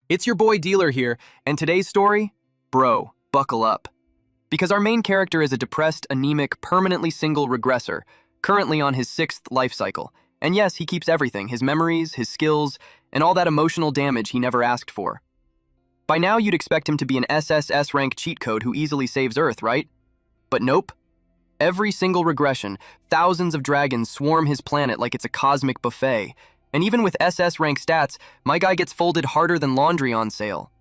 It's your boy Dealer here, and today's story? Bro, buckle up. Because our main character is a depressed, anemic, permanently single regressor, currently on his 6th life cycle. And yes, he keeps everything, his memories, his skills, and all that emotional damage he never asked for. By now you'd expect him to be an SSS rank cheat code who easily saves Earth, right? But nope. Every single regression, thousands of dragons swarm his planet like it's a cosmic buffet. And even with SS rank stats, my guy gets folded harder than laundry on sale.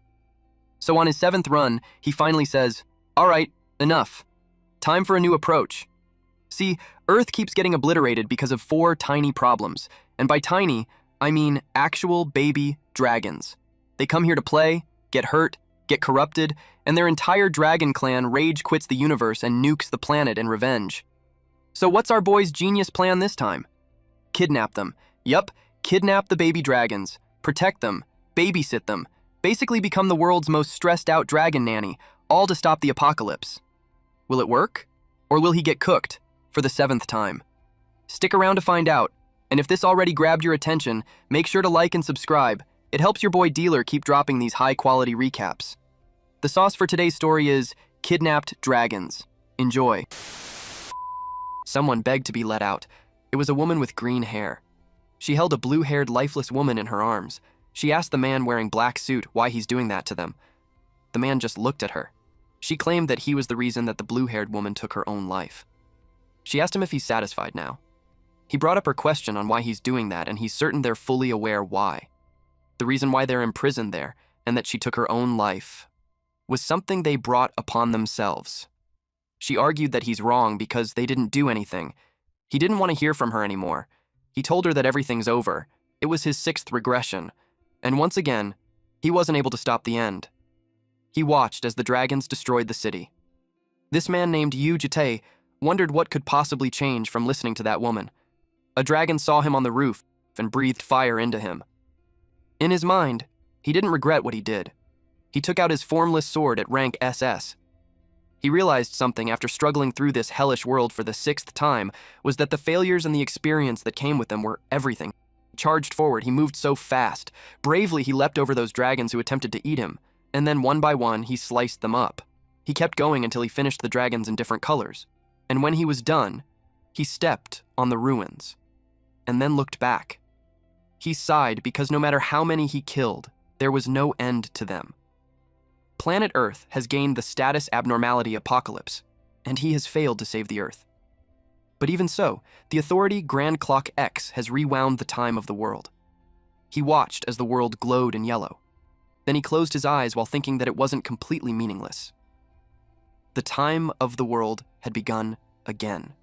So on his 7th run, he finally says, "All right, enough. Time for a new approach." See, Earth keeps getting obliterated because of 4 tiny problems. And by tiny, I mean actual baby dragons. They come here to play, get hurt, get corrupted, and their entire dragon clan rage quits the universe and nukes the planet in revenge. So what's our boy's genius plan this time? Kidnap them. Yup. Kidnap the baby dragons, protect them, babysit them, basically become the world's most stressed out dragon nanny, all to stop the apocalypse. Will it work? Or will he get cooked for the 7th time? Stick around to find out, and if this already grabbed your attention, make sure to like and subscribe. It helps your boy Dealer keep dropping these high-quality recaps. The sauce for today's story is Kidnapped Dragons. Enjoy. Someone begged to be let out. It was a woman with green hair. She held a blue-haired, lifeless woman in her arms. She asked the man wearing black suit why he's doing that to them. The man just looked at her. She claimed that he was the reason that the blue-haired woman took her own life. She asked him if he's satisfied now. He brought up her question on why he's doing that, and he's certain they're fully aware why. The reason why they're imprisoned there, and that she took her own life, was something they brought upon themselves. She argued that he's wrong because they didn't do anything. He didn't want to hear from her anymore. He told her that everything's over. It was his 6th regression. And once again, he wasn't able to stop the end. He watched as the dragons destroyed the city. This man named Yu Jite wondered what could possibly change from listening to that woman. A dragon saw him on the roof and breathed fire into him. In his mind, he didn't regret what he did. He took out his formless sword at rank SS. He realized something after struggling through this hellish world for the 6th time, was that the failures and the experience that came with them were everything. He charged forward, he moved so fast. Bravely, he leapt over those dragons who attempted to eat him, and then one by one, he sliced them up. He kept going until he finished the dragons in different colors. And when he was done, he stepped on the ruins, and then looked back. He sighed because no matter how many he killed, there was no end to them. Planet Earth has gained the status abnormality apocalypse, and he has failed to save the Earth. But even so, the authority Grand Clock X has rewound the time of the world. He watched as the world glowed in yellow. Then he closed his eyes while thinking that it wasn't completely meaningless. The time of the world had begun again.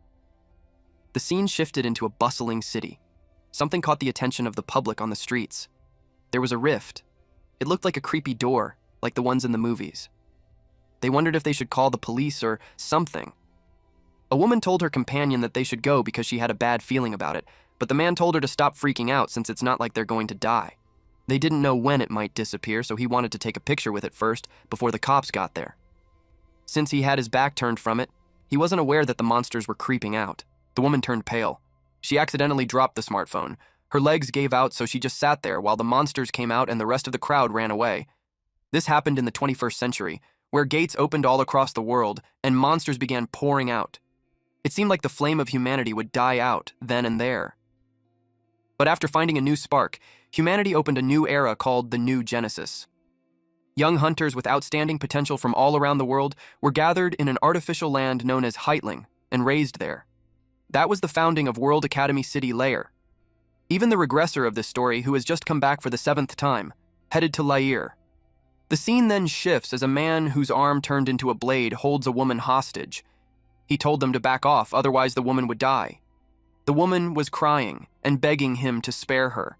The scene shifted into a bustling city. Something caught the attention of the public on the streets. There was a rift. It looked like a creepy door, like the ones in the movies. They wondered if they should call the police or something. A woman told her companion that they should go because she had a bad feeling about it, but the man told her to stop freaking out since it's not like they're going to die. They didn't know when it might disappear, so he wanted to take a picture with it first before the cops got there. Since he had his back turned from it, he wasn't aware that the monsters were creeping out. The woman turned pale. She accidentally dropped the smartphone. Her legs gave out, so she just sat there while the monsters came out and the rest of the crowd ran away. This happened in the 21st century, where gates opened all across the world and monsters began pouring out. It seemed like the flame of humanity would die out then and there. But after finding a new spark, humanity opened a new era called the New Genesis. Young hunters with outstanding potential from all around the world were gathered in an artificial land known as Heitling and raised there. That was the founding of World Academy City Lair. Even the regressor of this story, who has just come back for the 7th time, headed to Lair. The scene then shifts as a man whose arm turned into a blade holds a woman hostage. He told them to back off, otherwise the woman would die. The woman was crying and begging him to spare her.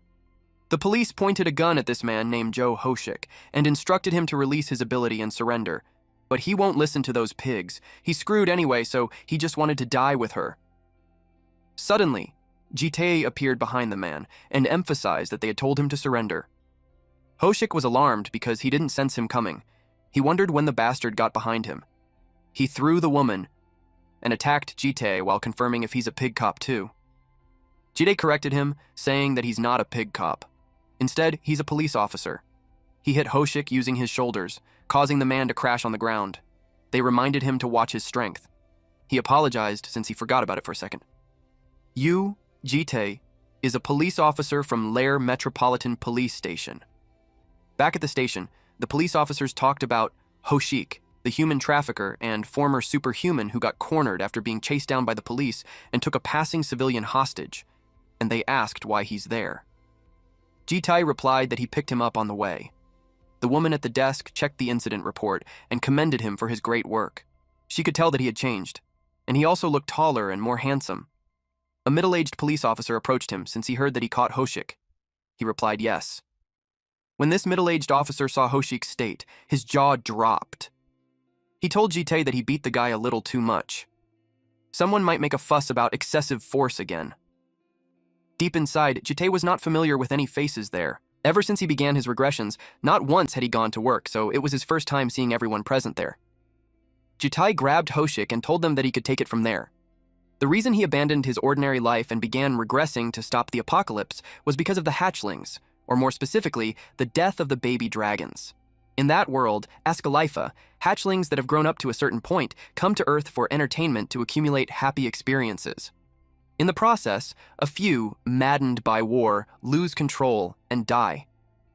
The police pointed a gun at this man named Joe Hoshik and instructed him to release his ability and surrender. But he won't listen to those pigs. He's screwed anyway, so he just wanted to die with her. Suddenly, Jite appeared behind the man and emphasized that they had told him to surrender. Hoshik was alarmed because he didn't sense him coming. He wondered when the bastard got behind him. He threw the woman and attacked Jite while confirming if he's a pig cop too. Jite corrected him, saying that he's not a pig cop. Instead, he's a police officer. He hit Hoshik using his shoulders, causing the man to crash on the ground. They reminded him to watch his strength. He apologized since he forgot about it for a second. Yu Jitae is a police officer from Lair Metropolitan Police Station. Back at the station, the police officers talked about Hoshik, the human trafficker and former superhuman who got cornered after being chased down by the police and took a passing civilian hostage, and they asked why he's there. Jitae replied that he picked him up on the way. The woman at the desk checked the incident report and commended him for his great work. She could tell that he had changed, and he also looked taller and more handsome. A middle-aged police officer approached him since he heard that he caught Hoshik. He replied yes. When this middle-aged officer saw Hoshik's state, his jaw dropped. He told Jitae that he beat the guy a little too much. Someone might make a fuss about excessive force again. Deep inside, Jitae was not familiar with any faces there. Ever since he began his regressions, not once had he gone to work, so it was his first time seeing everyone present there. Jitae grabbed Hoshik and told them that he could take it from there. The reason he abandoned his ordinary life and began regressing to stop the apocalypse was because of the hatchlings, or more specifically, the death of the baby dragons. In that world, Askalifa, hatchlings that have grown up to a certain point come to Earth for entertainment to accumulate happy experiences. In the process, a few, maddened by war, lose control and die.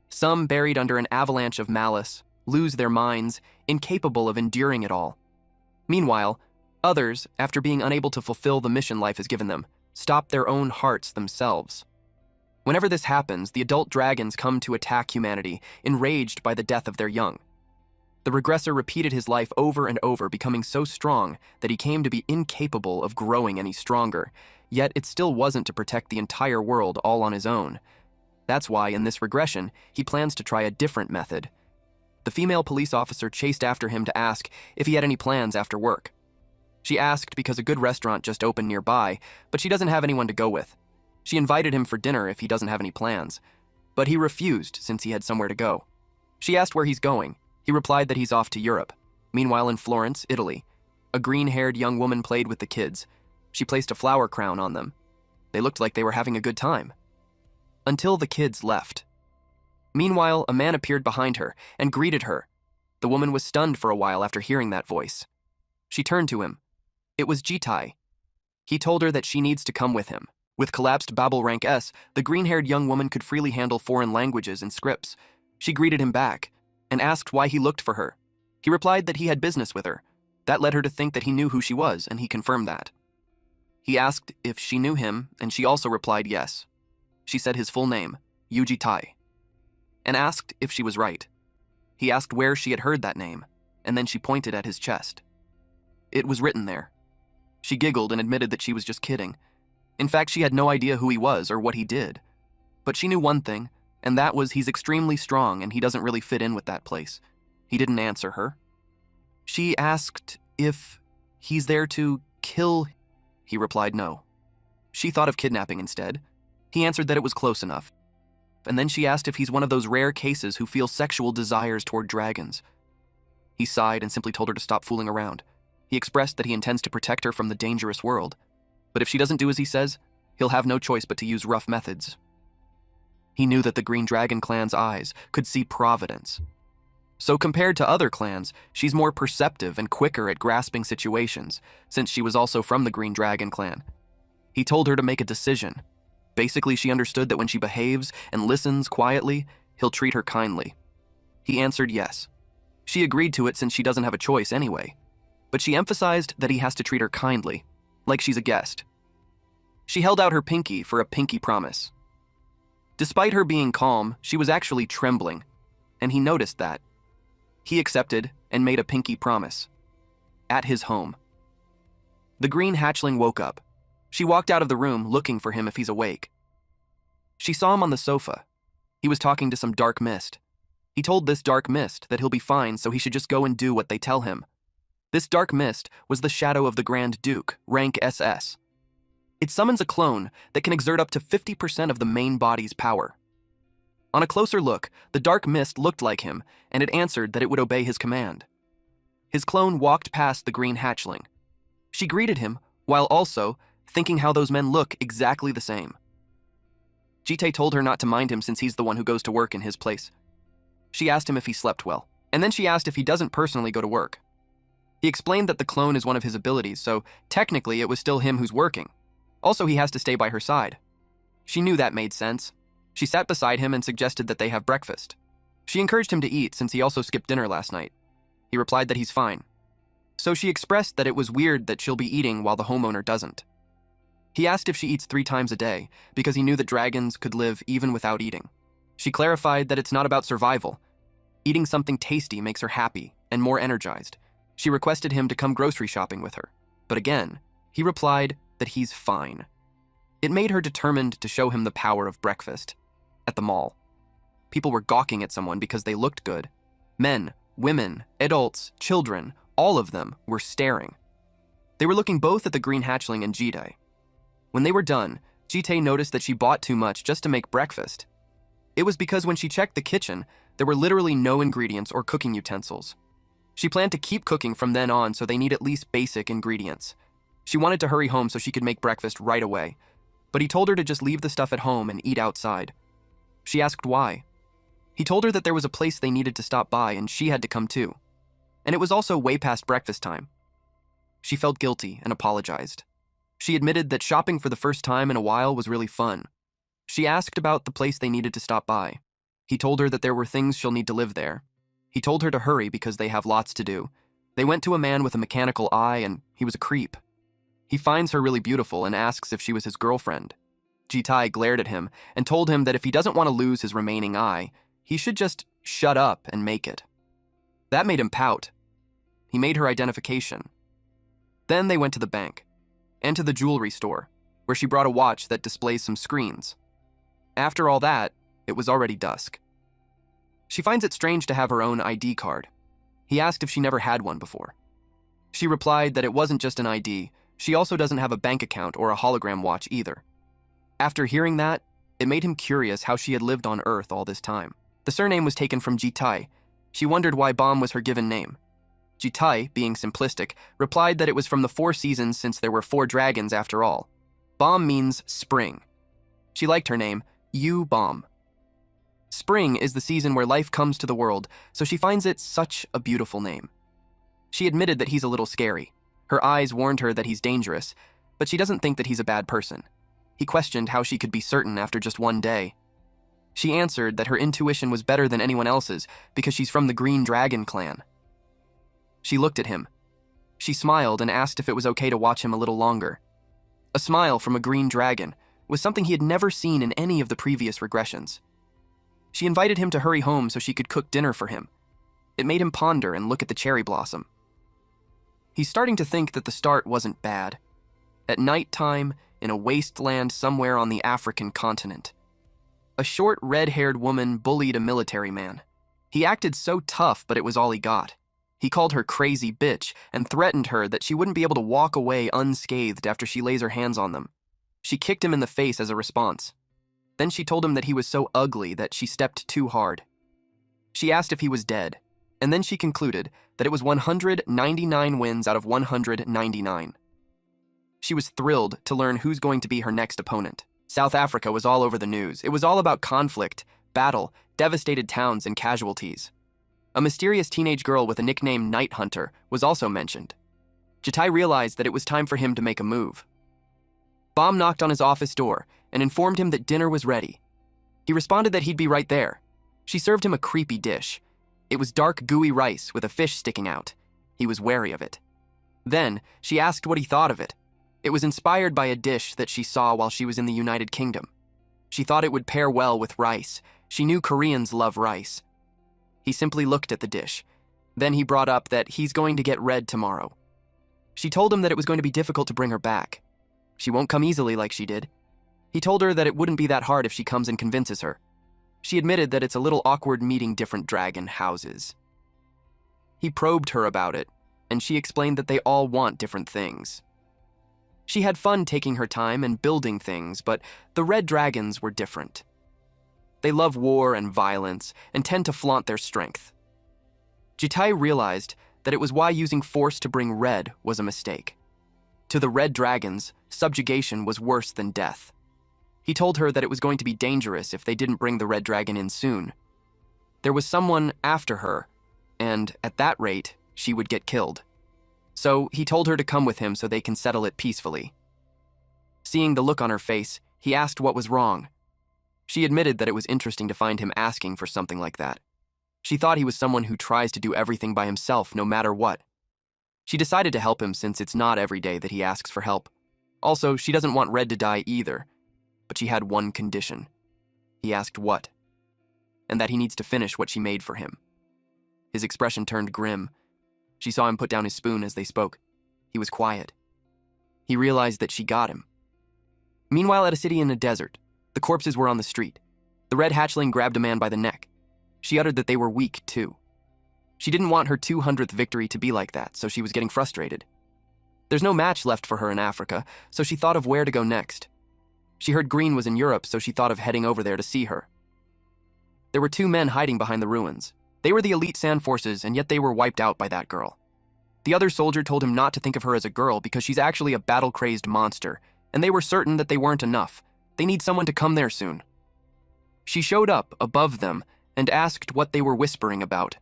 Some, buried under an avalanche of malice, lose their minds, incapable of enduring it all. Meanwhile, others, after being unable to fulfill the mission life has given them, stop their own hearts themselves. Whenever this happens, the adult dragons come to attack humanity, enraged by the death of their young. The regressor repeated his life over and over, becoming so strong that he came to be incapable of growing any stronger, yet it still wasn't to protect the entire world all on his own. That's why, in this regression, he plans to try a different method. The female police officer chased after him to ask if he had any plans after work. She asked because a good restaurant just opened nearby, but she doesn't have anyone to go with. She invited him for dinner if he doesn't have any plans, but he refused since he had somewhere to go. She asked where he's going. He replied that he's off to Europe. Meanwhile, in Florence, Italy, a green-haired young woman played with the kids. She placed a flower crown on them. They looked like they were having a good time. Until the kids left. Meanwhile, a man appeared behind her and greeted her. The woman was stunned for a while after hearing that voice. She turned to him. It was Jitae. He told her that she needs to come with him. With collapsed Babel rank S, the green-haired young woman could freely handle foreign languages and scripts. She greeted him back and asked why he looked for her. He replied that he had business with her. That led her to think that he knew who she was, and he confirmed that. He asked if she knew him, and she also replied yes. She said his full name, Yuji Tai, and asked if she was right. He asked where she had heard that name, and then she pointed at his chest. It was written there. She giggled and admitted that she was just kidding. In fact, she had no idea who he was or what he did. But she knew one thing, and that was he's extremely strong and he doesn't really fit in with that place. He didn't answer her. She asked if he's there to kill. He replied no. She thought of kidnapping instead. He answered that it was close enough. And then she asked if he's one of those rare cases who feel sexual desires toward dragons. He sighed and simply told her to stop fooling around. He expressed that he intends to protect her from the dangerous world. But if she doesn't do as he says, he'll have no choice but to use rough methods. He knew that the Green Dragon clan's eyes could see providence. So compared to other clans, she's more perceptive and quicker at grasping situations, since she was also from the Green Dragon clan. He told her to make a decision. Basically, she understood that when she behaves and listens quietly, he'll treat her kindly. He answered yes. She agreed to it since she doesn't have a choice anyway. But she emphasized that he has to treat her kindly, like she's a guest. She held out her pinky for a pinky promise. Despite her being calm, she was actually trembling, and he noticed that. He accepted and made a pinky promise. At his home. The green hatchling woke up. She walked out of the room looking for him if he's awake. She saw him on the sofa. He was talking to some dark mist. He told this dark mist that he'll be fine, so he should just go and do what they tell him. This dark mist was the shadow of the Grand Duke, rank SS. It summons a clone that can exert up to 50% of the main body's power. On a closer look, the dark mist looked like him, and it answered that it would obey his command. His clone walked past the green hatchling. She greeted him, while also thinking how those men look exactly the same. Jitae told her not to mind him since he's the one who goes to work in his place. She asked him if he slept well, and then she asked if he doesn't personally go to work. He explained that the clone is one of his abilities, so technically it was still him who's working. Also, he has to stay by her side. She knew that made sense. She sat beside him and suggested that they have breakfast. She encouraged him to eat since he also skipped dinner last night. He replied that he's fine. So she expressed that it was weird that she'll be eating while the homeowner doesn't. He asked if she eats 3 times a day because he knew that dragons could live even without eating. She clarified that it's not about survival. Eating something tasty makes her happy and more energized. She requested him to come grocery shopping with her, but again, he replied that he's fine. It made her determined to show him the power of breakfast. At the mall, people were gawking at someone because they looked good. Men, women, adults, children, all of them were staring. They were looking both at the green hatchling and Jitae. When they were done, Jitae noticed that she bought too much just to make breakfast. It was because when she checked the kitchen, there were literally no ingredients or cooking utensils. She planned to keep cooking from then on, so they need at least basic ingredients. She wanted to hurry home so she could make breakfast right away, but he told her to just leave the stuff at home and eat outside. She asked why. He told her that there was a place they needed to stop by and she had to come too. And it was also way past breakfast time. She felt guilty and apologized. She admitted that shopping for the first time in a while was really fun. She asked about the place they needed to stop by. He told her that there were things she'll need to live there. He told her to hurry because they have lots to do. They went to a man with a mechanical eye and he was a creep. He finds her really beautiful and asks if she was his girlfriend. Jitae glared at him and told him that if he doesn't want to lose his remaining eye, he should just shut up and make it. That made him pout. He made her identification. Then they went to the bank and to the jewelry store, where she brought a watch that displays some screens. After all that, it was already dusk. She finds it strange to have her own ID card. He asked if she never had one before. She replied that it wasn't just an ID, she also doesn't have a bank account or a hologram watch either. After hearing that, it made him curious how she had lived on Earth all this time. The surname was taken from Jitae. She wondered why Bam was her given name. Jitae, being simplistic, replied that it was from the 4 seasons since there were 4 dragons after all. Bam means spring. She liked her name, Bam. Spring is the season where life comes to the world, so she finds it such a beautiful name. She admitted that he's a little scary. Her eyes warned her that he's dangerous, but she doesn't think that he's a bad person. He questioned how she could be certain after just one day. She answered that her intuition was better than anyone else's because she's from the Green Dragon clan. She looked at him. She smiled and asked if it was okay to watch him a little longer. A smile from a green dragon was something he had never seen in any of the previous regressions. She invited him to hurry home so she could cook dinner for him. It made him ponder and look at the cherry blossom. He's starting to think that the start wasn't bad. At night time, in a wasteland somewhere on the African continent, a short, red-haired woman bullied a military man. He acted so tough, but it was all he got. He called her crazy bitch and threatened her that she wouldn't be able to walk away unscathed after she lays her hands on them. She kicked him in the face as a response. Then she told him that he was so ugly that she stepped too hard. She asked if he was dead, and then she concluded that it was 199 wins out of 199. She was thrilled to learn who's going to be her next opponent. South Africa was all over the news. It was all about conflict, battle, devastated towns, and casualties. A mysterious teenage girl with a nickname Night Hunter was also mentioned. Jitae realized that it was time for him to make a move. Bam knocked on his office door and informed him that dinner was ready. He responded that he'd be right there. She served him a creepy dish. It was dark, gooey rice with a fish sticking out. He was wary of it. Then, she asked what he thought of it. It was inspired by a dish that she saw while she was in the United Kingdom. She thought it would pair well with rice. She knew Koreans love rice. He simply looked at the dish. Then he brought up that he's going to get red tomorrow. She told him that it was going to be difficult to bring her back. She won't come easily like she did. He told her that it wouldn't be that hard if she comes and convinces her. She admitted that it's a little awkward meeting different dragon houses. He probed her about it, and she explained that they all want different things. She had fun taking her time and building things, but the red dragons were different. They love war and violence and tend to flaunt their strength. Jitae realized that it was why using force to bring red was a mistake. To the red dragons, subjugation was worse than death. He told her that it was going to be dangerous if they didn't bring the red dragon in soon. there was someone after her, and at that rate, she would get killed. So he told her to come with him so they can settle it peacefully. Seeing the look on her face, he asked what was wrong. She admitted that it was interesting to find him asking for something like that. She thought he was someone who tries to do everything by himself no matter what. She decided to help him since it's not every day that he asks for help. Also, she doesn't want Red to die either, but she had one condition. He asked what, and that he needs to finish what she made for him. His expression turned grim. She saw him put down his spoon as they spoke. He was quiet. He realized that she got him. Meanwhile, at a city in a desert, the corpses were on the street. The red hatchling grabbed a man by the neck. She uttered that they were weak, too. She didn't want her 200th victory to be like that, so she was getting frustrated. There's no match left for her in Africa, so she thought of where to go next. She heard Green was in Europe, so she thought of heading over there to see her. There were 2 men hiding behind the ruins. They were the elite sand forces, and yet they were wiped out by that girl. The other soldier told him not to think of her as a girl because she's actually a battle-crazed monster, and they were certain that they weren't enough. They need someone to come there soon. She showed up above them and asked what they were whispering about.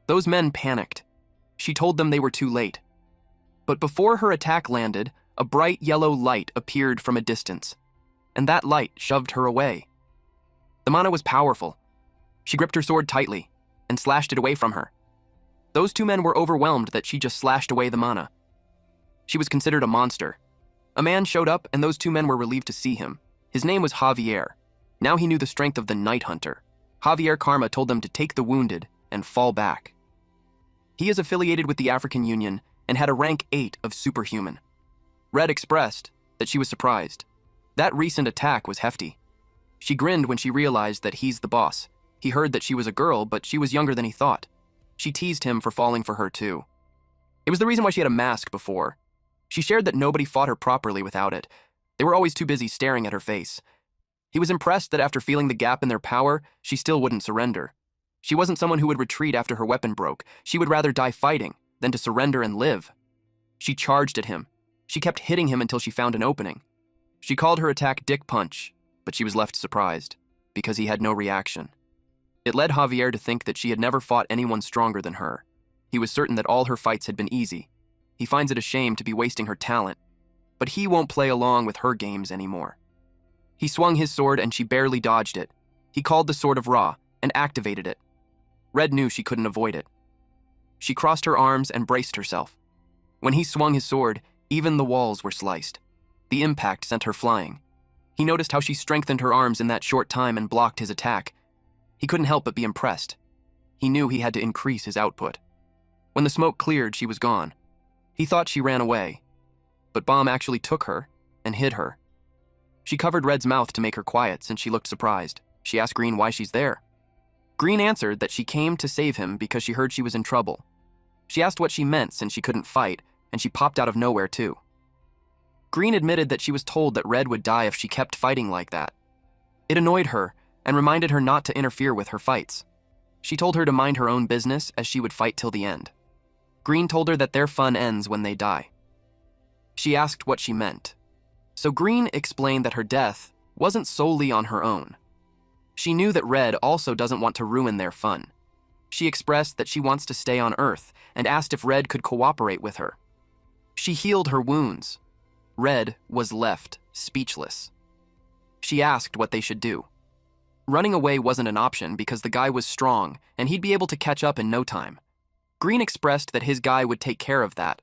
Those men panicked. She told them they were too late. But before her attack landed, a bright yellow light appeared from a distance, and that light shoved her away. The mana was powerful. She gripped her sword tightly and slashed it away from her. Those 2 men were overwhelmed that she just slashed away the mana. She was considered a monster. A man showed up, and those 2 men were relieved to see him. His name was Javier. Now he knew the strength of the Night Hunter. Javier Karma told them to take the wounded and fall back. He is affiliated with the African Union and had a rank 8 of superhuman. Red expressed that she was surprised. That recent attack was hefty. She grinned when she realized that he's the boss. He heard that she was a girl, but she was younger than he thought. She teased him for falling for her too. It was the reason why she had a mask before. She shared that nobody fought her properly without it. They were always too busy staring at her face. He was impressed that after feeling the gap in their power, she still wouldn't surrender. She wasn't someone who would retreat after her weapon broke. She would rather die fighting than to surrender and live. She charged at him. She kept hitting him until she found an opening. She called her attack Dick Punch, but she was left surprised, because he had no reaction. It led Javier to think that she had never fought anyone stronger than her. He was certain that all her fights had been easy. He finds it a shame to be wasting her talent, but he won't play along with her games anymore. He swung his sword and she barely dodged it. He called the Sword of Ra and activated it. Red knew she couldn't avoid it. She crossed her arms and braced herself. When he swung his sword, even the walls were sliced. The impact sent her flying. He noticed how she strengthened her arms in that short time and blocked his attack. He couldn't help but be impressed. He knew he had to increase his output. When the smoke cleared, she was gone. He thought she ran away, but Bomb actually took her and hid her. She covered Red's mouth to make her quiet since she looked surprised. She asked Green why she's there. Green answered that she came to save him because she heard she was in trouble. She asked what she meant since she couldn't fight, and she popped out of nowhere too. Green admitted that she was told that Red would die if she kept fighting like that. It annoyed her and reminded her not to interfere with her fights. She told her to mind her own business as she would fight till the end. Green told her that their fun ends when they die. She asked what she meant. So Green explained that her death wasn't solely on her own. She knew that Red also doesn't want to ruin their fun. She expressed that she wants to stay on Earth and asked if Red could cooperate with her. She healed her wounds. Red was left speechless. She asked what they should do. Running away wasn't an option because the guy was strong and he'd be able to catch up in no time. Green expressed that his guy would take care of that.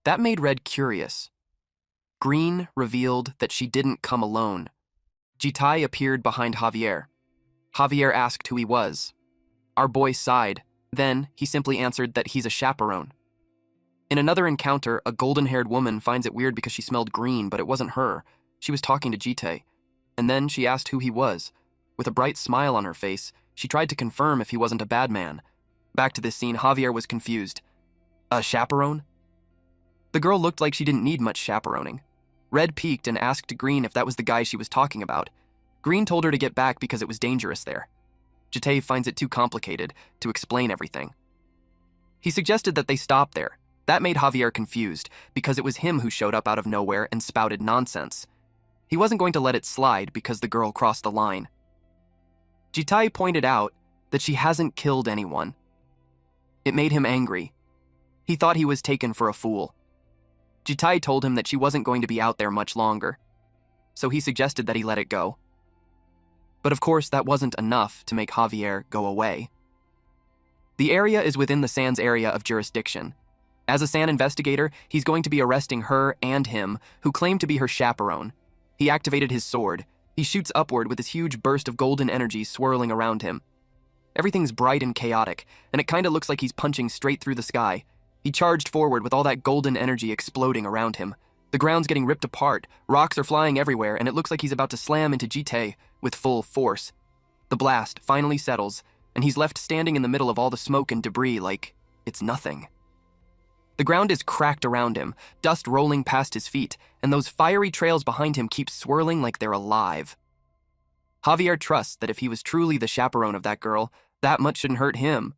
That made Red curious. Green revealed that she didn't come alone. Jitai appeared behind Javier. Javier asked who he was. Our boy sighed. Then he simply answered that he's a chaperone. In another encounter, a golden-haired woman finds it weird because she smelled green, but it wasn't her. She was talking to Jitai. And then she asked who he was. With a bright smile on her face, she tried to confirm if he wasn't a bad man. Back to this scene, Javier was confused. A chaperone? The girl looked like she didn't need much chaperoning. Red peeked and asked Green if that was the guy she was talking about. Green told her to get back because it was dangerous there. Jitai finds it too complicated to explain everything. He suggested that they stop there. That made Javier confused because it was him who showed up out of nowhere and spouted nonsense. He wasn't going to let it slide because the girl crossed the line. Jitai pointed out that she hasn't killed anyone. It made him angry. He thought he was taken for a fool. Jitai told him that she wasn't going to be out there much longer, so he suggested that he let it go. But of course, that wasn't enough to make Javier go away. The area is within the San's area of jurisdiction. As a San investigator, he's going to be arresting her and him, who claim to be her chaperone. He activated his sword. He shoots upward with this huge burst of golden energy swirling around him. Everything's bright and chaotic, and it kinda looks like he's punching straight through the sky. He charged forward with all that golden energy exploding around him. The ground's getting ripped apart, rocks are flying everywhere, and it looks like he's about to slam into Jite with full force. The blast finally settles, and he's left standing in the middle of all the smoke and debris like it's nothing. The ground is cracked around him, dust rolling past his feet, and those fiery trails behind him keep swirling like they're alive. Javier trusts that if he was truly the chaperone of that girl, that much shouldn't hurt him.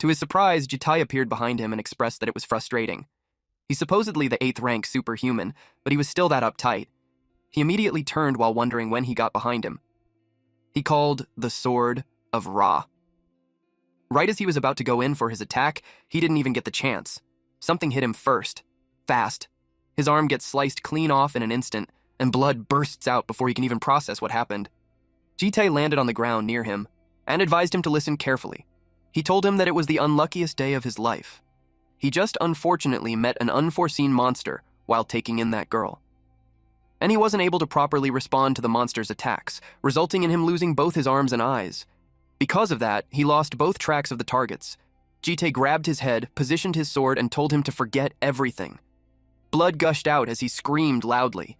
To his surprise, Jitai appeared behind him and expressed that it was frustrating. He's supposedly the 8th rank superhuman, but he was still that uptight. He immediately turned while wondering when he got behind him. He called the Sword of Ra. Right as he was about to go in for his attack, he didn't even get the chance. Something hit him first. Fast. His arm gets sliced clean off in an instant, and blood bursts out before he can even process what happened. Jite landed on the ground near him, and advised him to listen carefully. He told him that it was the unluckiest day of his life. He just unfortunately met an unforeseen monster while taking in that girl. And he wasn't able to properly respond to the monster's attacks, resulting in him losing both his arms and eyes. Because of that, he lost both tracks of the targets. Jite grabbed his head, positioned his sword, and told him to forget everything. Blood gushed out as he screamed loudly.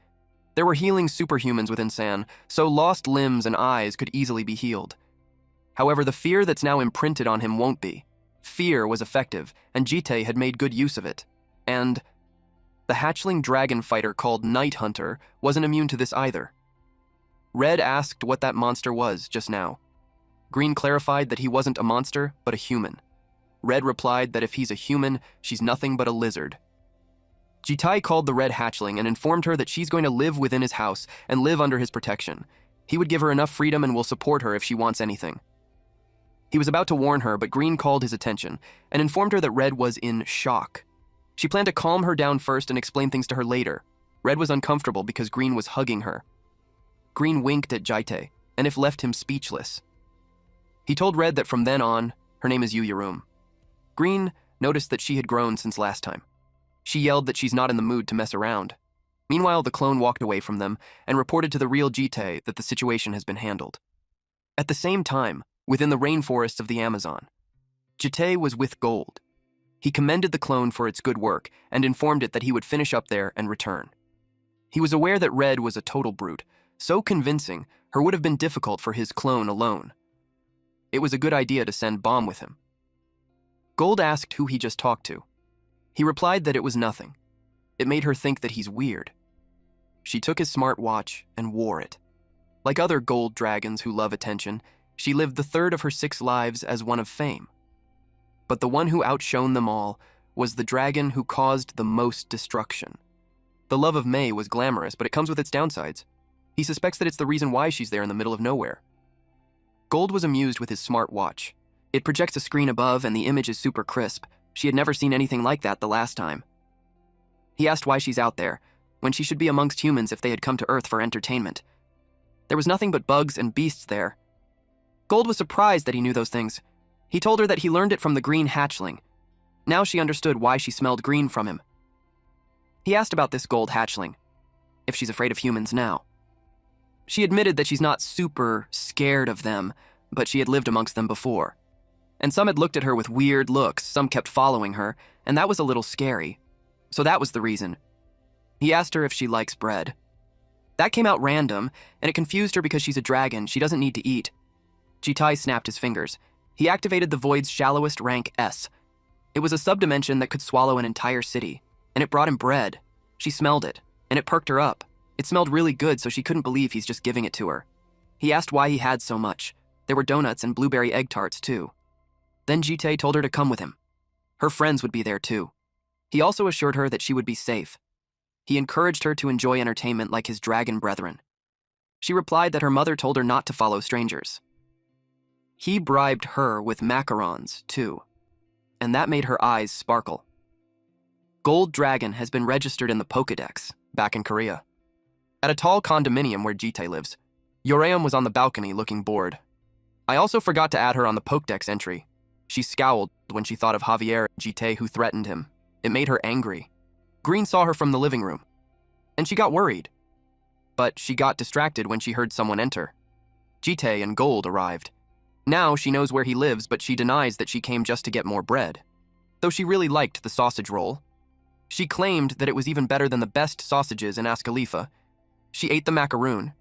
There were healing superhumans within San, so lost limbs and eyes could easily be healed. However, the fear that's now imprinted on him won't be. Fear was effective, and Jite had made good use of it. And the hatchling dragon fighter called Night Hunter wasn't immune to this either. Red asked what that monster was just now. Green clarified that he wasn't a monster, but a human. Red replied that if he's a human, she's nothing but a lizard. Jitai called the red hatchling and informed her that she's going to live within his house and live under his protection. He would give her enough freedom and will support her if she wants anything. He was about to warn her, but Green called his attention and informed her that Red was in shock. She planned to calm her down first and explain things to her later. Red was uncomfortable because Green was hugging her. Green winked at Jite, and if left him speechless. He told Red that from then on, her name is Yuyarum. Green noticed that she had grown since last time. She yelled that she's not in the mood to mess around. Meanwhile, the clone walked away from them and reported to the real Jite that the situation has been handled. At the same time, within the rainforests of the Amazon, Jite was with Gold. He commended the clone for its good work and informed it that he would finish up there and return. He was aware that Red was a total brute, so convincing her would have been difficult for his clone alone. It was a good idea to send Bomb with him. Gold asked who he just talked to. He replied that it was nothing. It made her think that he's weird. She took his smart watch and wore it. Like other gold dragons who love attention, she lived the third of her 6 lives as one of fame. But the one who outshone them all was the dragon who caused the most destruction. The love of May was glamorous, but it comes with its downsides. He suspects that it's the reason why she's there in the middle of nowhere. Gold was amused with his smart watch. It projects a screen above and the image is super crisp. She had never seen anything like that the last time. He asked why she's out there, when she should be amongst humans if they had come to Earth for entertainment. There was nothing but bugs and beasts there. Gold was surprised that he knew those things. He told her that he learned it from the green hatchling. Now she understood why she smelled green from him. He asked about this gold hatchling, if she's afraid of humans now. She admitted that she's not super scared of them, but she had lived amongst them before. And some had looked at her with weird looks, some kept following her, and that was a little scary. So that was the reason. He asked her if she likes bread. That came out random, and it confused her because she's a dragon, she doesn't need to eat. Jitai snapped his fingers. He activated the void's shallowest rank S. It was a subdimension that could swallow an entire city, and it brought him bread. She smelled it, and it perked her up. It smelled really good, so she couldn't believe he's just giving it to her. He asked why he had so much. There were donuts and blueberry egg tarts, too. Then Jite told her to come with him. Her friends would be there, too. He also assured her that she would be safe. He encouraged her to enjoy entertainment like his dragon brethren. She replied that her mother told her not to follow strangers. He bribed her with macarons, too, and that made her eyes sparkle. Gold Dragon has been registered in the Pokédex, back in Korea. At a tall condominium where Jitae lives, Yoreum was on the balcony looking bored. I also forgot to add her on the Pokédex entry. She scowled when she thought of Javier and Jitae who threatened him. It made her angry. Green saw her from the living room, and she got worried. But she got distracted when she heard someone enter. Jitae and Gold arrived. Now she knows where he lives, but she denies that she came just to get more bread, though she really liked the sausage roll. She claimed that it was even better than the best sausages in Ascalifa. She ate the macaroon,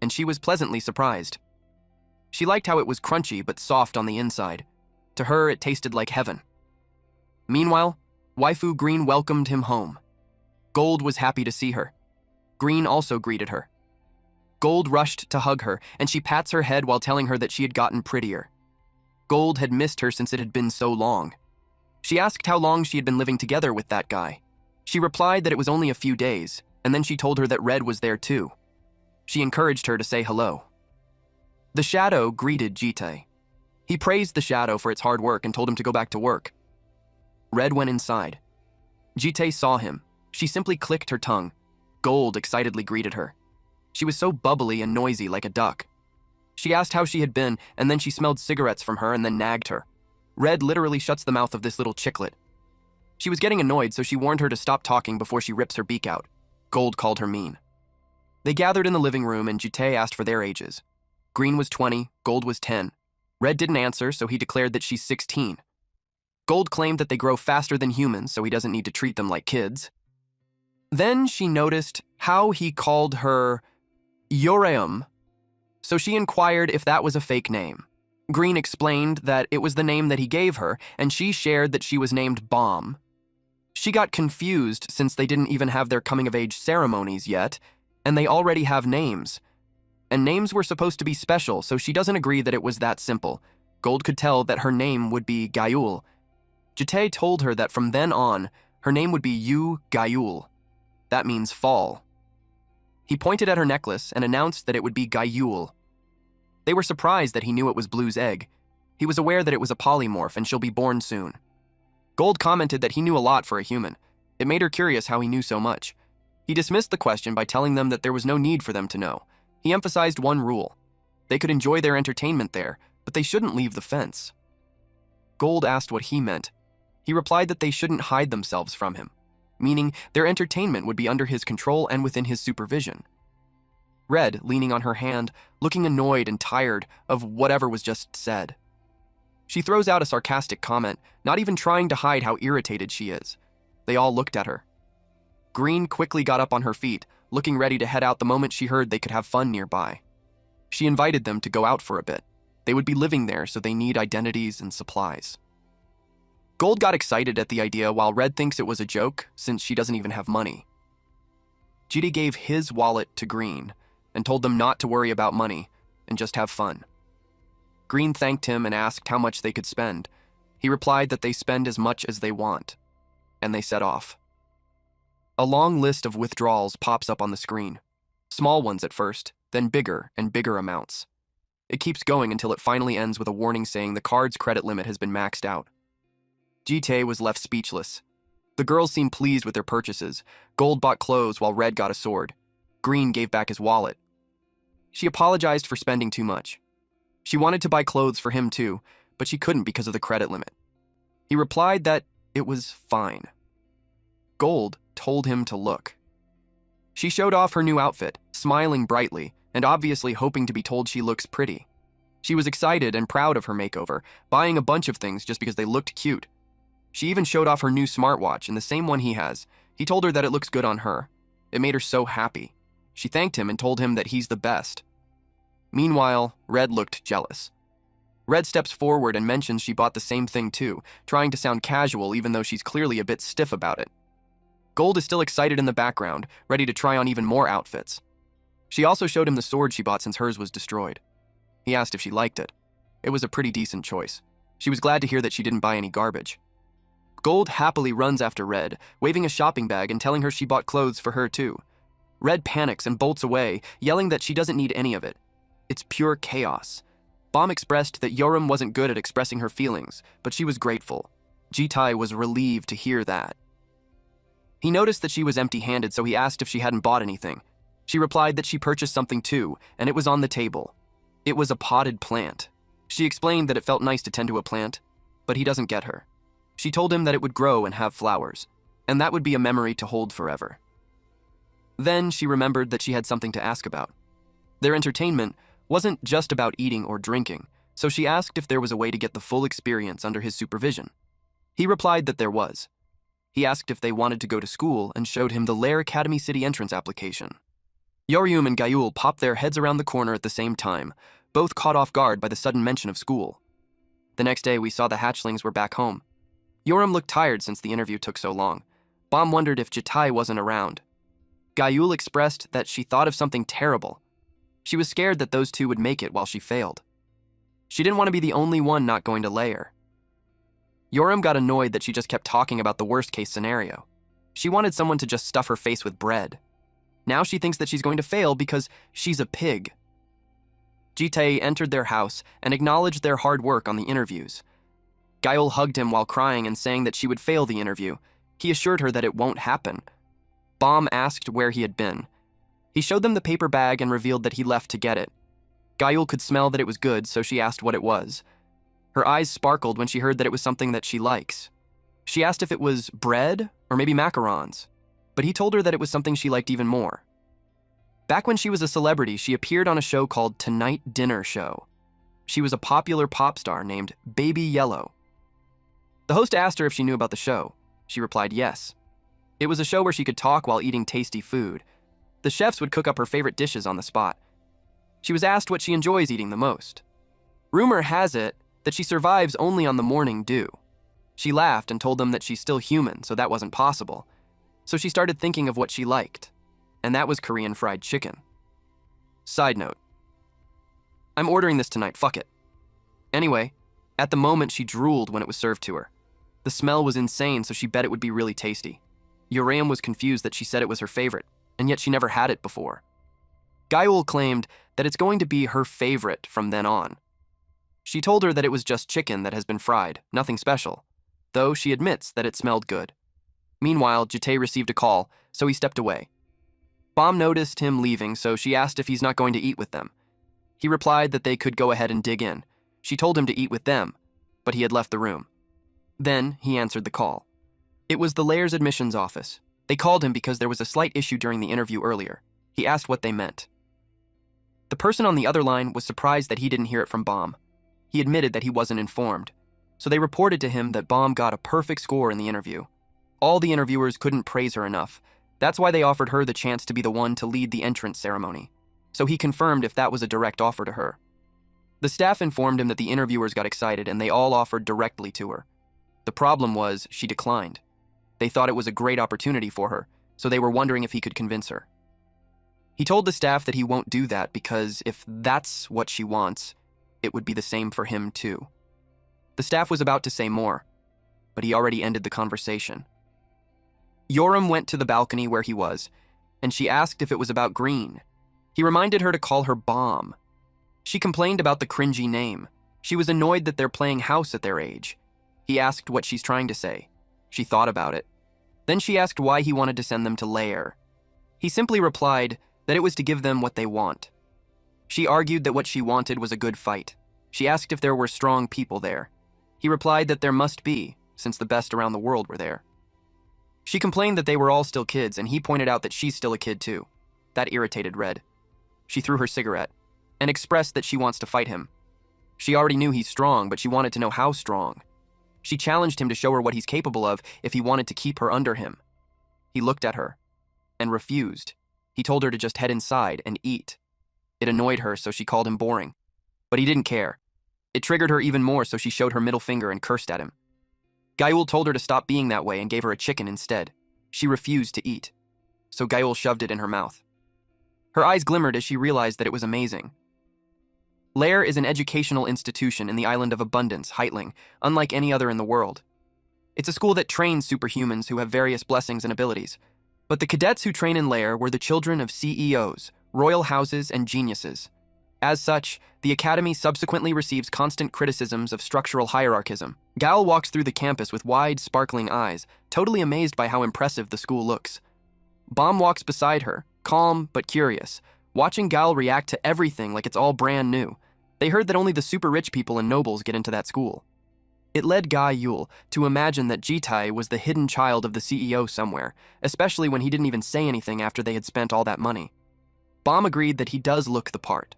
and she was pleasantly surprised. She liked how it was crunchy but soft on the inside. To her, it tasted like heaven. Meanwhile, Waifu Green welcomed him home. Gold was happy to see her. Green also greeted her. Gold rushed to hug her, and she pats her head while telling her that she had gotten prettier. Gold had missed her since it had been so long. She asked how long she had been living together with that guy. She replied that it was only a few days, and then she told her that Red was there too. She encouraged her to say hello. The Shadow greeted Jitae. He praised the Shadow for its hard work and told him to go back to work. Red went inside. Jitae saw him. She simply clicked her tongue. Gold excitedly greeted her. She was so bubbly and noisy like a duck. She asked how she had been, and then she smelled cigarettes from her and then nagged her. Red literally shuts the mouth of this little chicklet. She was getting annoyed, so she warned her to stop talking before she rips her beak out. Gold called her mean. They gathered in the living room, and Jitae asked for their ages. Green was 20, Gold was 10. Red didn't answer, so he declared that she's 16. Gold claimed that they grow faster than humans, so he doesn't need to treat them like kids. Then she noticed how he called her Yoreum, so she inquired if that was a fake name. Green explained that it was the name that he gave her, and she shared that she was named Bomb. She got confused since they didn't even have their coming-of-age ceremonies yet, and they already have names. And names were supposed to be special, so she doesn't agree that it was that simple. Gold could tell that her name would be Gayul. Jitae told her that from then on, her name would be Yu Gayul. That means fall. He pointed at her necklace and announced that it would be Gayul. They were surprised that he knew it was Blue's egg. He was aware that it was a polymorph and she'll be born soon. Gold commented that he knew a lot for a human. It made her curious how he knew so much. He dismissed the question by telling them that there was no need for them to know. He emphasized one rule. They could enjoy their entertainment there, but they shouldn't leave the fence. Gold asked what he meant. He replied that they shouldn't hide themselves from him, meaning their entertainment would be under his control and within his supervision. Red, leaning on her hand, looking annoyed and tired of whatever was just said. She throws out a sarcastic comment, not even trying to hide how irritated she is. They all looked at her. Green quickly got up on her feet, looking ready to head out the moment she heard they could have fun nearby. She invited them to go out for a bit. They would be living there, so they need identities and supplies. Gold got excited at the idea, while Red thinks it was a joke, since she doesn't even have money. Jitae gave his wallet to Green, and told them not to worry about money, and just have fun. Green thanked him and asked how much they could spend. He replied that they spend as much as they want, and they set off. A long list of withdrawals pops up on the screen. Small ones at first, then bigger and bigger amounts. It keeps going until it finally ends with a warning saying the card's credit limit has been maxed out. Jitae was left speechless. The girls seemed pleased with their purchases. Gold bought clothes while Red got a sword. Green gave back his wallet. She apologized for spending too much. She wanted to buy clothes for him too, but she couldn't because of the credit limit. He replied that it was fine. Gold told him to look. She showed off her new outfit, smiling brightly, and obviously hoping to be told she looks pretty. She was excited and proud of her makeover, buying a bunch of things just because they looked cute. She even showed off her new smartwatch and the same one he has. He told her that it looks good on her. It made her so happy. She thanked him and told him that he's the best. Meanwhile, Red looked jealous. Red steps forward and mentions she bought the same thing too, trying to sound casual even though she's clearly a bit stiff about it. Gold is still excited in the background, ready to try on even more outfits. She also showed him the sword she bought since hers was destroyed. He asked if she liked it. It was a pretty decent choice. She was glad to hear that she didn't buy any garbage. Gold happily runs after Red, waving a shopping bag and telling her she bought clothes for her too. Red panics and bolts away, yelling that she doesn't need any of it. It's pure chaos. Bom expressed that Yoram wasn't good at expressing her feelings, but she was grateful. Jitai was relieved to hear that. He noticed that she was empty-handed, so he asked if she hadn't bought anything. She replied that she purchased something too, and it was on the table. It was a potted plant. She explained that it felt nice to tend to a plant, but he doesn't get her. She told him that it would grow and have flowers, and that would be a memory to hold forever. Then she remembered that she had something to ask about. Their entertainment wasn't just about eating or drinking, so she asked if there was a way to get the full experience under his supervision. He replied that there was. He asked if they wanted to go to school and showed him the Lair Academy City entrance application. Yoryum and Gayul popped their heads around the corner at the same time, both caught off guard by the sudden mention of school. The next day, we saw the hatchlings were back home. Yoram looked tired since the interview took so long. Bom wondered if Jitai wasn't around. Gayul expressed that she thought of something terrible. She was scared that those two would make it while she failed. She didn't want to be the only one not going to Lair. Yoram got annoyed that she just kept talking about the worst-case scenario. She wanted someone to just stuff her face with bread. Now she thinks that she's going to fail because she's a pig. Jitai entered their house and acknowledged their hard work on the interviews. Gayul hugged him while crying and saying that she would fail the interview. He assured her that it won't happen. Bom asked where he had been. He showed them the paper bag and revealed that he left to get it. Gayul could smell that it was good, so she asked what it was. Her eyes sparkled when she heard that it was something that she likes. She asked if it was bread or maybe macarons, but he told her that it was something she liked even more. Back when she was a celebrity, she appeared on a show called Tonight Dinner Show. She was a popular pop star named Baby Yellow. The host asked her if she knew about the show. She replied yes. It was a show where she could talk while eating tasty food. The chefs would cook up her favorite dishes on the spot. She was asked what she enjoys eating the most. Rumor has it that she survives only on the morning dew. She laughed and told them that she's still human, so that wasn't possible. So she started thinking of what she liked, and that was Korean fried chicken. Side note. I'm ordering this tonight, fuck it. Anyway, at the moment she drooled when it was served to her. The smell was insane, so she bet it would be really tasty. Yoram was confused that she said it was her favorite, and yet she never had it before. Gayul claimed that it's going to be her favorite from then on. She told her that it was just chicken that has been fried, nothing special, though she admits that it smelled good. Meanwhile, Jitai received a call, so he stepped away. Bom noticed him leaving, so she asked if he's not going to eat with them. He replied that they could go ahead and dig in. She told him to eat with them, but he had left the room. Then he answered the call. It was the Lair's admissions office. They called him because there was a slight issue during the interview earlier. He asked what they meant. The person on the other line was surprised that he didn't hear it from Bom. He admitted that he wasn't informed, so they reported to him that Bom got a perfect score in the interview. All the interviewers couldn't praise her enough. That's why they offered her the chance to be the one to lead the entrance ceremony. So he confirmed if that was a direct offer to her. The staff informed him that the interviewers got excited and they all offered directly to her. The problem was she declined. They thought it was a great opportunity for her, so they were wondering if he could convince her. He told the staff that he won't do that because if that's what she wants, it would be the same for him too. The staff was about to say more, but he already ended the conversation. Yoram went to the balcony where he was, and she asked if it was about green. He reminded her to call her Bom. She complained about the cringy name. She was annoyed that they're playing house at their age. He asked what she's trying to say. She thought about it. Then she asked why he wanted to send them to Lair. He simply replied that it was to give them what they want. She argued that what she wanted was a good fight. She asked if there were strong people there. He replied that there must be, since the best around the world were there. She complained that they were all still kids, and he pointed out that she's still a kid too. That irritated Red. She threw her cigarette and expressed that she wants to fight him. She already knew he's strong, but she wanted to know how strong. She challenged him to show her what he's capable of if he wanted to keep her under him. He looked at her and refused. He told her to just head inside and eat. It annoyed her, so she called him boring. But he didn't care. It triggered her even more, so she showed her middle finger and cursed at him. Gayul told her to stop being that way and gave her a chicken instead. She refused to eat, so Gayul shoved it in her mouth. Her eyes glimmered as she realized that it was amazing. Lair is an educational institution in the island of Abundance, Heitling, unlike any other in the world. It's a school that trains superhumans who have various blessings and abilities. But the cadets who train in Lair were the children of CEOs, royal houses, and geniuses. As such, the academy subsequently receives constant criticisms of structural hierarchism. Gal walks through the campus with wide, sparkling eyes, totally amazed by how impressive the school looks. Bomb walks beside her, calm but curious, watching Gal react to everything like it's all brand new. They heard that only the super rich people and nobles get into that school. It led Guy Yule to imagine that Jitai was the hidden child of the CEO somewhere, especially when he didn't even say anything after they had spent all that money. Bomb agreed that he does look the part.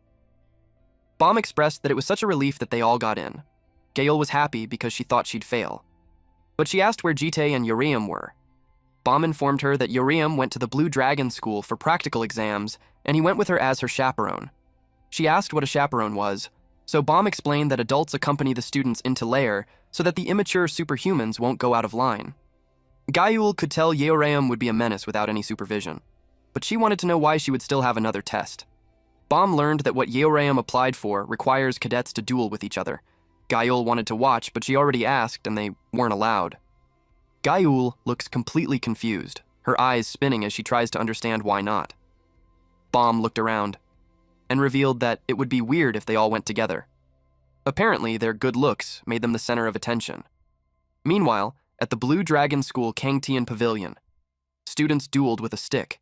Bomb expressed that it was such a relief that they all got in. Gail was happy because she thought she'd fail. But she asked where Jite and Uriam were. Bomb informed her that Uriam went to the Blue Dragon School for practical exams, and he went with her as her chaperone. She asked what a chaperone was, so Bomb explained that adults accompany the students into lair so that the immature superhumans won't go out of line. Gaiul could tell Yeoreum would be a menace without any supervision, but she wanted to know why she would still have another test. Bomb learned that what Yeoreum applied for requires cadets to duel with each other. Gaiul wanted to watch, but she already asked and they weren't allowed. Gaiul looks completely confused, her eyes spinning as she tries to understand why not. Bomb looked around and revealed that it would be weird if they all went together. Apparently, their good looks made them the center of attention. Meanwhile, at the Blue Dragon School Kangtian Pavilion, students dueled with a stick.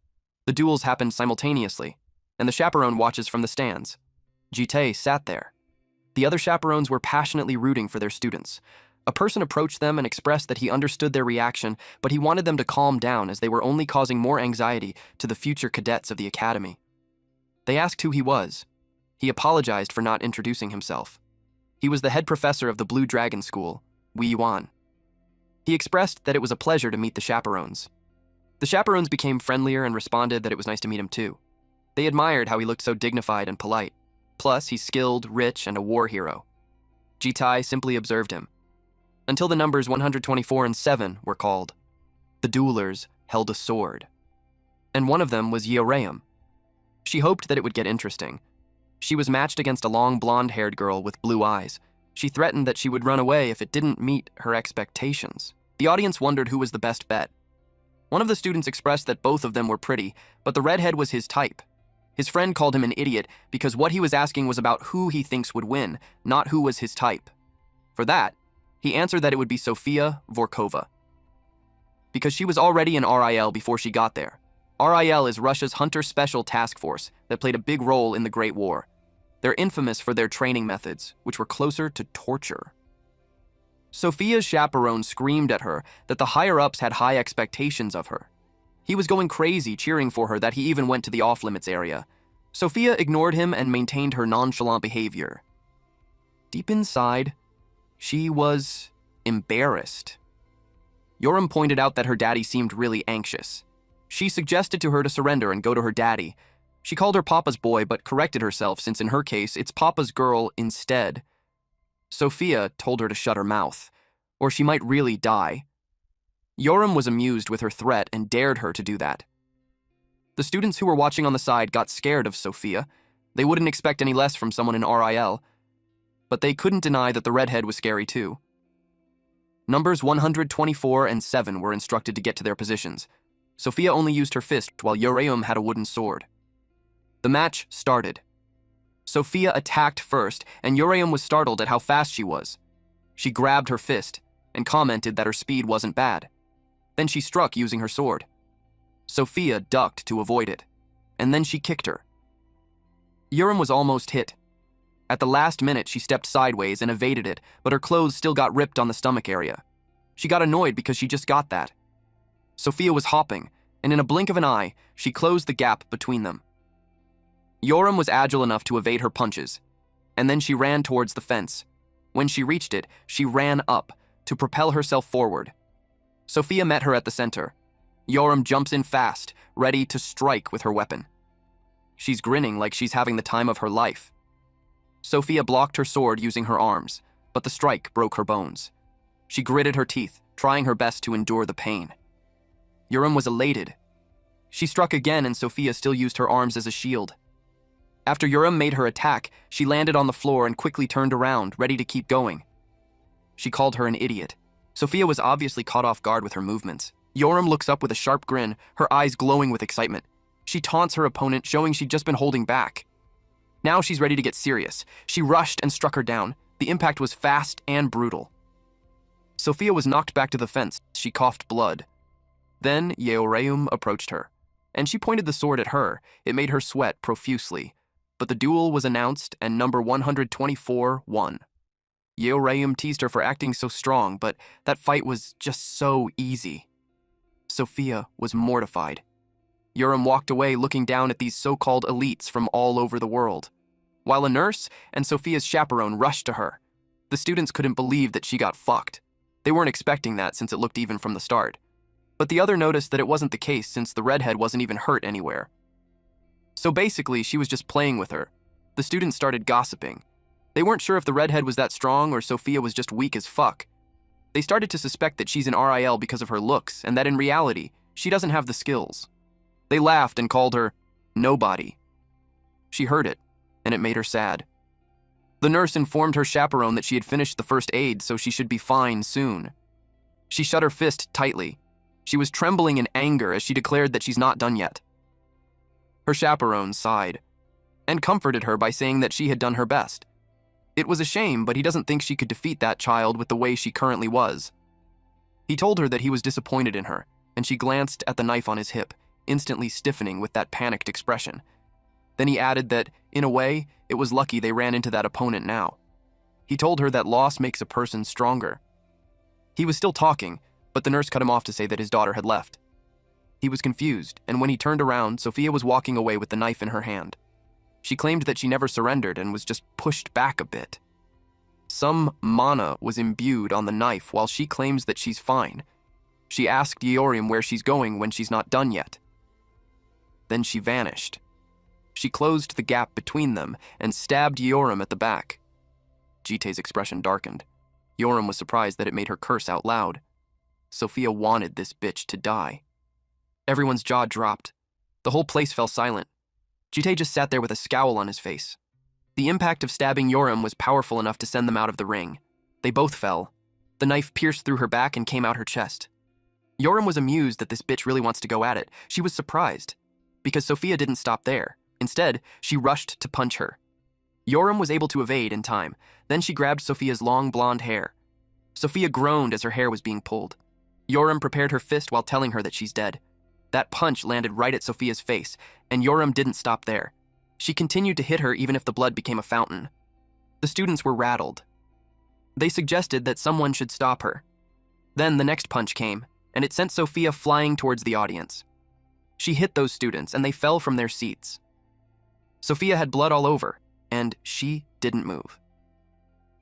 The duels happened simultaneously, and the chaperone watches from the stands. Jite sat there. The other chaperones were passionately rooting for their students. A person approached them and expressed that he understood their reaction, but he wanted them to calm down as they were only causing more anxiety to the future cadets of the academy. They asked who he was. He apologized for not introducing himself. He was the head professor of the Blue Dragon School, Wei Yuan. He expressed that it was a pleasure to meet the chaperones. The chaperones became friendlier and responded that it was nice to meet him too. They admired how he looked so dignified and polite. Plus, he's skilled, rich, and a war hero. Jitai simply observed him, until the numbers 124 and 7 were called. The duelers held a sword, and one of them was Yeoreum. She hoped that it would get interesting. She was matched against a long blonde-haired girl with blue eyes. She threatened that she would run away if it didn't meet her expectations. The audience wondered who was the best bet. One of the students expressed that both of them were pretty, but the redhead was his type. His friend called him an idiot because what he was asking was about who he thinks would win, not who was his type. For that, he answered that it would be Sofia Vorkova, because she was already in RIL before she got there. RIL is Russia's Hunter Special Task Force that played a big role in the Great War. They're infamous for their training methods, which were closer to torture. Sophia's chaperone screamed at her that the higher-ups had high expectations of her. He was going crazy, cheering for her that he even went to the off-limits area. Sophia ignored him and maintained her nonchalant behavior. Deep inside, she was embarrassed. Yoram pointed out that her daddy seemed really anxious. She suggested to her to surrender and go to her daddy. She called her Papa's boy, but corrected herself since in her case, it's Papa's girl instead. Sophia told her to shut her mouth, or she might really die. Yoram was amused with her threat and dared her to do that. The students who were watching on the side got scared of Sophia. They wouldn't expect any less from someone in RIL, but they couldn't deny that the redhead was scary too. Numbers 124 and 7 were instructed to get to their positions. Sophia only used her fist while Yoreum had a wooden sword. The match started. Sophia attacked first, and Yoreum was startled at how fast she was. She grabbed her fist and commented that her speed wasn't bad. Then she struck using her sword. Sophia ducked to avoid it, and then she kicked her. Yoram was almost hit. At the last minute, she stepped sideways and evaded it, but her clothes still got ripped on the stomach area. She got annoyed because she just got that. Sophia was hopping, and in a blink of an eye, she closed the gap between them. Yoram was agile enough to evade her punches, and then she ran towards the fence. When she reached it, she ran up to propel herself forward. Sophia met her at the center. Yoram jumps in fast, ready to strike with her weapon. She's grinning like she's having the time of her life. Sophia blocked her sword using her arms, but the strike broke her bones. She gritted her teeth, trying her best to endure the pain. Yoram was elated. She struck again, and Sophia still used her arms as a shield. After Yoram made her attack, she landed on the floor and quickly turned around, ready to keep going. She called her an idiot. Sophia was obviously caught off guard with her movements. Yoram looks up with a sharp grin, her eyes glowing with excitement. She taunts her opponent, showing she'd just been holding back. Now she's ready to get serious. She rushed and struck her down. The impact was fast and brutal. Sophia was knocked back to the fence. She coughed blood. Then Yeoreum approached her, and she pointed the sword at her. It made her sweat profusely. But the duel was announced, and number 124 won. Yeoreum teased her for acting so strong, but that fight was just so easy. Sophia was mortified. Yoram walked away looking down at these so-called elites from all over the world, while a nurse and Sophia's chaperone rushed to her. The students couldn't believe that she got fucked. They weren't expecting that since it looked even from the start. But the other noticed that it wasn't the case since the redhead wasn't even hurt anywhere. So basically, she was just playing with her. The students started gossiping. They weren't sure if the redhead was that strong or Sophia was just weak as fuck. They started to suspect that she's in RIL because of her looks, and that in reality, she doesn't have the skills. They laughed and called her nobody. She heard it, and it made her sad. The nurse informed her chaperone that she had finished the first aid, so she should be fine soon. She shut her fist tightly. She was trembling in anger as she declared that she's not done yet. Her chaperone sighed and comforted her by saying that she had done her best. It was a shame, but he doesn't think she could defeat that child with the way she currently was. He told her that he was disappointed in her, and she glanced at the knife on his hip, instantly stiffening with that panicked expression. Then he added that, in a way, it was lucky they ran into that opponent now. He told her that loss makes a person stronger. He was still talking, but the nurse cut him off to say that his daughter had left. He was confused, and when he turned around, Sophia was walking away with the knife in her hand. She claimed that she never surrendered and was just pushed back a bit. Some mana was imbued on the knife while she claims that she's fine. She asked Yeoreum where she's going when she's not done yet. Then she vanished. She closed the gap between them and stabbed Yeoreum at the back. Jite's expression darkened. Yeoreum was surprised that it made her curse out loud. Sophia wanted this bitch to die. Everyone's jaw dropped. The whole place fell silent. Jite just sat there with a scowl on his face. The impact of stabbing Yeoreum was powerful enough to send them out of the ring. They both fell. The knife pierced through her back and came out her chest. Yeoreum was amused that this bitch really wants to go at it. She was surprised, because Sophia didn't stop there. Instead, she rushed to punch her. Yeoreum was able to evade in time. Then she grabbed Sophia's long blonde hair. Sophia groaned as her hair was being pulled. Yeoreum prepared her fist while telling her that she's dead. That punch landed right at Sophia's face, and Yeoreum didn't stop there. She continued to hit her even if the blood became a fountain. The students were rattled. They suggested that someone should stop her. Then the next punch came, and it sent Sophia flying towards the audience. She hit those students, and they fell from their seats. Sophia had blood all over, and she didn't move.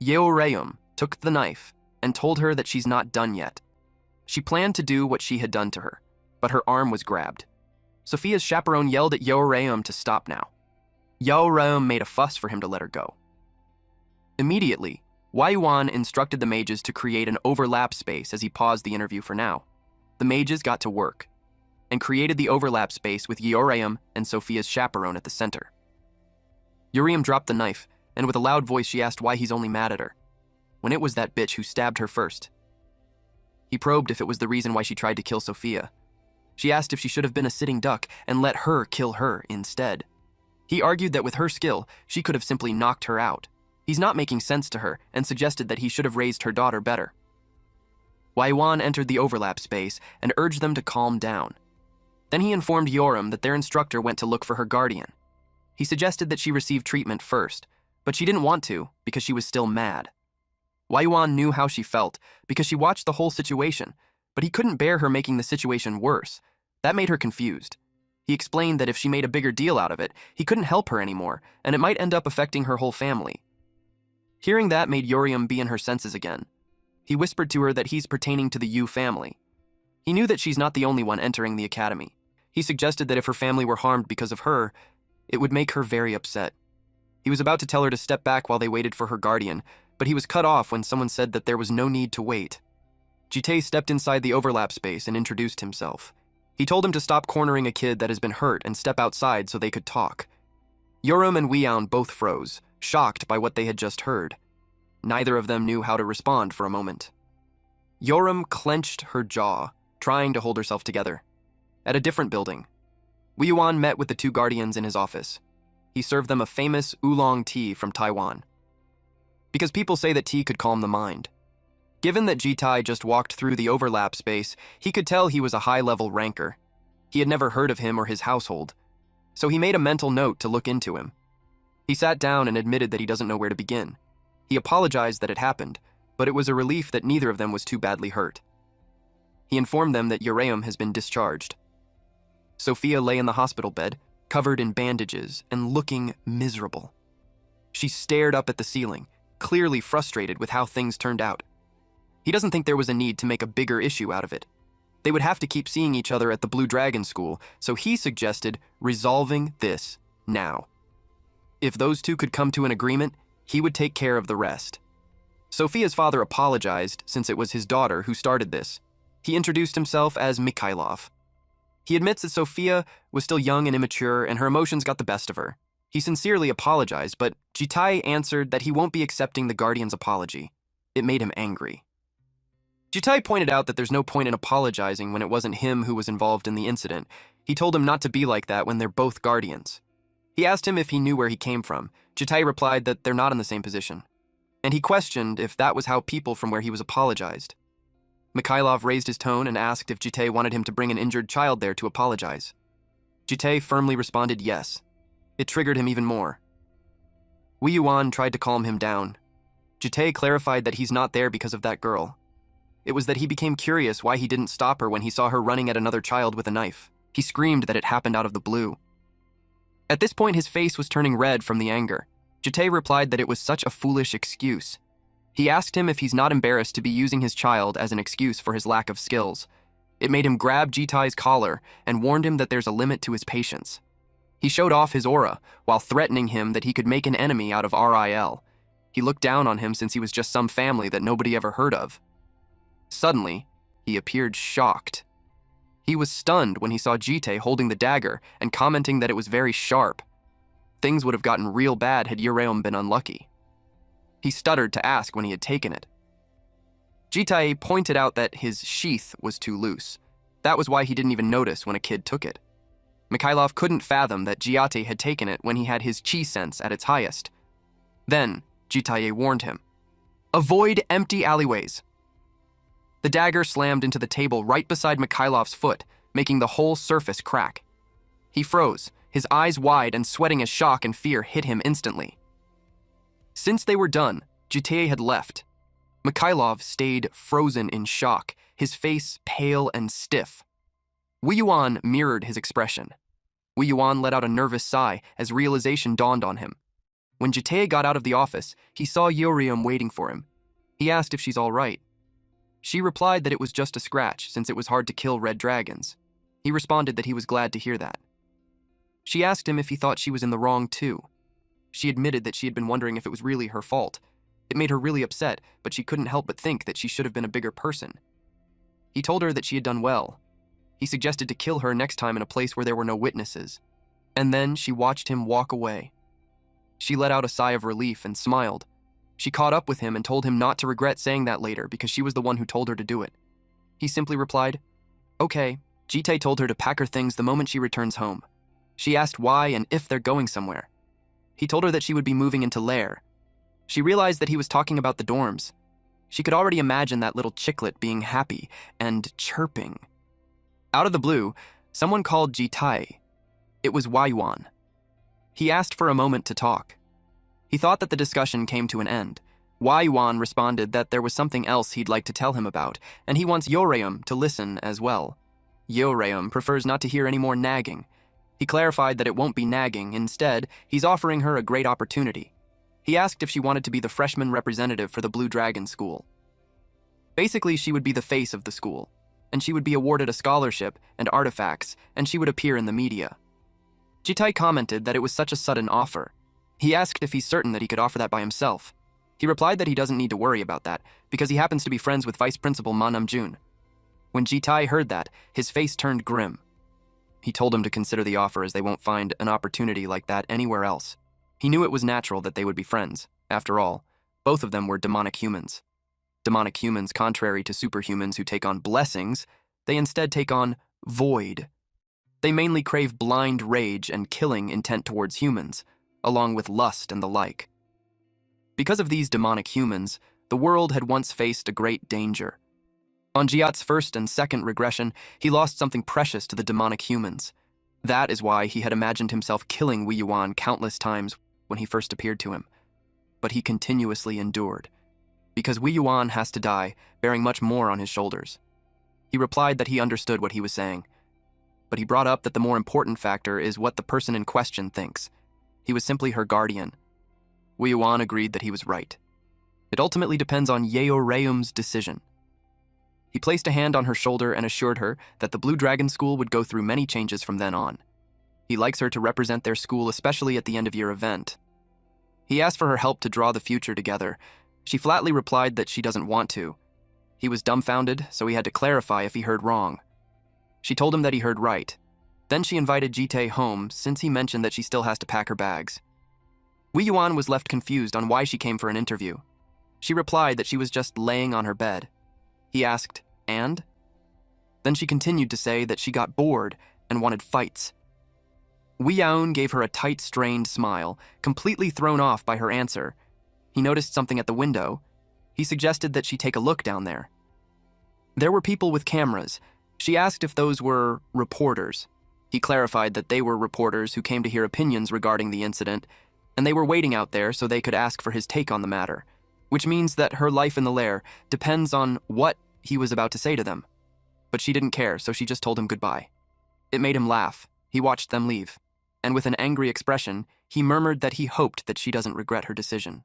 Yeoreum took the knife and told her that she's not done yet. She planned to do what she had done to her, but her arm was grabbed. Sophia's chaperone yelled at Yeoreum to stop now. Yeoreum made a fuss for him to let her go. Immediately, Waiyuan instructed the mages to create an overlap space as he paused the interview for now. The mages got to work and created the overlap space with Yeoreum and Sophia's chaperone at the center. Yeoreum dropped the knife, and with a loud voice she asked why he's only mad at her, when it was that bitch who stabbed her first. He probed if it was the reason why she tried to kill Sophia. She asked if she should have been a sitting duck and let her kill her instead. He argued that with her skill, she could have simply knocked her out. He's not making sense to her and suggested that he should have raised her daughter better. Waiyuan entered the overlap space and urged them to calm down. Then he informed Yeoreum that their instructor went to look for her guardian. He suggested that she receive treatment first, but she didn't want to because she was still mad. Waiyuan knew how she felt because she watched the whole situation, but he couldn't bear her making the situation worse. That made her confused. He explained that if she made a bigger deal out of it, he couldn't help her anymore, and it might end up affecting her whole family. Hearing that made Yeoreum be in her senses again. He whispered to her that he's pertaining to the Yu family. He knew that she's not the only one entering the academy. He suggested that if her family were harmed because of her, it would make her very upset. He was about to tell her to step back while they waited for her guardian, but he was cut off when someone said that there was no need to wait. Jite stepped inside the overlap space and introduced himself. He told him to stop cornering a kid that has been hurt and step outside so they could talk. Yeoreum and Weown both froze, shocked by what they had just heard. Neither of them knew how to respond for a moment. Yeoreum clenched her jaw, trying to hold herself together. At a different building, Weown met with the two guardians in his office. he served them a famous oolong tea from Taiwan. Because people say that tea could calm the mind. Given that Jitai just walked through the overlap space, he could tell he was a high-level ranker. He had never heard of him or his household, so he made a mental note to look into him. He sat down and admitted that he doesn't know where to begin. He apologized that it happened, but it was a relief that neither of them was too badly hurt. He informed them that Uraeum has been discharged. Sophia lay in the hospital bed, covered in bandages and looking miserable. She stared up at the ceiling, clearly frustrated with how things turned out. He doesn't think there was a need to make a bigger issue out of it. They would have to keep seeing each other at the Blue Dragon School, so he suggested resolving this now. If those two could come to an agreement, he would take care of the rest. Sophia's father apologized since it was his daughter who started this. He introduced himself as Mikhailov. He admits that Sophia was still young and immature and her emotions got the best of her. He sincerely apologized, but Jitai answered that he won't be accepting the Guardian's apology. It made him angry. Jitai pointed out that there's no point in apologizing when it wasn't him who was involved in the incident. He told him not to be like that when they're both Guardians. He asked him if he knew where he came from. Jitai replied that they're not in the same position. And he questioned if that was how people from where he was apologized. Mikhailov raised his tone and asked if Jitai wanted him to bring an injured child there to apologize. Jitai firmly responded yes. It triggered him even more. Wei Yuan tried to calm him down. Jitai clarified that he's not there because of that girl. It was that he became curious why he didn't stop her when he saw her running at another child with a knife. He screamed that it happened out of the blue. At this point, his face was turning red from the anger. Jitai replied that it was such a foolish excuse. He asked him if he's not embarrassed to be using his child as an excuse for his lack of skills. It made him grab Jitai's collar and warned him that there's a limit to his patience. He showed off his aura while threatening him that he could make an enemy out of RIL. He looked down on him since he was just some family that nobody ever heard of. Suddenly, he appeared shocked. He was stunned when he saw Jitai holding the dagger and commenting that it was very sharp. Things would have gotten real bad had Uraeum been unlucky. He stuttered to ask when he had taken it. Jitai pointed out that his sheath was too loose. That was why he didn't even notice when a kid took it. Mikhailov couldn't fathom that Jitai had taken it when he had his chi sense at its highest. Then, Jitai warned him, "Avoid empty alleyways." The dagger slammed into the table right beside Mikhailov's foot, making the whole surface crack. He froze, his eyes wide and sweating as shock and fear hit him instantly. Since they were done, Jitai had left. Mikhailov stayed frozen in shock, his face pale and stiff. Wei Yuan mirrored his expression. Wei Yuan let out a nervous sigh as realization dawned on him. When Jitai got out of the office, he saw Uraeum waiting for him. He asked if she's all right. She replied that it was just a scratch since it was hard to kill red dragons. He responded that he was glad to hear that. She asked him if he thought she was in the wrong too. She admitted that she had been wondering if it was really her fault. It made her really upset, but she couldn't help but think that she should have been a bigger person. He told her that she had done well. He suggested to kill her next time in a place where there were no witnesses. And then she watched him walk away. She let out a sigh of relief and smiled. She caught up with him and told him not to regret saying that later because she was the one who told her to do it. He simply replied, "Okay." Jitai told her to pack her things the moment she returns home. She asked why and if they're going somewhere. He told her that she would be moving into Lair. She realized that he was talking about the dorms. She could already imagine that little chicklet being happy and chirping. Out of the blue, someone called Jitai. It was Wei Yuan. He asked for a moment to talk. He thought that the discussion came to an end. Wei Yuan responded that there was something else he'd like to tell him about, and he wants Uraeum to listen as well. Uraeum prefers not to hear any more nagging. He clarified that it won't be nagging. Instead, he's offering her a great opportunity. He asked if she wanted to be the freshman representative for the Blue Dragon School. Basically, she would be the face of the school, and she would be awarded a scholarship and artifacts, and she would appear in the media. Jitai commented that it was such a sudden offer. He asked if he's certain that he could offer that by himself. He replied that he doesn't need to worry about that, because he happens to be friends with Vice Principal Ma Namjoon. When Jitai heard that, his face turned grim. He told him to consider the offer as they won't find an opportunity like that anywhere else. He knew it was natural that they would be friends. After all, both of them were demonic humans. Demonic humans, contrary to superhumans who take on blessings, they instead take on void. They mainly crave blind rage and killing intent towards humans, along with lust and the like. Because of these demonic humans, the world had once faced a great danger. On Jiat's first and second regression, he lost something precious to the demonic humans. That is why he had imagined himself killing Wei Yuan countless times when he first appeared to him. But he continuously endured, because Wei Yuan has to die, bearing much more on his shoulders. He replied that he understood what he was saying, but he brought up that the more important factor is what the person in question thinks. He was simply her guardian. Wei Yuan agreed that he was right. It ultimately depends on Yeoreum's decision. He placed a hand on her shoulder and assured her that the Blue Dragon School would go through many changes from then on. He likes her to represent their school, especially at the end-of-year event. He asked for her help to draw the future together. She flatly replied that she doesn't want to. He was dumbfounded, so he had to clarify if he heard wrong. She told him that he heard right. Then she invited Jitae home, since he mentioned that she still has to pack her bags. Wei Yuan was left confused on why she came for an interview. She replied that she was just laying on her bed. He asked, "And?" Then she continued to say that she got bored and wanted fights. Wei Yuan gave her a tight, strained smile, completely thrown off by her answer. He noticed something at the window. He suggested that she take a look down there. There were people with cameras. She asked if those were reporters. He clarified that they were reporters who came to hear opinions regarding the incident, and they were waiting out there so they could ask for his take on the matter, which means that her life in the lair depends on what he was about to say to them. But she didn't care, so she just told him goodbye. It made him laugh. He watched them leave, and with an angry expression, he murmured that he hoped that she doesn't regret her decision.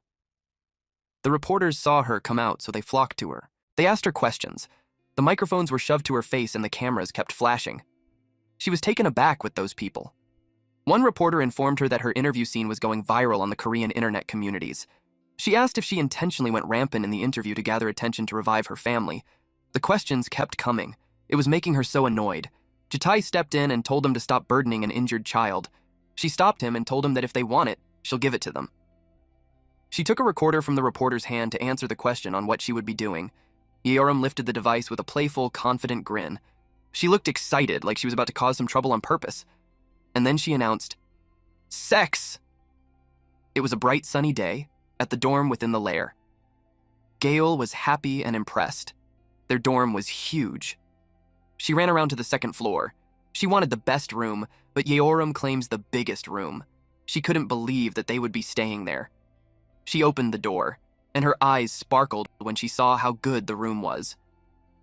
The reporters saw her come out, so they flocked to her. They asked her questions. The microphones were shoved to her face and the cameras kept flashing. She was taken aback with those people. One reporter informed her that her interview scene was going viral on the Korean internet communities. She asked if she intentionally went rampant in the interview to gather attention to revive her family. The questions kept coming. It was making her so annoyed. Jitae stepped in and told them to stop burdening an injured child. She stopped him and told him that if they want it, she'll give it to them. She took a recorder from the reporter's hand to answer the question on what she would be doing. Yeoreum lifted the device with a playful, confident grin. She looked excited, like she was about to cause some trouble on purpose. And then she announced, "Sex!" It was a bright, sunny day at the dorm within the lair. Gail was happy and impressed. Their dorm was huge. She ran around to the second floor. She wanted the best room, but Yeoreum claims the biggest room. She couldn't believe that they would be staying there. She opened the door, and her eyes sparkled when she saw how good the room was.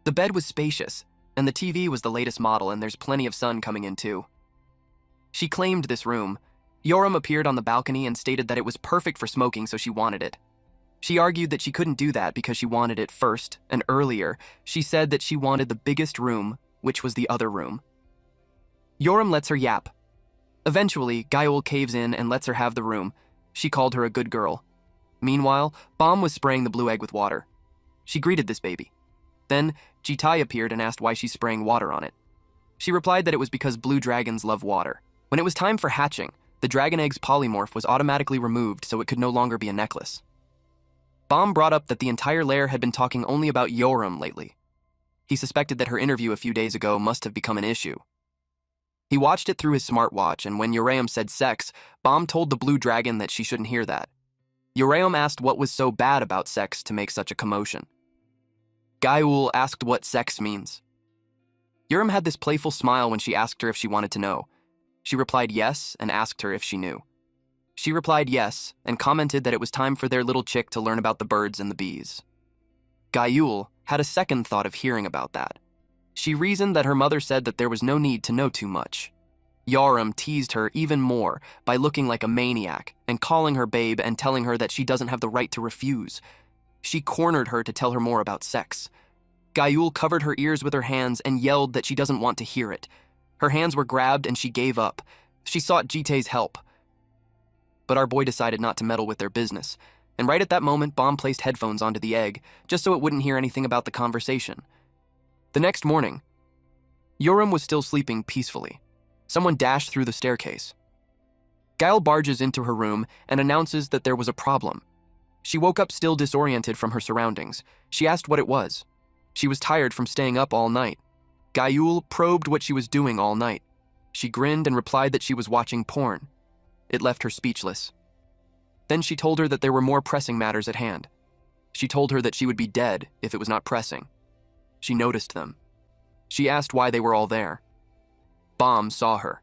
The bed was spacious, and the TV was the latest model, and there's plenty of sun coming in too. She claimed this room. Yeoreum appeared on the balcony and stated that it was perfect for smoking, so she wanted it. She argued that she couldn't do that because she wanted it first, and earlier, she said that she wanted the biggest room, which was the other room. Yeoreum lets her yap. Eventually, Gaeul caves in and lets her have the room. She called her a good girl. Meanwhile, Bomb was spraying the blue egg with water. She greeted this baby. Then, Jitae appeared and asked why she's spraying water on it. She replied that it was because blue dragons love water. When it was time for hatching, the dragon egg's polymorph was automatically removed so it could no longer be a necklace. Bomb brought up that the entire lair had been talking only about Yeoreum lately. He suspected that her interview a few days ago must have become an issue. He watched it through his smartwatch, and when Yeoreum said sex, Bomb told the blue dragon that she shouldn't hear that. Yeoreum asked what was so bad about sex to make such a commotion. Gaeul asked what sex means. Yeoreum had this playful smile when she asked her if she wanted to know. She replied yes and asked her if she knew. She replied yes and commented that it was time for their little chick to learn about the birds and the bees. Gaeul had a second thought of hearing about that. She reasoned that her mother said that there was no need to know too much. Yeoreum teased her even more by looking like a maniac and calling her babe and telling her that she doesn't have the right to refuse. She cornered her to tell her more about sex. Gaeul covered her ears with her hands and yelled that she doesn't want to hear it. Her hands were grabbed and she gave up. She sought Jitae's help. But our boy decided not to meddle with their business, and right at that moment, Bomb placed headphones onto the egg, just so it wouldn't hear anything about the conversation. The next morning, Yeoreum was still sleeping peacefully. Someone dashed through the staircase. Gail barges into her room and announces that there was a problem. She woke up still disoriented from her surroundings. She asked what it was. She was tired from staying up all night. Gaeul probed what she was doing all night. She grinned and replied that she was watching porn. It left her speechless. Then she told her that there were more pressing matters at hand. She told her that she would be dead if it was not pressing. She noticed them. She asked why they were all there. Bom saw her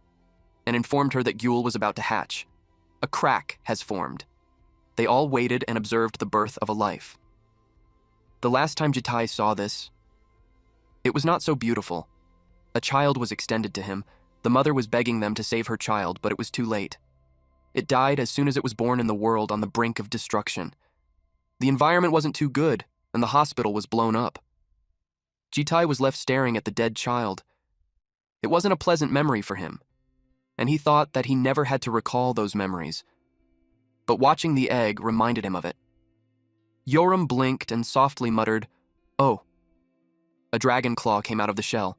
and informed her that Gyul was about to hatch. A crack has formed. They all waited and observed the birth of a life. The last time Jitai saw this, it was not so beautiful. A child was extended to him. The mother was begging them to save her child, but it was too late. It died as soon as it was born in the world on the brink of destruction. The environment wasn't too good, and the hospital was blown up. Jitai was left staring at the dead child. It wasn't a pleasant memory for him, and he thought that he never had to recall those memories. But watching the egg reminded him of it. Yoram blinked and softly muttered, "Oh." A dragon claw came out of the shell,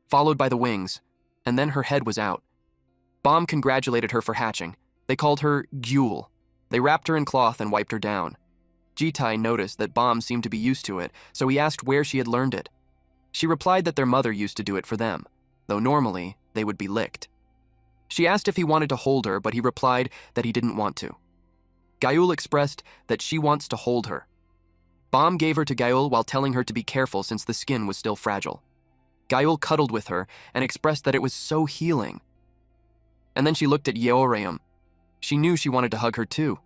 followed by the wings, and then her head was out. Bom congratulated her for hatching. They called her Gyul. They wrapped her in cloth and wiped her down. Jitai noticed that Bom seemed to be used to it, so he asked where she had learned it. She replied that their mother used to do it for them, though normally they would be licked. She asked if he wanted to hold her, but he replied that he didn't want to. Gyul expressed that she wants to hold her. Bom gave her to Gyul while telling her to be careful since the skin was still fragile. Gyul cuddled with her and expressed that it was so healing. And then she looked at Yeoreum. She knew she wanted to hug her too.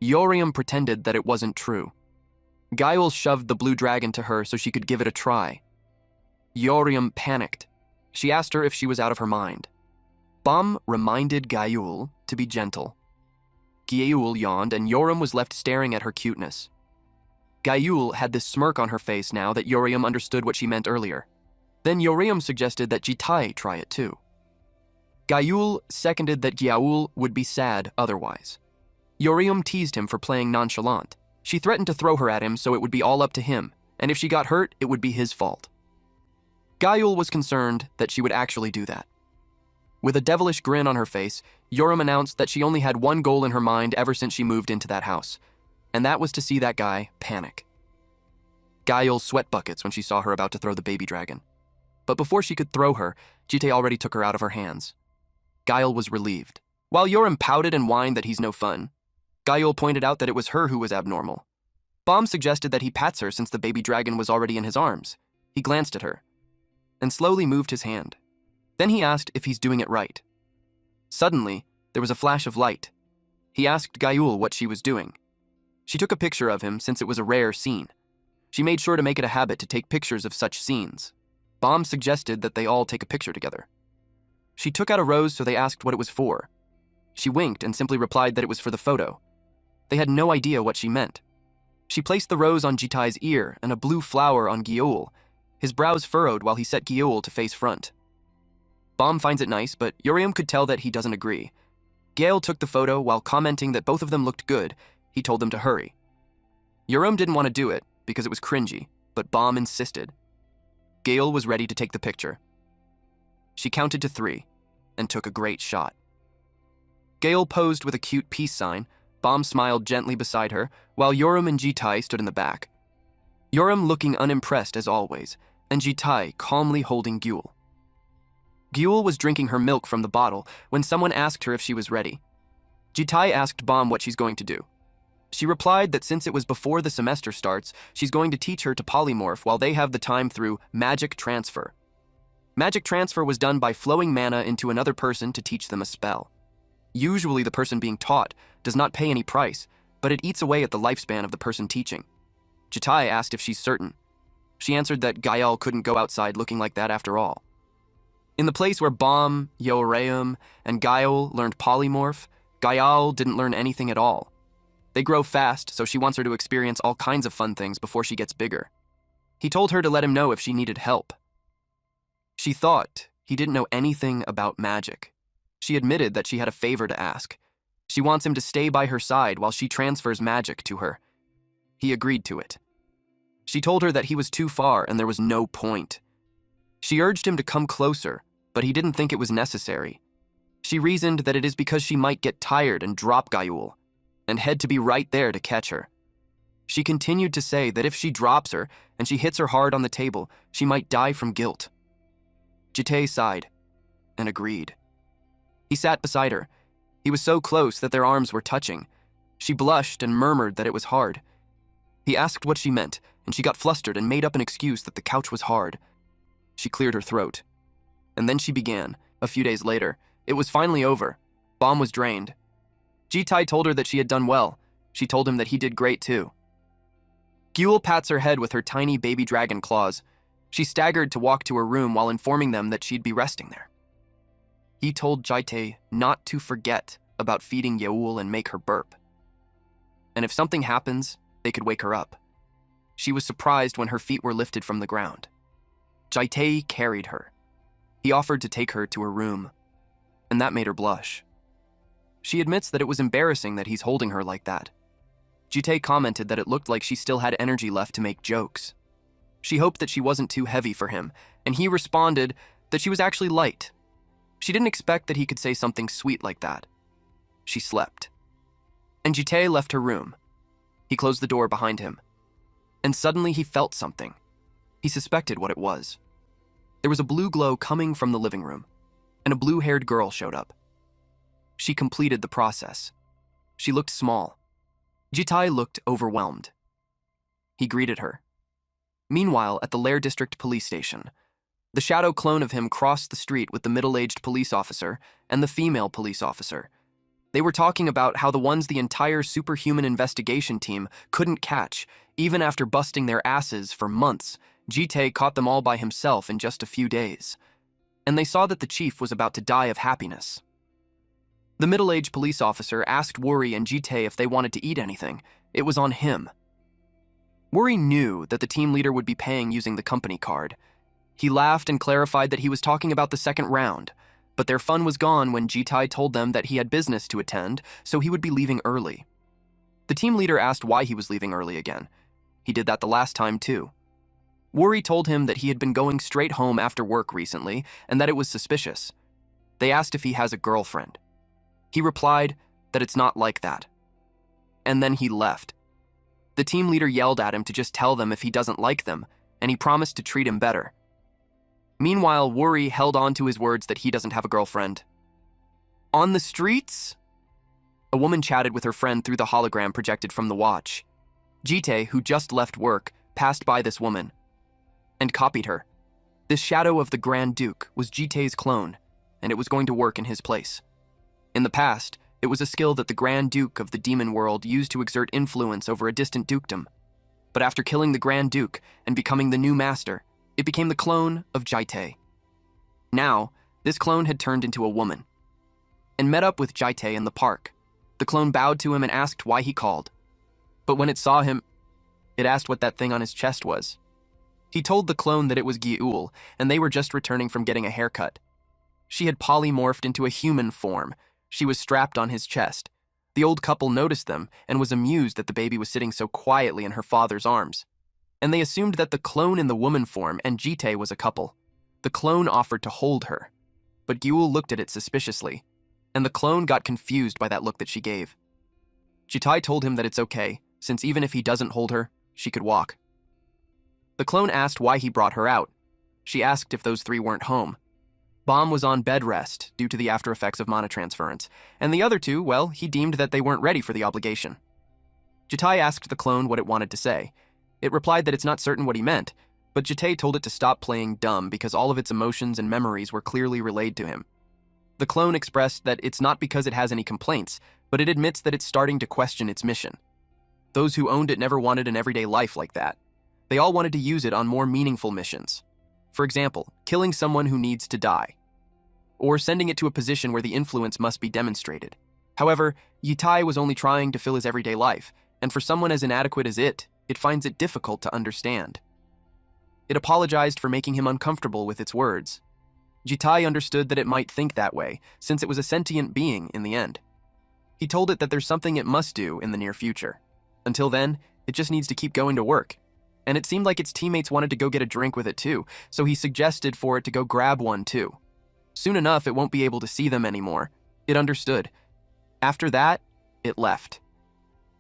Yeoreum pretended that it wasn't true. Gyul shoved the blue dragon to her so she could give it a try. Yeoreum panicked. She asked her if she was out of her mind. Bom reminded Gyul to be gentle. Gyul yawned and Yoram was left staring at her cuteness. Gyul had this smirk on her face now that Yeoreum understood what she meant earlier. Then Yeoreum suggested that Jitai try it too. Gyul seconded that Gyul would be sad otherwise. Yeoreum teased him for playing nonchalant. She threatened to throw her at him so it would be all up to him, and if she got hurt, it would be his fault. Gyul was concerned that she would actually do that. With a devilish grin on her face, Yoram announced that she only had one goal in her mind ever since she moved into that house, and that was to see that guy panic. Gyul sweat buckets when she saw her about to throw the baby dragon. But before she could throw her, Jite already took her out of her hands. Gyul was relieved. While Yoram pouted and whined that he's no fun, Gyul pointed out that it was her who was abnormal. Bom suggested that he pats her since the baby dragon was already in his arms. He glanced at her and slowly moved his hand. Then he asked if he's doing it right. Suddenly, there was a flash of light. He asked Gyul what she was doing. She took a picture of him since it was a rare scene. She made sure to make it a habit to take pictures of such scenes. Bom suggested that they all take a picture together. She took out a rose so they asked what it was for. She winked and simply replied that it was for the photo. They had no idea what she meant. She placed the rose on Jitai's ear and a blue flower on Gyul. His brows furrowed while he set Gyul to face front. Bom finds it nice, but Yeoreum could tell that he doesn't agree. Gale took the photo while commenting that both of them looked good. He told them to hurry. Yeoreum didn't want to do it because it was cringy, but Bom insisted. Gale was ready to take the picture. She counted to 3 and took a great shot. Gale posed with a cute peace sign. Bom smiled gently beside her, while Yoram and Jitai stood in the back. Yoram looking unimpressed as always, and Jitai calmly holding Gyul. Gyul was drinking her milk from the bottle when someone asked her if she was ready. Jitai asked Bom what she's going to do. She replied that since it was before the semester starts, she's going to teach her to polymorph while they have the time through magic transfer. Magic transfer was done by flowing mana into another person to teach them a spell. Usually the person being taught does not pay any price, but it eats away at the lifespan of the person teaching. Jitai asked if she's certain. She answered that Gyal couldn't go outside looking like that after all. In the place where Bom, Yeoreum, and Gyal learned polymorph, Gyal didn't learn anything at all. They grow fast, so she wants her to experience all kinds of fun things before she gets bigger. He told her to let him know if she needed help. She thought he didn't know anything about magic. She admitted that she had a favor to ask. She wants him to stay by her side while she transfers magic to her. He agreed to it. She told her that he was too far and there was no point. She urged him to come closer, but he didn't think it was necessary. She reasoned that it is because she might get tired and drop Gyul, and head to be right there to catch her. She continued to say that if she drops her and she hits her hard on the table, she might die from guilt. Jite sighed and agreed. He sat beside her. He was so close that their arms were touching. She blushed and murmured that it was hard. He asked what she meant, and she got flustered and made up an excuse that the couch was hard. She cleared her throat. And then she began. A few days later, it was finally over. Bomb was drained. Jitai told her that she had done well. She told him that he did great too. Gyul pats her head with her tiny baby dragon claws. She staggered to walk to her room while informing them that she'd be resting there. He told Jaitae not to forget about feeding Yeul and make her burp. And if something happens, they could wake her up. She was surprised when her feet were lifted from the ground. Jaitae carried her. He offered to take her to her room, and that made her blush. She admits that it was embarrassing that he's holding her like that. Jaitae commented that it looked like she still had energy left to make jokes. She hoped that she wasn't too heavy for him, and he responded that she was actually light. She didn't expect that he could say something sweet like that. She slept. And Jaitae left her room. He closed the door behind him. And suddenly he felt something. He suspected what it was. There was a blue glow coming from the living room, and a blue-haired girl showed up. She completed the process. She looked small. Jaitae looked overwhelmed. He greeted her. Meanwhile, at the Lair District Police Station, the shadow clone of him crossed the street with the middle-aged police officer and the female police officer. They were talking about how the ones the entire superhuman investigation team couldn't catch, even after busting their asses for months. Jaitae caught them all by himself in just a few days. And they saw that the chief was about to die of happiness. The middle-aged police officer asked Wuri and Jaitae if they wanted to eat anything. It was on him. Wuri knew that the team leader would be paying using the company card. He laughed and clarified that he was talking about the second round, but their fun was gone when Jaitae told them that he had business to attend, so he would be leaving early. The team leader asked why he was leaving early again. He did that the last time too. Wuri told him that he had been going straight home after work recently and that it was suspicious. They asked if he has a girlfriend. He replied that it's not like that. And then he left. The team leader yelled at him to just tell them if he doesn't like them, and he promised to treat him better. Meanwhile, Wuri held on to his words that he doesn't have a girlfriend. On the streets? A woman chatted with her friend through the hologram projected from the watch. Jaitae, who just left work, passed by this woman and copied her. This shadow of the Grand Duke was Jaitae's clone, and it was going to work in his place. In the past, it was a skill that the Grand Duke of the demon world used to exert influence over a distant dukedom. But after killing the Grand Duke and becoming the new master, it became the clone of Jaitae. Now, this clone had turned into a woman and met up with Jaitae in the park. The clone bowed to him and asked why he called. But when it saw him, it asked what that thing on his chest was. He told the clone that it was Gyul, and they were just returning from getting a haircut. She had polymorphed into a human form. She was strapped on his chest. The old couple noticed them and was amused that the baby was sitting so quietly in her father's arms. And they assumed that the clone in the woman form and Jaitae was a couple. The clone offered to hold her, but Gyul looked at it suspiciously, and the clone got confused by that look that she gave. Jaitae told him that it's okay, since even if he doesn't hold her, she could walk. The clone asked why he brought her out. She asked if those three weren't home. Bomb was on bed rest due to the after effects of mana transference, and the other two, well, he deemed that they weren't ready for the obligation. Jaitae asked the clone what it wanted to say. It replied that it's not certain what he meant, but Jaitae told it to stop playing dumb because all of its emotions and memories were clearly relayed to him. The clone expressed that it's not because it has any complaints, but it admits that it's starting to question its mission. Those who owned it never wanted an everyday life like that. They all wanted to use it on more meaningful missions. For example, killing someone who needs to die, or sending it to a position where the influence must be demonstrated. However, Jaitae was only trying to fill his everyday life, and for someone as inadequate as it finds it difficult to understand. It apologized for making him uncomfortable with its words. Jaitae understood that it might think that way, since it was a sentient being in the end. He told it that there's something it must do in the near future. Until then, it just needs to keep going to work. And it seemed like its teammates wanted to go get a drink with it too, so he suggested for it to go grab one too. Soon enough, it won't be able to see them anymore. It understood. After that, it left.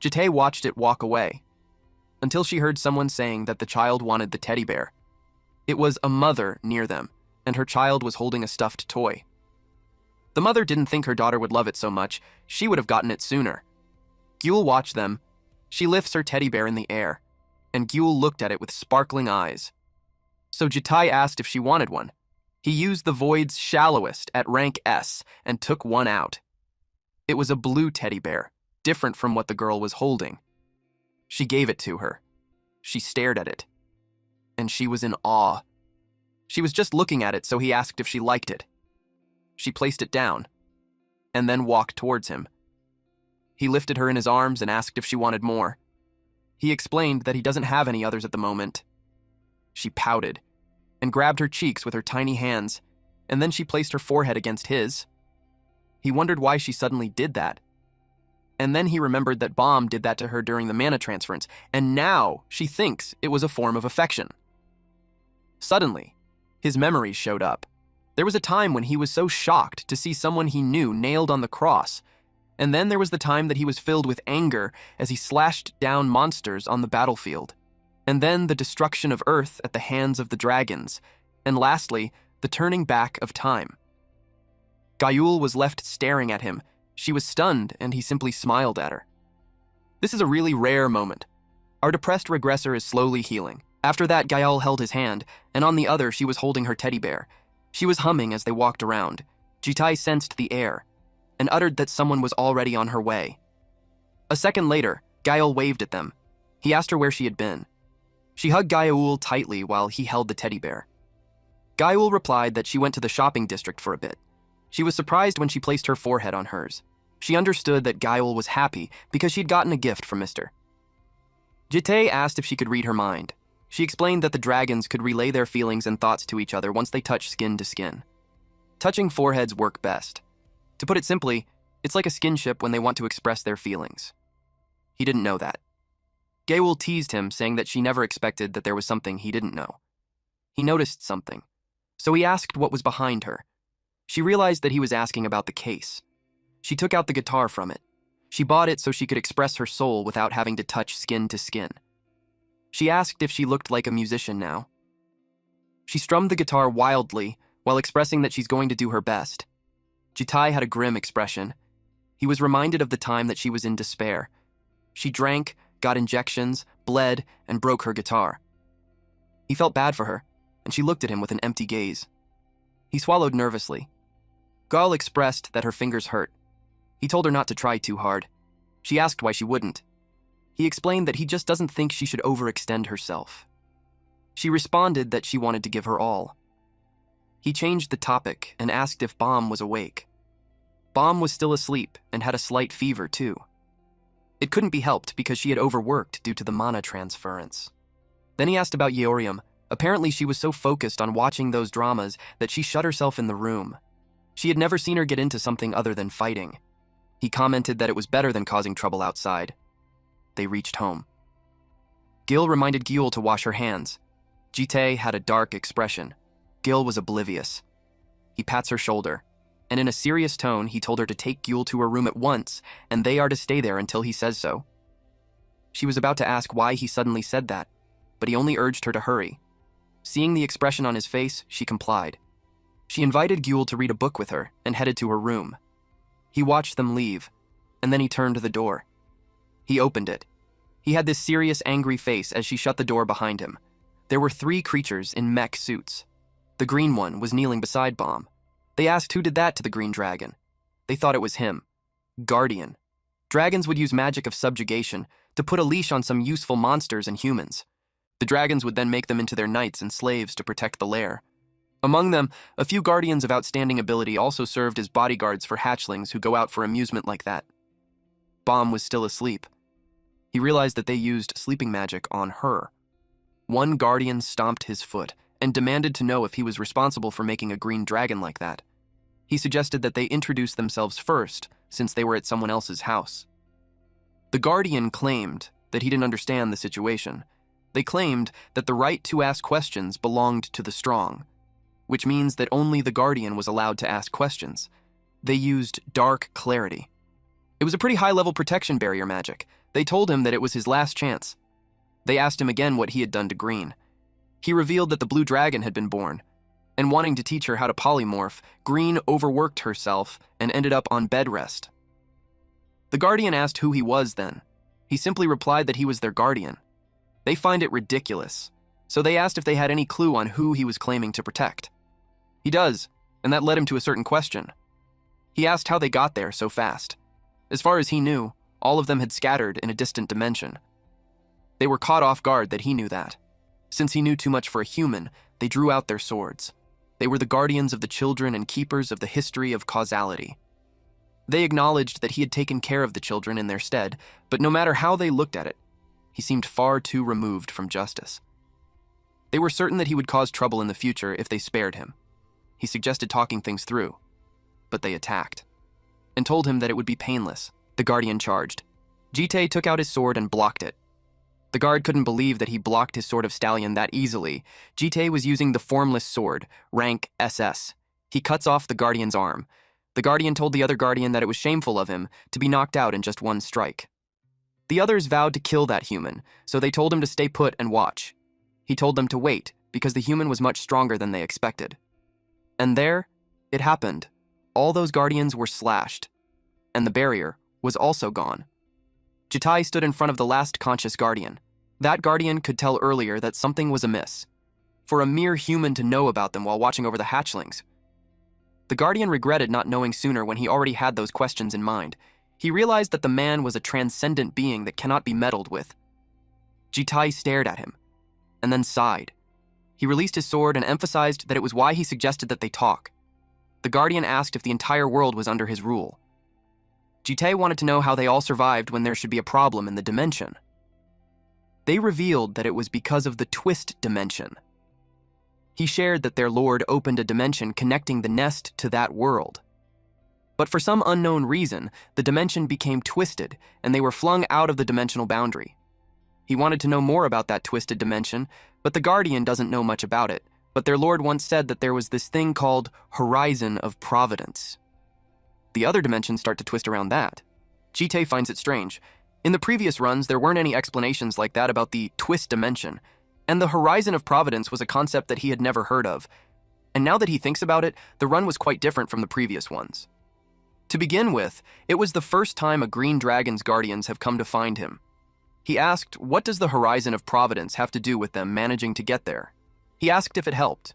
Jaitae watched it walk away, until she heard someone saying that the child wanted the teddy bear. It was a mother near them, and her child was holding a stuffed toy. The mother didn't think her daughter would love it so much, she would have gotten it sooner. Gyul watched them. She lifts her teddy bear in the air, and Gyul looked at it with sparkling eyes. So Jitai asked if she wanted one. He used the void's shallowest at rank S and took one out. It was a blue teddy bear, different from what the girl was holding. She gave it to her. She stared at it, and she was in awe. She was just looking at it, so he asked if she liked it. She placed it down, and then walked towards him. He lifted her in his arms and asked if she wanted more. He explained that he doesn't have any others at the moment. She pouted and grabbed her cheeks with her tiny hands, and then she placed her forehead against his. He wondered why she suddenly did that. And then he remembered that Bomb did that to her during the mana transference, and now she thinks it was a form of affection. Suddenly, his memories showed up. There was a time when he was so shocked to see someone he knew nailed on the cross, and then there was the time that he was filled with anger as he slashed down monsters on the battlefield, and then the destruction of Earth at the hands of the dragons, and lastly, the turning back of time. Gyul was left staring at him. She was stunned, and he simply smiled at her. This is a really rare moment. Our depressed regressor is slowly healing. After that, Gyul held his hand, and on the other she was holding her teddy bear. She was humming as they walked around. Jitai sensed the air, and uttered that someone was already on her way. A second later, Gyul waved at them. He asked her where she had been. She hugged Gyul tightly while he held the teddy bear. Gyul replied that she went to the shopping district for a bit. She was surprised when she placed her forehead on hers. She understood that Gyul was happy because she'd gotten a gift from Mr. Jitai asked if she could read her mind. She explained that the dragons could relay their feelings and thoughts to each other once they touch skin to skin. Touching foreheads work best. To put it simply, it's like a skinship when they want to express their feelings. He didn't know that. Gyul teased him, saying that she never expected that there was something he didn't know. He noticed something, so he asked what was behind her. She realized that he was asking about the case. She took out the guitar from it. She bought it so she could express her soul without having to touch skin to skin. She asked if she looked like a musician now. She strummed the guitar wildly while expressing that she's going to do her best. Jitai had a grim expression. He was reminded of the time that she was in despair. She drank, got injections, bled, and broke her guitar. He felt bad for her, and she looked at him with an empty gaze. He swallowed nervously. Gyul expressed that her fingers hurt. He told her not to try too hard. She asked why she wouldn't. He explained that he just doesn't think she should overextend herself. She responded that she wanted to give her all. He changed the topic and asked if Bomb was awake. Bomb was still asleep and had a slight fever too. It couldn't be helped because she had overworked due to the mana transference. Then he asked about Yeoriam. Apparently she was so focused on watching those dramas that she shut herself in the room. She had never seen her get into something other than fighting. He commented that it was better than causing trouble outside. They reached home. Gil reminded Gyul to wash her hands. Jitai had a dark expression. Gil was oblivious. He pats her shoulder, and in a serious tone, he told her to take Gyul to her room at once, and they are to stay there until he says so. She was about to ask why he suddenly said that, but he only urged her to hurry. Seeing the expression on his face, she complied. She invited Gyul to read a book with her and headed to her room. He watched them leave, and then he turned to the door. He opened it. He had this serious, angry face as she shut the door behind him. There were 3 creatures in mech suits. The green one was kneeling beside Bomb. They asked who did that to the green dragon. They thought it was him. Guardian. Dragons would use magic of subjugation to put a leash on some useful monsters and humans. The dragons would then make them into their knights and slaves to protect the lair. Among them, a few guardians of outstanding ability also served as bodyguards for hatchlings who go out for amusement like that. Bomb was still asleep. He realized that they used sleeping magic on her. One guardian stomped his foot and demanded to know if he was responsible for making a green dragon like that. He suggested that they introduce themselves first, since they were at someone else's house. The guardian claimed that he didn't understand the situation. They claimed that the right to ask questions belonged to the strong, which means that only the guardian was allowed to ask questions. They used dark clarity. It was a pretty high-level protection barrier magic. They told him that it was his last chance. They asked him again what he had done to Green. He revealed that the blue dragon had been born, and wanting to teach her how to polymorph, Green overworked herself and ended up on bed rest. The guardian asked who he was then. He simply replied that he was their guardian. They find it ridiculous, so they asked if they had any clue on who he was claiming to protect. He does, and that led him to a certain question. He asked how they got there so fast. As far as he knew, all of them had scattered in a distant dimension. They were caught off guard that he knew that. Since he knew too much for a human, they drew out their swords. They were the guardians of the children and keepers of the history of causality. They acknowledged that he had taken care of the children in their stead, but no matter how they looked at it, he seemed far too removed from justice. They were certain that he would cause trouble in the future if they spared him. He suggested talking things through, but they attacked, and told him that it would be painless. The guardian charged. Jite took out his sword and blocked it. The guard couldn't believe that he blocked his sword of stallion that easily. Jite was using the formless sword, rank SS. He cuts off the guardian's arm. The guardian told the other guardian that it was shameful of him to be knocked out in just one strike. The others vowed to kill that human, so they told him to stay put and watch. He told them to wait, because the human was much stronger than they expected. And there, it happened. All those guardians were slashed, and the barrier was also gone. Jitai stood in front of the last conscious guardian. That guardian could tell earlier that something was amiss. For a mere human to know about them while watching over the hatchlings. The guardian regretted not knowing sooner when he already had those questions in mind. He realized that the man was a transcendent being that cannot be meddled with. Jitai stared at him, and then sighed. He released his sword and emphasized that it was why he suggested that they talk. The guardian asked if the entire world was under his rule. Jitai wanted to know how they all survived when there should be a problem in the dimension. They revealed that it was because of the twist dimension. He shared that their lord opened a dimension connecting the nest to that world. But for some unknown reason, the dimension became twisted, and they were flung out of the dimensional boundary. He wanted to know more about that twisted dimension, but the Guardian doesn't know much about it. But their lord once said that there was this thing called horizon of providence. The other dimensions start to twist around that. Jite finds it strange. In the previous runs, there weren't any explanations like that about the twist dimension, and the horizon of providence was a concept that he had never heard of. And now that he thinks about it, the run was quite different from the previous ones. To begin with, it was the first time a green dragon's guardians have come to find him. He asked, what does the horizon of providence have to do with them managing to get there? He asked if it helped.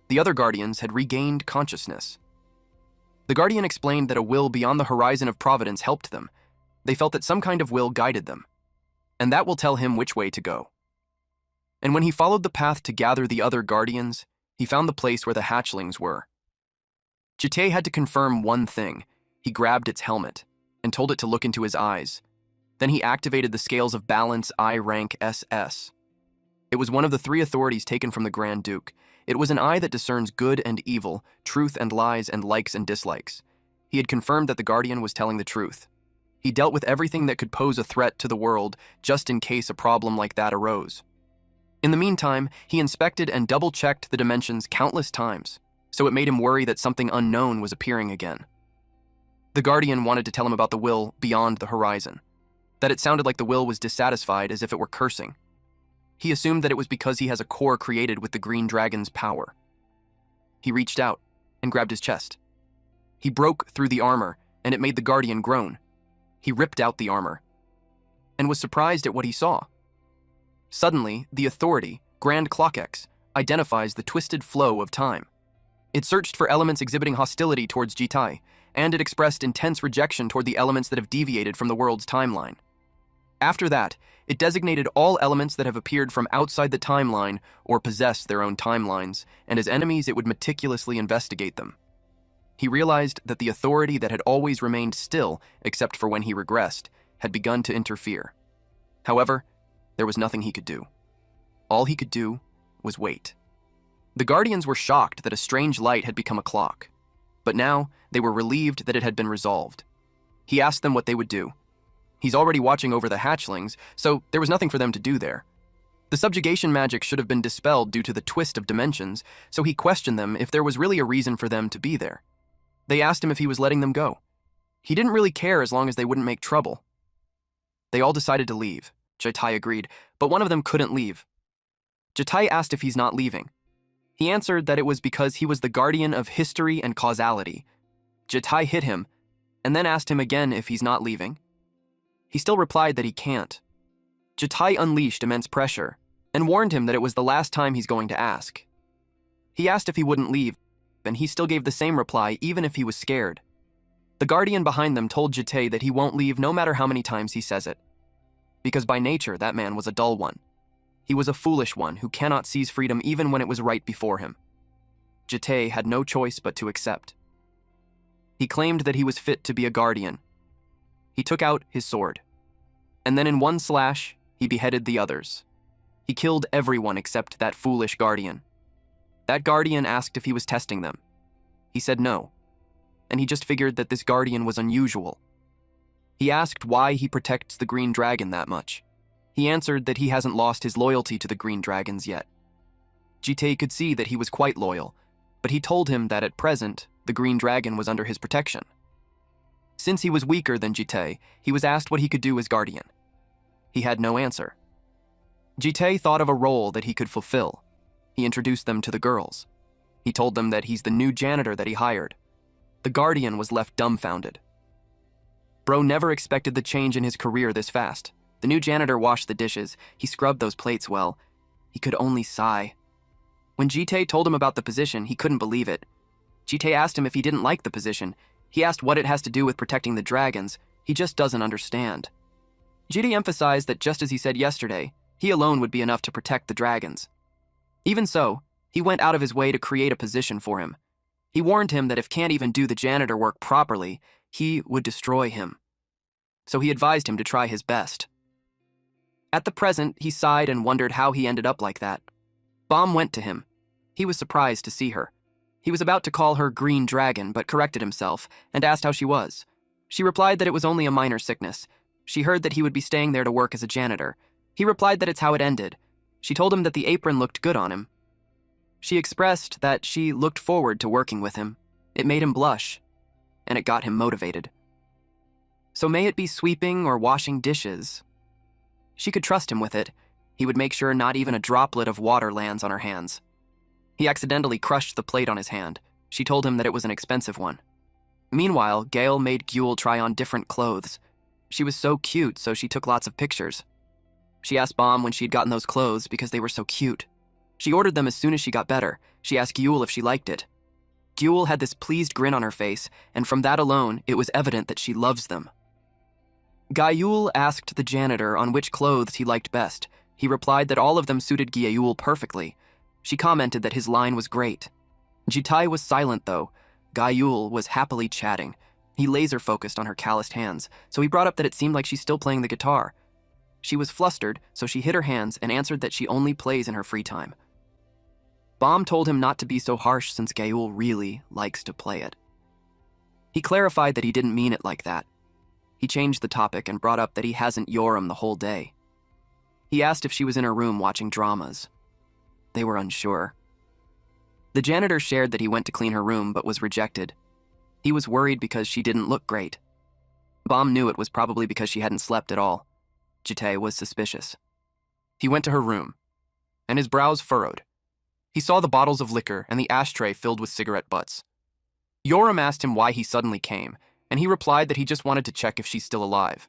The other guardians had regained consciousness. The guardian explained that a will beyond the horizon of providence helped them. They felt that some kind of will guided them, and that will tell him which way to go. And when he followed the path to gather the other guardians, he found the place where the hatchlings were. Jite had to confirm one thing. He grabbed its helmet and told it to look into his eyes. Then he activated the scales of balance I rank SS. It was one of the 3 authorities taken from the Grand Duke. It was an eye that discerns good and evil, truth and lies, and likes and dislikes. He had confirmed that the Guardian was telling the truth. He dealt with everything that could pose a threat to the world, just in case a problem like that arose. In the meantime, he inspected and double-checked the dimensions countless times, so it made him worry that something unknown was appearing again. The Guardian wanted to tell him about the will beyond the horizon, that it sounded like the will was dissatisfied as if it were cursing. He assumed that it was because he has a core created with the green dragon's power. He reached out and grabbed his chest. He broke through the armor, and it made the Guardian groan. He ripped out the armor and was surprised at what he saw. Suddenly, the authority, Grand Clockex, identifies the twisted flow of time. It searched for elements exhibiting hostility towards Jitai, and it expressed intense rejection toward the elements that have deviated from the world's timeline. After that, it designated all elements that have appeared from outside the timeline or possess their own timelines, and as enemies it would meticulously investigate them. He realized that the authority that had always remained still, except for when he regressed, had begun to interfere. However, there was nothing he could do. All he could do was wait. The Guardians were shocked that a strange light had become a clock, but now they were relieved that it had been resolved. He asked them what they would do. He's already watching over the hatchlings, so there was nothing for them to do there. The subjugation magic should have been dispelled due to the twist of dimensions, so he questioned them if there was really a reason for them to be there. They asked him if he was letting them go. He didn't really care as long as they wouldn't make trouble. They all decided to leave. Jitai agreed, but one of them couldn't leave. Jitai asked if he's not leaving. He answered that it was because he was the guardian of history and causality. Jitai hit him, and then asked him again if he's not leaving. He still replied that he can't. Jitai unleashed immense pressure and warned him that it was the last time he's going to ask. He asked if he wouldn't leave, and he still gave the same reply even if he was scared. The guardian behind them told Jitai that he won't leave no matter how many times he says it. Because by nature, that man was a dull one. He was a foolish one who cannot seize freedom even when it was right before him. Jitai had no choice but to accept. He claimed that he was fit to be a guardian. He took out his sword. And then in one slash, he beheaded the others. He killed everyone except that foolish guardian. That guardian asked if he was testing them. He said no, and he just figured that this guardian was unusual. He asked why he protects the green dragon that much. He answered that he hasn't lost his loyalty to the green dragons yet. Jitai could see that he was quite loyal, but he told him that at present, the green dragon was under his protection. Since he was weaker than Jitai, he was asked what he could do as guardian. He had no answer. Jitai thought of a role that he could fulfill. He introduced them to the girls. He told them that he's the new janitor that he hired. The guardian was left dumbfounded. Bro never expected the change in his career this fast. The new janitor washed the dishes. He scrubbed those plates well. He could only sigh. When Jitai told him about the position, he couldn't believe it. Jitai asked him if he didn't like the position. He asked what it has to do with protecting the dragons. He just doesn't understand. Jitai emphasized that just as he said yesterday, he alone would be enough to protect the dragons. Even so, he went out of his way to create a position for him. He warned him that if can't even do the janitor work properly, he would destroy him. So he advised him to try his best. At the present, he sighed and wondered how he ended up like that. Bomb went to him. He was surprised to see her. He was about to call her Green Dragon, but corrected himself and asked how she was. She replied that it was only a minor sickness. She heard that he would be staying there to work as a janitor. He replied that it's how it ended. She told him that the apron looked good on him. She expressed that she looked forward to working with him. It made him blush, and it got him motivated. So may it be sweeping or washing dishes. She could trust him with it. He would make sure not even a droplet of water lands on her hands. He accidentally crushed the plate on his hand. She told him that it was an expensive one. Meanwhile, Gail made Gyul try on different clothes. She was so cute, so she took lots of pictures. She asked Bomb when she'd gotten those clothes because they were so cute. She ordered them as soon as she got better. She asked Gyul if she liked it. Gyul had this pleased grin on her face, and from that alone, it was evident that she loves them. Gyul asked the janitor on which clothes he liked best. He replied that all of them suited Gyul perfectly. She commented that his line was great. Jitai was silent, though. Gyul was happily chatting. He laser-focused on her calloused hands, so he brought up that it seemed like she's still playing the guitar. She was flustered, so she hid her hands and answered that she only plays in her free time. Bomb told him not to be so harsh since Gyul really likes to play it. He clarified that he didn't mean it like that. He changed the topic and brought up that he hasn't Yoram the whole day. He asked if she was in her room watching dramas. They were unsure. The janitor shared that he went to clean her room but was rejected. He was worried because she didn't look great. Bomb knew it was probably because she hadn't slept at all. Jitai was suspicious. He went to her room, and his brows furrowed. He saw the bottles of liquor and the ashtray filled with cigarette butts. Yoram asked him why he suddenly came, and he replied that he just wanted to check if she's still alive.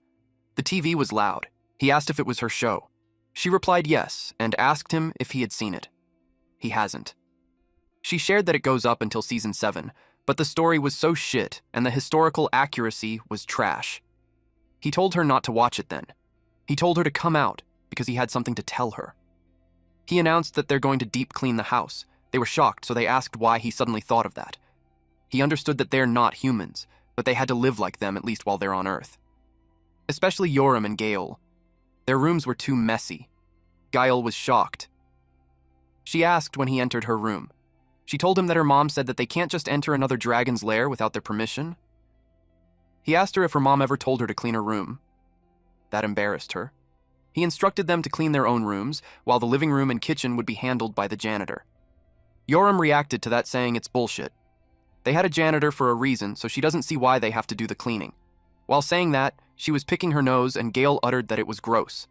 The TV was loud. He asked if it was her show. She replied yes, and asked him if he had seen it. He hasn't. She shared that it goes up until season 7, but the story was so shit and the historical accuracy was trash. He told her not to watch it then. He told her to come out because he had something to tell her. He announced that they're going to deep clean the house. They were shocked, so they asked why he suddenly thought of that. He understood that they're not humans, but they had to live like them at least while they're on Earth. Especially Yoram and Gail. Their rooms were too messy. Gail was shocked. She asked when he entered her room. She told him that her mom said that they can't just enter another dragon's lair without their permission. He asked her if her mom ever told her to clean her room. That embarrassed her. He instructed them to clean their own rooms, while the living room and kitchen would be handled by the janitor. Yoram reacted to that, saying it's bullshit. They had a janitor for a reason, so she doesn't see why they have to do the cleaning. While saying that, she was picking her nose and Gail uttered that it was gross.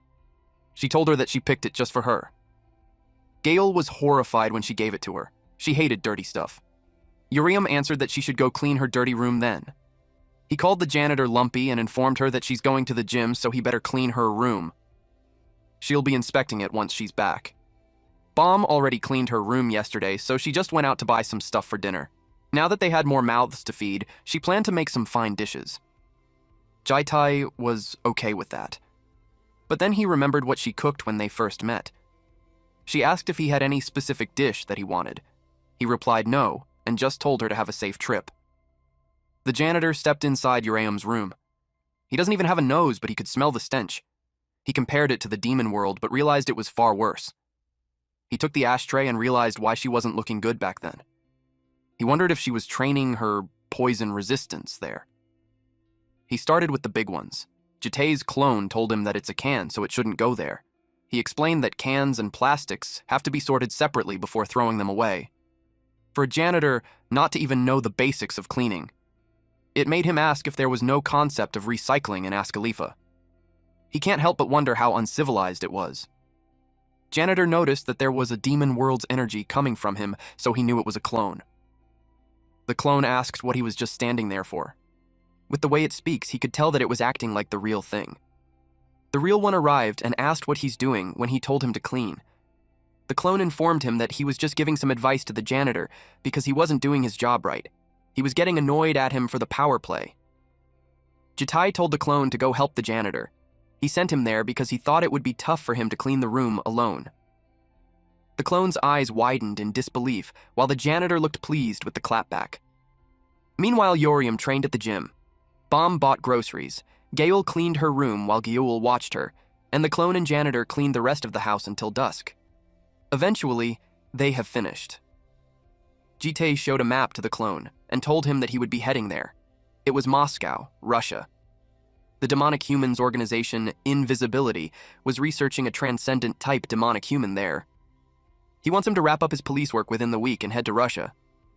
She told her that she picked it just for her. Gail was horrified when she gave it to her. She hated dirty stuff. Uriam answered that she should go clean her dirty room then. He called the janitor Lumpy and informed her that she's going to the gym, so he better clean her room. She'll be inspecting it once she's back. Bomb already cleaned her room yesterday, so she just went out to buy some stuff for dinner. Now that they had more mouths to feed, she planned to make some fine dishes. Jitai was okay with that. But then he remembered what she cooked when they first met. She asked if he had any specific dish that he wanted. He replied no, and just told her to have a safe trip. The janitor stepped inside Uraeum's room. He doesn't even have a nose, but he could smell the stench. He compared it to the demon world, but realized it was far worse. He took the ashtray and realized why she wasn't looking good back then. He wondered if she was training her poison resistance there. He started with the big ones. Jitai's clone told him that it's a can, so it shouldn't go there. He explained that cans and plastics have to be sorted separately before throwing them away. For a janitor not to even know the basics of cleaning, it made him ask if there was no concept of recycling in Ascalifa. He can't help but wonder how uncivilized it was. Janitor noticed that there was a demon world's energy coming from him, so he knew it was a clone. The clone asked what he was just standing there for. With the way it speaks, he could tell that it was acting like the real thing. The real one arrived and asked what he's doing when he told him to clean. The clone informed him that he was just giving some advice to the janitor because he wasn't doing his job right. He was getting annoyed at him for the power play. Jitai told the clone to go help the janitor. He sent him there because he thought it would be tough for him to clean the room alone. The clone's eyes widened in disbelief, while the janitor looked pleased with the clapback. Meanwhile, Yoriam trained at the gym. Bomb bought groceries. Gael cleaned her room while Gyul watched her, and the clone and janitor cleaned the rest of the house until dusk. Eventually, they have finished. Jitai showed a map to the clone and told him that he would be heading there. It was Moscow, Russia. The demonic humans organization Invisibility was researching a transcendent type demonic human there. He wants him to wrap up his police work within the week and head to Russia.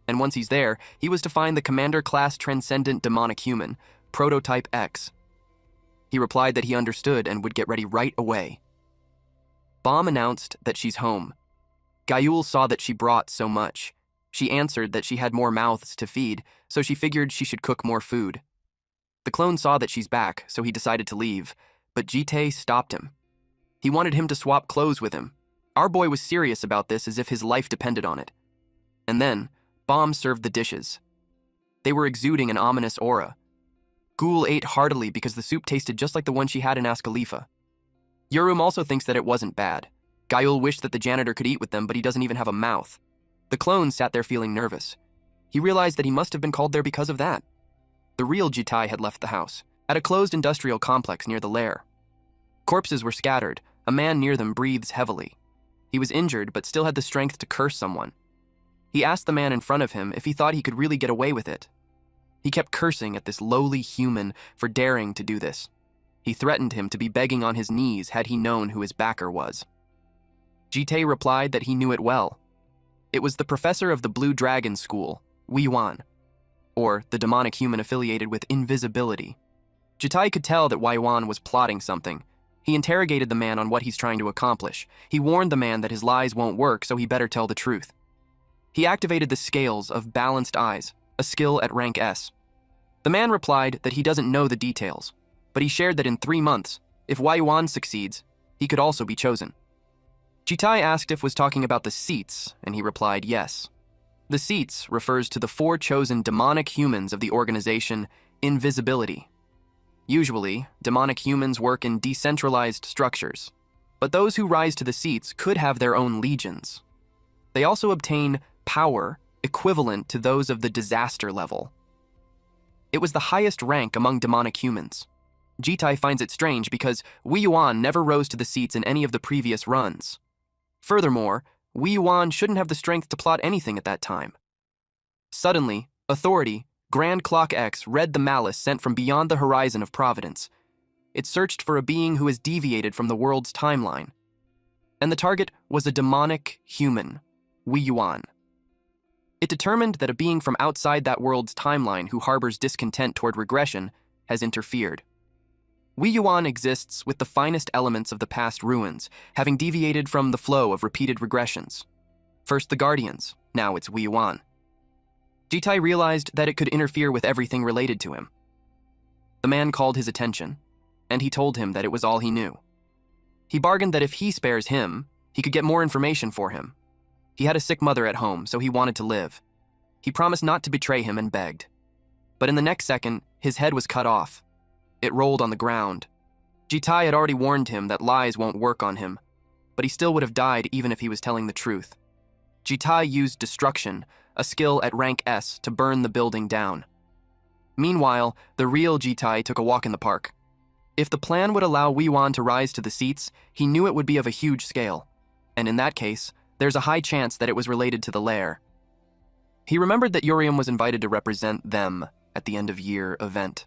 And once he's there, he was to find the commander-class transcendent demonic human, Prototype X. He replied that he understood and would get ready right away. Bomb announced that she's home. Gyul saw that she brought so much. She answered that she had more mouths to feed, so she figured she should cook more food. The clone saw that she's back, so he decided to leave, but Jitai stopped him. He wanted him to swap clothes with him. Our boy was serious about this as if his life depended on it. And then, Bomb served the dishes. They were exuding an ominous aura. Ghoul ate heartily because the soup tasted just like the one she had in Ascalifa. Yurum also thinks that it wasn't bad. Gyul wished that the janitor could eat with them, but he doesn't even have a mouth. The clone sat there feeling nervous. He realized that he must have been called there because of that. The real Jitai had left the house, at a closed industrial complex near the lair. Corpses were scattered. A man near them breathes heavily. He was injured, but still had the strength to curse someone. He asked the man in front of him if he thought he could really get away with it. He kept cursing at this lowly human for daring to do this. He threatened him to be begging on his knees had he known who his backer was. Jitai replied that he knew it well. It was the professor of the Blue Dragon School, Wei Yuan, or the demonic human affiliated with Invisibility. Jitai could tell that Wei Yuan was plotting something. He interrogated the man on what he's trying to accomplish. He warned the man that his lies won't work, so he better tell the truth. He activated the scales of balanced eyes, a skill at rank S. The man replied that he doesn't know the details, but he shared that in 3 months, if Wei Yuan succeeds, he could also be chosen. Jitai asked if was talking about the seats, and he replied yes. The seats refers to the 4 chosen demonic humans of the organization Invisibility. Usually, demonic humans work in decentralized structures, but those who rise to the seats could have their own legions. They also obtain power equivalent to those of the disaster level. It was the highest rank among demonic humans. Jitai finds it strange because Wei Yuan never rose to the seats in any of the previous runs. Furthermore, Wei Yuan shouldn't have the strength to plot anything at that time. Suddenly, Authority, Grand Clock X, read the malice sent from beyond the horizon of Providence. It searched for a being who has deviated from the world's timeline. And the target was a demonic human, Wei Yuan. It determined that a being from outside that world's timeline who harbors discontent toward regression has interfered. Wei Yuan exists with the finest elements of the past ruins, having deviated from the flow of repeated regressions. First the Guardians, now it's Wei Yuan. Jitai realized that it could interfere with everything related to him. The man called his attention, and he told him that it was all he knew. He bargained that if he spares him, he could get more information for him. He had a sick mother at home, so he wanted to live. He promised not to betray him and begged. But in the next second, his head was cut off. It rolled on the ground. Jitai had already warned him that lies won't work on him, but he still would have died even if he was telling the truth. Jitai used destruction, a skill at rank S, to burn the building down. Meanwhile, the real Jitai took a walk in the park. If the plan would allow Weiwan to rise to the seats, he knew it would be of a huge scale, and in that case, there's a high chance that it was related to the lair. He remembered that Urium was invited to represent them at the end-of-year event.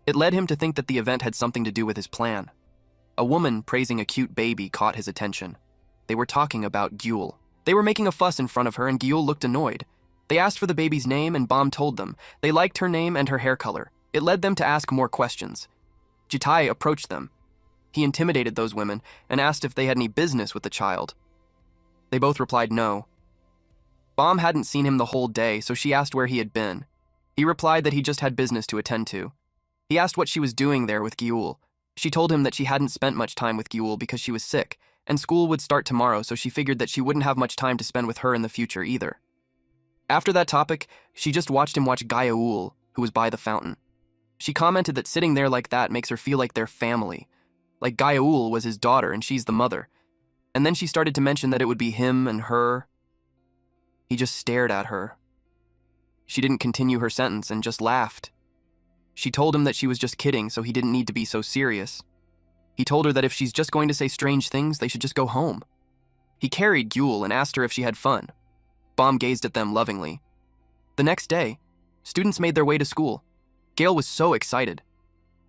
It led him to think that the event had something to do with his plan. A woman praising a cute baby caught his attention. They were talking about Gyul. They were making a fuss in front of her, and Gyul looked annoyed. They asked for the baby's name, and Bom told them. They liked her name and her hair color. It led them to ask more questions. Jitai approached them. He intimidated those women and asked if they had any business with the child. They both replied no. Bom hadn't seen him the whole day, so she asked where he had been. He replied that he just had business to attend to. He asked what she was doing there with Gyul. She told him that she hadn't spent much time with Gyul because she was sick, and school would start tomorrow, so she figured that she wouldn't have much time to spend with her in the future either. After that topic, she just watched him watch Gayaul, who was by the fountain. She commented that sitting there like that makes her feel like they're family. Like Gayaul was his daughter and she's the mother. And then she started to mention that it would be him and her. He just stared at her. She didn't continue her sentence and just laughed. She told him that she was just kidding, so he didn't need to be so serious. He told her that if she's just going to say strange things, they should just go home. He carried Gyul and asked her if she had fun. Bom gazed at them lovingly. The next day, students made their way to school. Gail was so excited.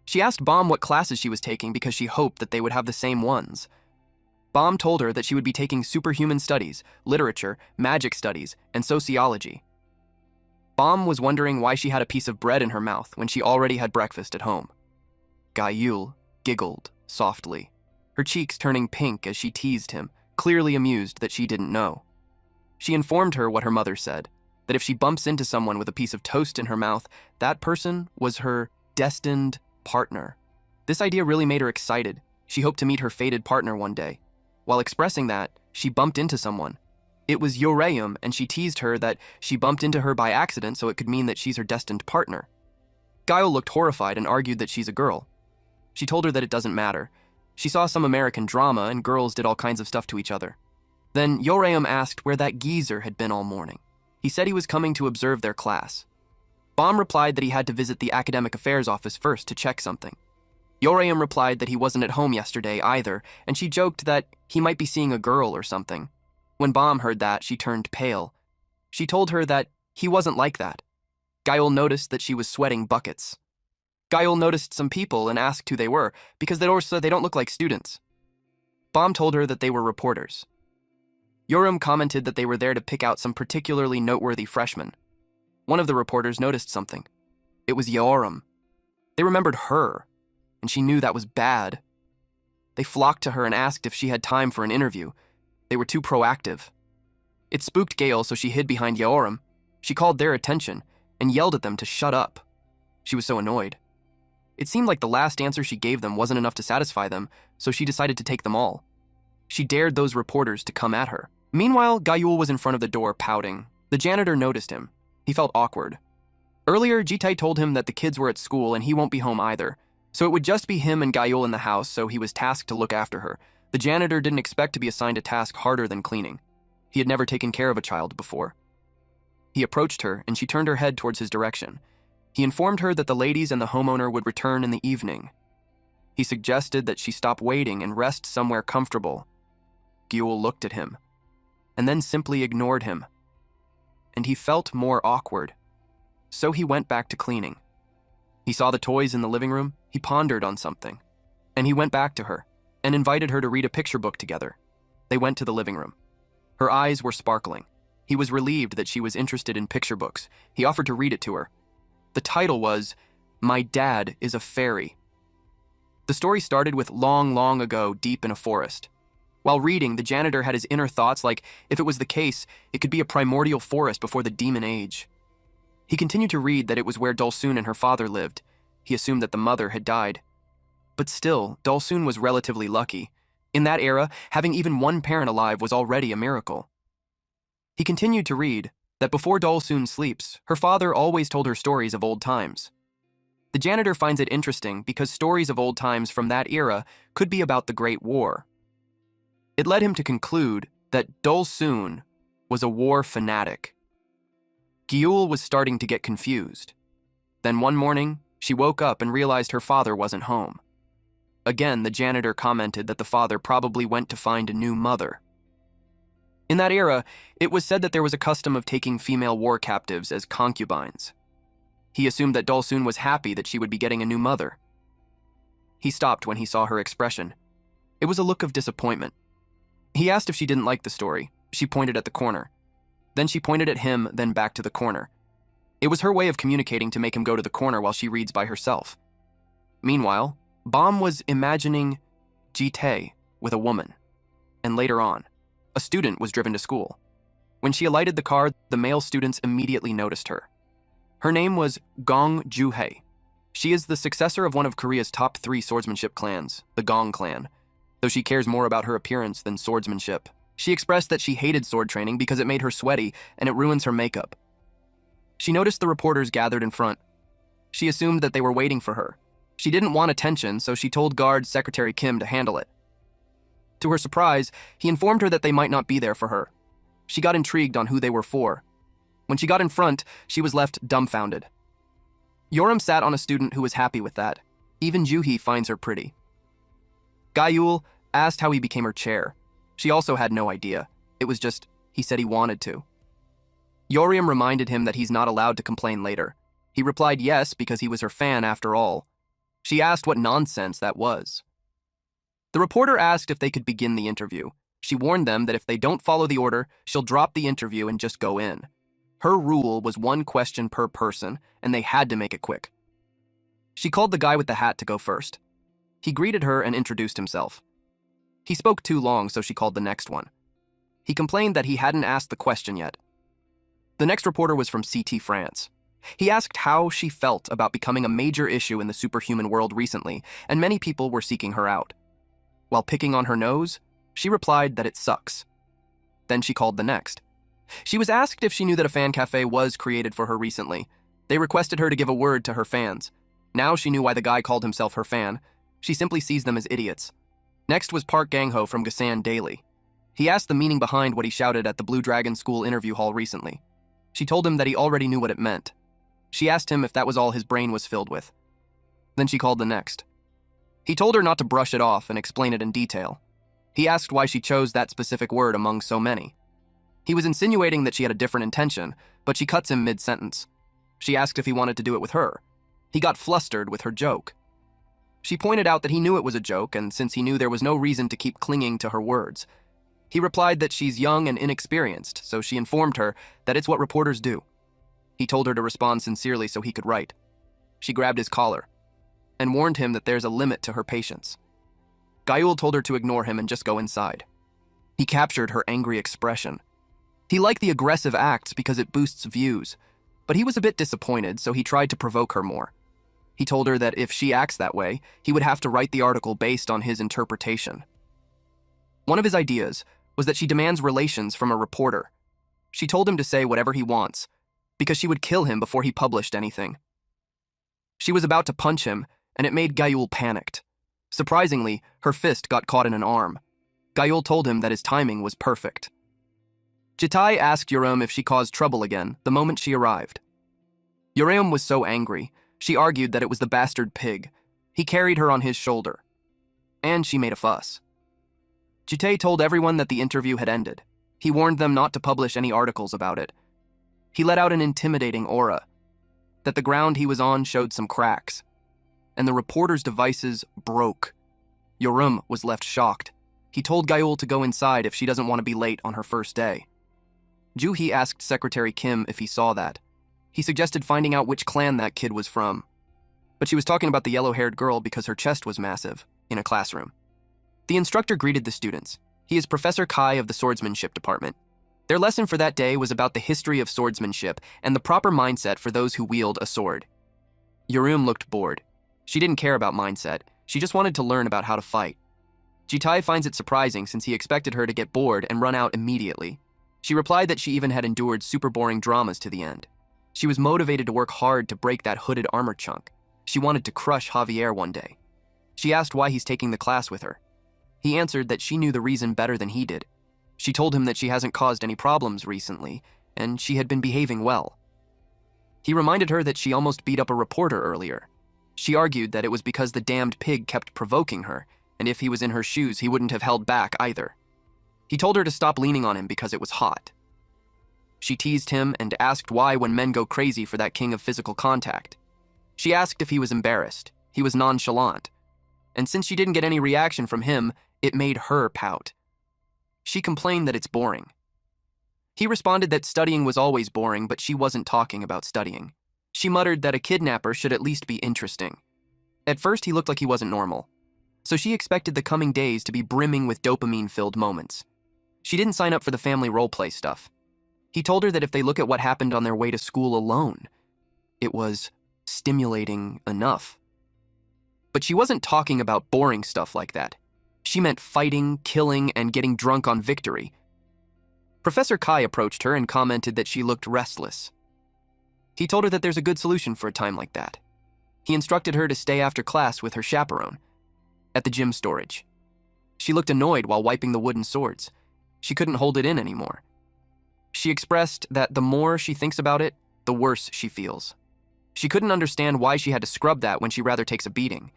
She asked Bom what classes she was taking because she hoped that they would have the same ones. Bom told her that she would be taking superhuman studies, literature, magic studies, and sociology. Bom was wondering why she had a piece of bread in her mouth when she already had breakfast at home. Gayul giggled softly, her cheeks turning pink as she teased him, clearly amused that she didn't know. She informed her what her mother said, that if she bumps into someone with a piece of toast in her mouth, that person was her destined partner. This idea really made her excited. She hoped to meet her fated partner one day. While expressing that, she bumped into someone. It was Yoreum, and she teased her that she bumped into her by accident so it could mean that she's her destined partner. Gaio looked horrified and argued that she's a girl. She told her that it doesn't matter. She saw some American drama and girls did all kinds of stuff to each other. Then Yoreum asked where that geezer had been all morning. He said he was coming to observe their class. Bom replied that he had to visit the academic affairs office first to check something. Yoreum replied that he wasn't at home yesterday either, and she joked that he might be seeing a girl or something. When Bom heard that, she turned pale. She told her that he wasn't like that. Gael noticed that she was sweating buckets. Gael noticed some people and asked who they were, because they don't look like students. Bom told her that they were reporters. Yoram commented that they were there to pick out some particularly noteworthy freshmen. One of the reporters noticed something. It was Yoram. They remembered her, and she knew that was bad. They flocked to her and asked if she had time for an interview. They were too proactive. It spooked Gail, so she hid behind Yoram. She called their attention and yelled at them to shut up. She was so annoyed. It seemed like the last answer she gave them wasn't enough to satisfy them, so she decided to take them all. She dared those reporters to come at her. Meanwhile, Gayul was in front of the door pouting. The janitor noticed him. He felt awkward. Earlier, Jitai told him that the kids were at school and he won't be home either, so it would just be him and Gayul in the house, so he was tasked to look after her. The janitor didn't expect to be assigned a task harder than cleaning. He had never taken care of a child before. He approached her, and she turned her head towards his direction. He informed her that the ladies and the homeowner would return in the evening. He suggested that she stop waiting and rest somewhere comfortable. Gyul looked at him, and then simply ignored him. And he felt more awkward. So he went back to cleaning. He saw the toys in the living room, he pondered on something. And he went back to her, and invited her to read a picture book together. They went to the living room. Her eyes were sparkling. He was relieved that she was interested in picture books. He offered to read it to her. The title was, My Dad is a Fairy. The story started with long, long ago, deep in a forest. While reading, the janitor had his inner thoughts like, if it was the case, it could be a primordial forest before the demon age. He continued to read that it was where Dulsun and her father lived. He assumed that the mother had died. But still, Dolsun was relatively lucky. In that era, having even one parent alive was already a miracle. He continued to read that before Dolsun sleeps, her father always told her stories of old times. The janitor finds it interesting because stories of old times from that era could be about the Great War. It led him to conclude that Dolsun was a war fanatic. Gyul was starting to get confused. Then one morning, she woke up and realized her father wasn't home. Again, the janitor commented that the father probably went to find a new mother. In that era, it was said that there was a custom of taking female war captives as concubines. He assumed that Dolsun was happy that she would be getting a new mother. He stopped when he saw her expression. It was a look of disappointment. He asked if she didn't like the story. She pointed at the corner. Then she pointed at him, then back to the corner. It was her way of communicating to make him go to the corner while she reads by herself. Meanwhile, Bam was imagining Jitae with a woman. And later on, a student was driven to school. When she alighted the car, the male students immediately noticed her. Her name was Gong Juhae. She is the successor of one of Korea's top 3 swordsmanship clans, the Gong clan, though she cares more about her appearance than swordsmanship. She expressed that she hated sword training because it made her sweaty and it ruins her makeup. She noticed the reporters gathered in front. She assumed that they were waiting for her. She didn't want attention, so she told guard Secretary Kim to handle it. To her surprise, he informed her that they might not be there for her. She got intrigued on who they were for. When she got in front, she was left dumbfounded. Yoram sat on a student who was happy with that. Even Juhi finds her pretty. Gyul asked how he became her chair. She also had no idea. It was just, he said he wanted to. Yoriam reminded him that he's not allowed to complain later. He replied yes because he was her fan after all. She asked what nonsense that was. The reporter asked if they could begin the interview. She warned them that if they don't follow the order, she'll drop the interview and just go in. Her rule was 1 question per person, and they had to make it quick. She called the guy with the hat to go first. He greeted her and introduced himself. He spoke too long, so she called the next one. He complained that he hadn't asked the question yet. The next reporter was from CT France. He asked how she felt about becoming a major issue in the superhuman world recently, and many people were seeking her out. While picking on her nose, she replied that it sucks. Then she called the next. She was asked if she knew that a fan cafe was created for her recently. They requested her to give a word to her fans. Now she knew why the guy called himself her fan. She simply sees them as idiots. Next was Park Gang-ho from Gasan Daily. He asked the meaning behind what he shouted at the Blue Dragon School interview hall recently. She told him that he already knew what it meant. She asked him if that was all his brain was filled with. Then she called the next. He told her not to brush it off and explain it in detail. He asked why she chose that specific word among so many. He was insinuating that she had a different intention, but she cuts him mid-sentence. She asked if he wanted to do it with her. He got flustered with her joke. She pointed out that he knew it was a joke, and since he knew there was no reason to keep clinging to her words. He replied that she's young and inexperienced, so she informed her that it's what reporters do. He told her to respond sincerely so he could write. She grabbed his collar and warned him that there's a limit to her patience. Gyul told her to ignore him and just go inside. He captured her angry expression. He liked the aggressive acts because it boosts views, but he was a bit disappointed, so he tried to provoke her more. He told her that if she acts that way, he would have to write the article based on his interpretation. One of his ideas was that she demands relations from a reporter. She told him to say whatever he wants, because she would kill him before he published anything. She was about to punch him, and it made Gyul panicked. Surprisingly, her fist got caught in an arm. Gyul told him that his timing was perfect. Jitae asked Yoram if she caused trouble again the moment she arrived. Yoram was so angry, she argued that it was the bastard pig. He carried her on his shoulder. And she made a fuss. Jitae told everyone that the interview had ended. He warned them not to publish any articles about it. He let out an intimidating aura, that the ground he was on showed some cracks, and the reporter's devices broke. Yoram was left shocked. He told Gyul to go inside if she doesn't want to be late on her first day. Juhi asked Secretary Kim if he saw that. He suggested finding out which clan that kid was from. But she was talking about the yellow-haired girl because her chest was massive, in a classroom. The instructor greeted the students. He is Professor Kai of the Swordsmanship Department. Their lesson for that day was about the history of swordsmanship and the proper mindset for those who wield a sword. Yoram looked bored. She didn't care about mindset, she just wanted to learn about how to fight. Jitai finds it surprising since he expected her to get bored and run out immediately. She replied that she even had endured super boring dramas to the end. She was motivated to work hard to break that hooded armor chunk. She wanted to crush Javier one day. She asked why he's taking the class with her. He answered that she knew the reason better than he did. She told him that she hasn't caused any problems recently, and she had been behaving well. He reminded her that she almost beat up a reporter earlier. She argued that it was because the damned pig kept provoking her, and if he was in her shoes, he wouldn't have held back either. He told her to stop leaning on him because it was hot. She teased him and asked why when men go crazy for that king of physical contact. She asked if he was embarrassed. He was nonchalant. And since she didn't get any reaction from him, it made her pout. She complained that it's boring. He responded that studying was always boring, but she wasn't talking about studying. She muttered that a kidnapper should at least be interesting. At first, he looked like he wasn't normal, so she expected the coming days to be brimming with dopamine-filled moments. She didn't sign up for the family roleplay stuff. He told her that if they look at what happened on their way to school alone, it was stimulating enough. But she wasn't talking about boring stuff like that. She meant fighting, killing, and getting drunk on victory. Professor Kai approached her and commented that she looked restless. He told her that there's a good solution for a time like that. He instructed her to stay after class with her chaperone at the gym storage. She looked annoyed while wiping the wooden swords. She couldn't hold it in anymore. She expressed that the more she thinks about it, the worse she feels. She couldn't understand why she had to scrub that when she rather takes a beating.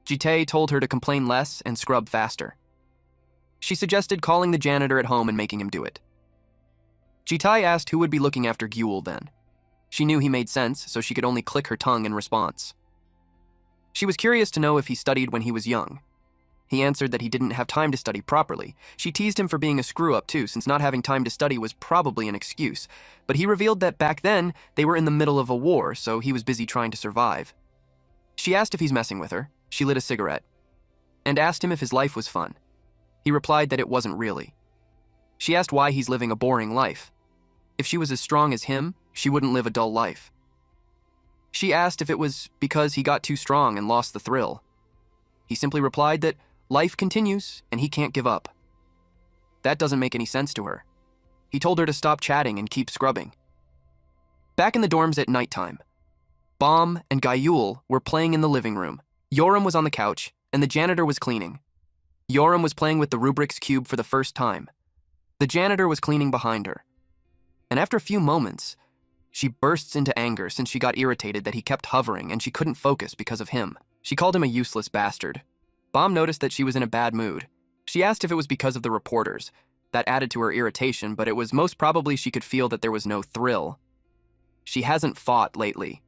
Jitae told her to complain less and scrub faster. She suggested calling the janitor at home and making him do it. Jitae asked who would be looking after Gyul then. She knew he made sense, so she could only click her tongue in response. She was curious to know if he studied when he was young. He answered that he didn't have time to study properly. She teased him for being a screw-up too, since not having time to study was probably an excuse. But he revealed that back then, they were in the middle of a war, so he was busy trying to survive. She asked if he's messing with her. She lit a cigarette, and asked him if his life was fun. He replied that it wasn't really. She asked why he's living a boring life. If she was as strong as him, she wouldn't live a dull life. She asked if it was because he got too strong and lost the thrill. He simply replied that life continues and he can't give up. That doesn't make any sense to her. He told her to stop chatting and keep scrubbing. Back in the dorms at nighttime, Bom and Gyul were playing in the living room. Yoram was on the couch, and the janitor was cleaning. Yoram was playing with the Rubrik's Cube for the first time. The janitor was cleaning behind her. And after a few moments, she bursts into anger since she got irritated that he kept hovering and she couldn't focus because of him. She called him a useless bastard. Bom noticed that she was in a bad mood. She asked if it was because of the reporters. That added to her irritation, but it was most probably she could feel that there was no thrill. She hasn't fought lately.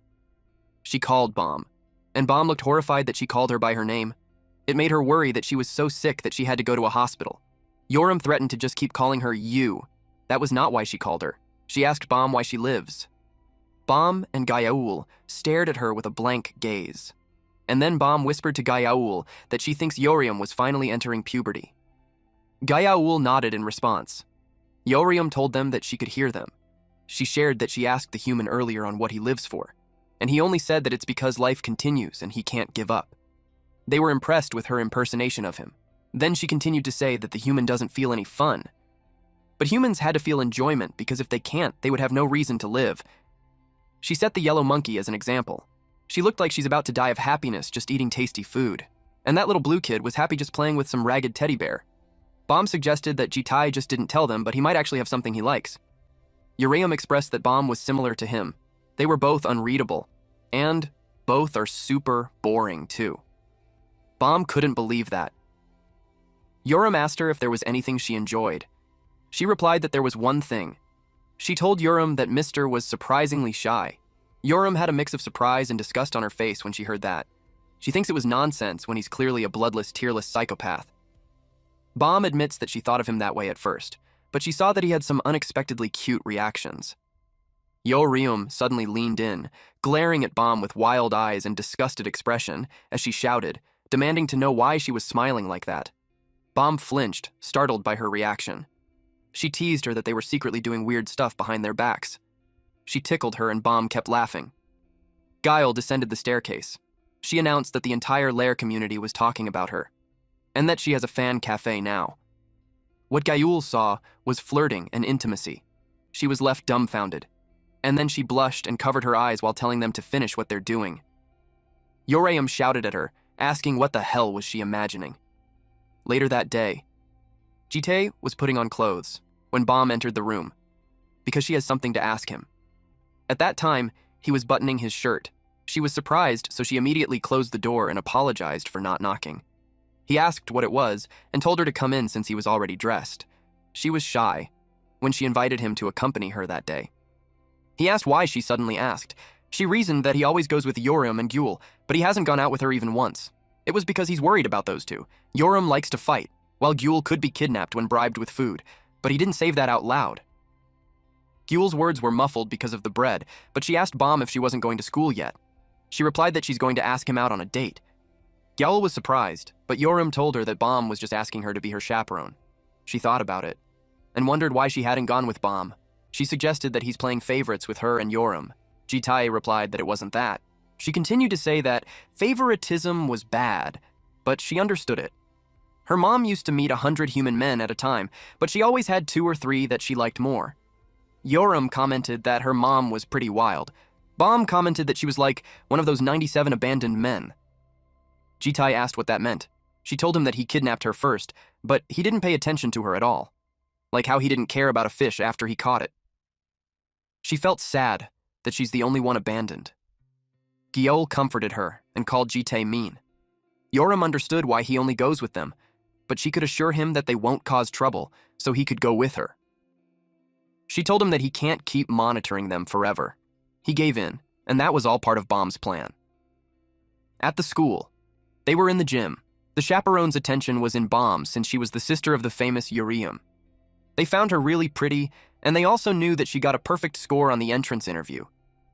She called Bom, and Bom looked horrified that she called her by her name. It made her worry that she was so sick that she had to go to a hospital. Yoram threatened to just keep calling her you. That was not why she called her. She asked Bom why she lives. Bom and Gyul stared at her with a blank gaze. And then Bom whispered to Gyul that she thinks Yoriam was finally entering puberty. Gyul nodded in response. Yoriam told them that she could hear them. She shared that she asked the human earlier on what he lives for, and he only said that it's because life continues and he can't give up. They were impressed with her impersonation of him. Then she continued to say that the human doesn't feel any fun. But humans had to feel enjoyment because if they can't, they would have no reason to live. She set the yellow monkey as an example. She looked like she's about to die of happiness just eating tasty food. And that little blue kid was happy just playing with some ragged teddy bear. Bom suggested that Jitai just didn't tell them, but he might actually have something he likes. Uriam expressed that Bom was similar to him. They were both unreadable. And both are super boring, too. Bom couldn't believe that. Yoram asked her if there was anything she enjoyed. She replied that there was one thing. She told Yoram that Mr. was surprisingly shy. Yoram had a mix of surprise and disgust on her face when she heard that. She thinks it was nonsense when he's clearly a bloodless, tearless psychopath. Bom admits that she thought of him that way at first, but she saw that he had some unexpectedly cute reactions. Yoriam suddenly leaned in, glaring at Bom with wild eyes and disgusted expression as she shouted, demanding to know why she was smiling like that. Bom flinched, startled by her reaction. She teased her that they were secretly doing weird stuff behind their backs. She tickled her and Bom kept laughing. Guile descended the staircase. She announced that the entire Lair community was talking about her, and that she has a fan cafe now. What Gayul saw was flirting and intimacy. She was left dumbfounded, and then she blushed and covered her eyes while telling them to finish what they're doing. Yoreum shouted at her, asking what the hell was she imagining. Later that day, Jitae was putting on clothes when Bom entered the room, because she has something to ask him. At that time, he was buttoning his shirt. She was surprised, so she immediately closed the door and apologized for not knocking. He asked what it was and told her to come in since he was already dressed. She was shy when she invited him to accompany her that day. He asked why she suddenly asked. She reasoned that he always goes with Yoram and Gyul, but he hasn't gone out with her even once. It was because he's worried about those two. Yoram likes to fight, while Gyul could be kidnapped when bribed with food, but he didn't say that out loud. Gyul's words were muffled because of the bread, but she asked Bom if she wasn't going to school yet. She replied that she's going to ask him out on a date. Gyul was surprised, but Yoram told her that Bom was just asking her to be her chaperone. She thought about it, and wondered why she hadn't gone with Bom. She suggested that he's playing favorites with her and Yoram. Jitae replied that it wasn't that. She continued to say that favoritism was bad, but she understood it. Her mom used to meet 100 human men at a time, but she always had 2 or 3 that she liked more. Yoram commented that her mom was pretty wild. Bom commented that she was like one of those 97 abandoned men. Jitae asked what that meant. She told him that he kidnapped her first, but he didn't pay attention to her at all. Like how he didn't care about a fish after he caught it. She felt sad that she's the only one abandoned. Gyul comforted her and called Jitae mean. Yoram understood why he only goes with them, but she could assure him that they won't cause trouble, so he could go with her. She told him that he can't keep monitoring them forever. He gave in, and that was all part of Bom's plan. At the school, they were in the gym. The chaperone's attention was in Bom since she was the sister of the famous Urium. They found her really pretty, and they also knew that she got a perfect score on the entrance interview.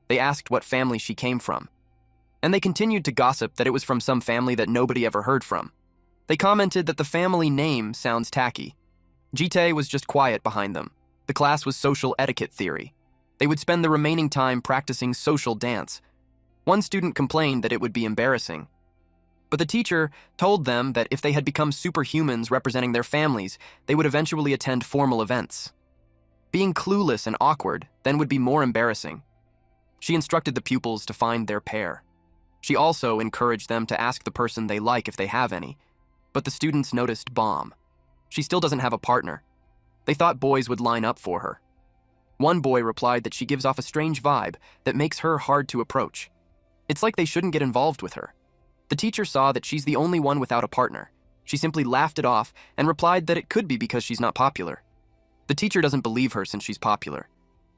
They asked what family she came from, and they continued to gossip that it was from some family that nobody ever heard from. They commented that the family name sounds tacky. Jitae was just quiet behind them. The class was social etiquette theory. They would spend the remaining time practicing social dance. One student complained that it would be embarrassing. But the teacher told them that if they had become superhumans representing their families, they would eventually attend formal events. Being clueless and awkward then would be more embarrassing. She instructed the pupils to find their pair. She also encouraged them to ask the person they like if they have any. But the students noticed Bom. She still doesn't have a partner. They thought boys would line up for her. One boy replied that she gives off a strange vibe that makes her hard to approach. It's like they shouldn't get involved with her. The teacher saw that she's the only one without a partner. She simply laughed it off and replied that it could be because she's not popular. The teacher doesn't believe her since she's popular.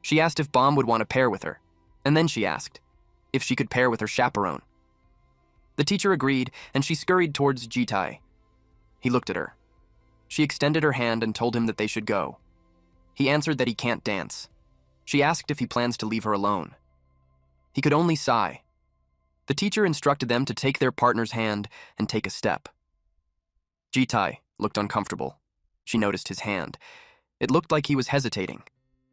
She asked if Bom would want to pair with her, and then she asked if she could pair with her chaperone. The teacher agreed, and she scurried towards Jitae. He looked at her. She extended her hand and told him that they should go. He answered that he can't dance. She asked if he plans to leave her alone. He could only sigh. The teacher instructed them to take their partner's hand and take a step. Jitae looked uncomfortable. She noticed his hand. It looked like he was hesitating.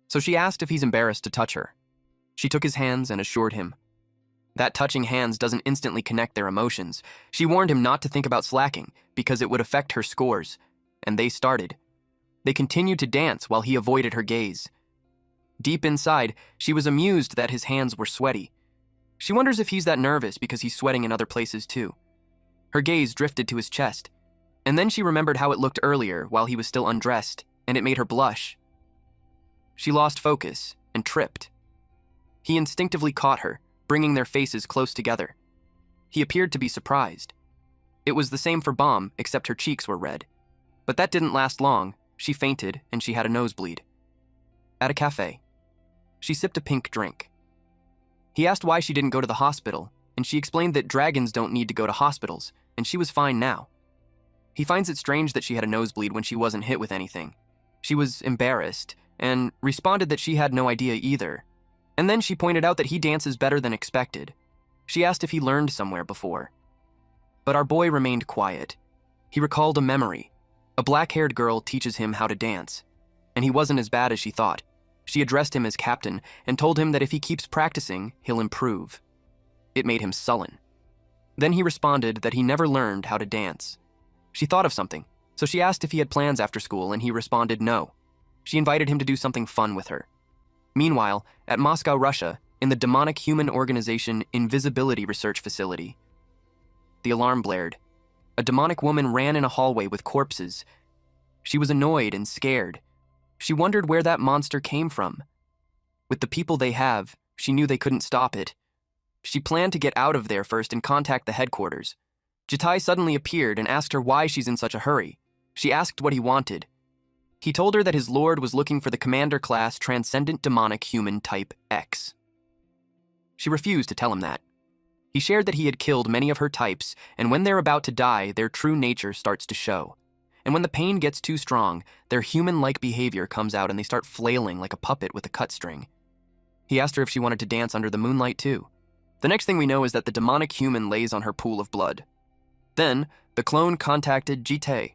So she asked if he's embarrassed to touch her. She took his hands and assured him that touching hands doesn't instantly connect their emotions. She warned him not to think about slacking because it would affect her scores. And they started. They continued to dance while he avoided her gaze. Deep inside, she was amused that his hands were sweaty. She wonders if he's that nervous because he's sweating in other places too. Her gaze drifted to his chest, and then she remembered how it looked earlier while he was still undressed, and it made her blush. She lost focus and tripped. He instinctively caught her, bringing their faces close together. He appeared to be surprised. It was the same for Bom, except her cheeks were red. But that didn't last long. She fainted, and she had a nosebleed. At a cafe, she sipped a pink drink. He asked why she didn't go to the hospital, and she explained that dragons don't need to go to hospitals, and she was fine now. He finds it strange that she had a nosebleed when she wasn't hit with anything. She was embarrassed, and responded that she had no idea either. And then she pointed out that he dances better than expected. She asked if he learned somewhere before. But our boy remained quiet. He recalled a memory. A black-haired girl teaches him how to dance, and he wasn't as bad as she thought. She addressed him as captain and told him that if he keeps practicing, he'll improve. It made him sullen. Then he responded that he never learned how to dance. She thought of something, so she asked if he had plans after school, and he responded no. She invited him to do something fun with her. Meanwhile, at Moscow, Russia, in the demonic human organization Invisibility Research Facility, the alarm blared. A demonic woman ran in a hallway with corpses. She was annoyed and scared. She wondered where that monster came from. With the people they have, she knew they couldn't stop it. She planned to get out of there first and contact the headquarters. Jitai suddenly appeared and asked her why she's in such a hurry. She asked what he wanted. He told her that his lord was looking for the commander class transcendent demonic human type X. She refused to tell him that. He shared that he had killed many of her types, and when they're about to die, their true nature starts to show. And when the pain gets too strong, their human-like behavior comes out and they start flailing like a puppet with a cut string. He asked her if she wanted to dance under the moonlight too. The next thing we know is that the demonic human lays on her pool of blood. Then, the clone contacted Jite.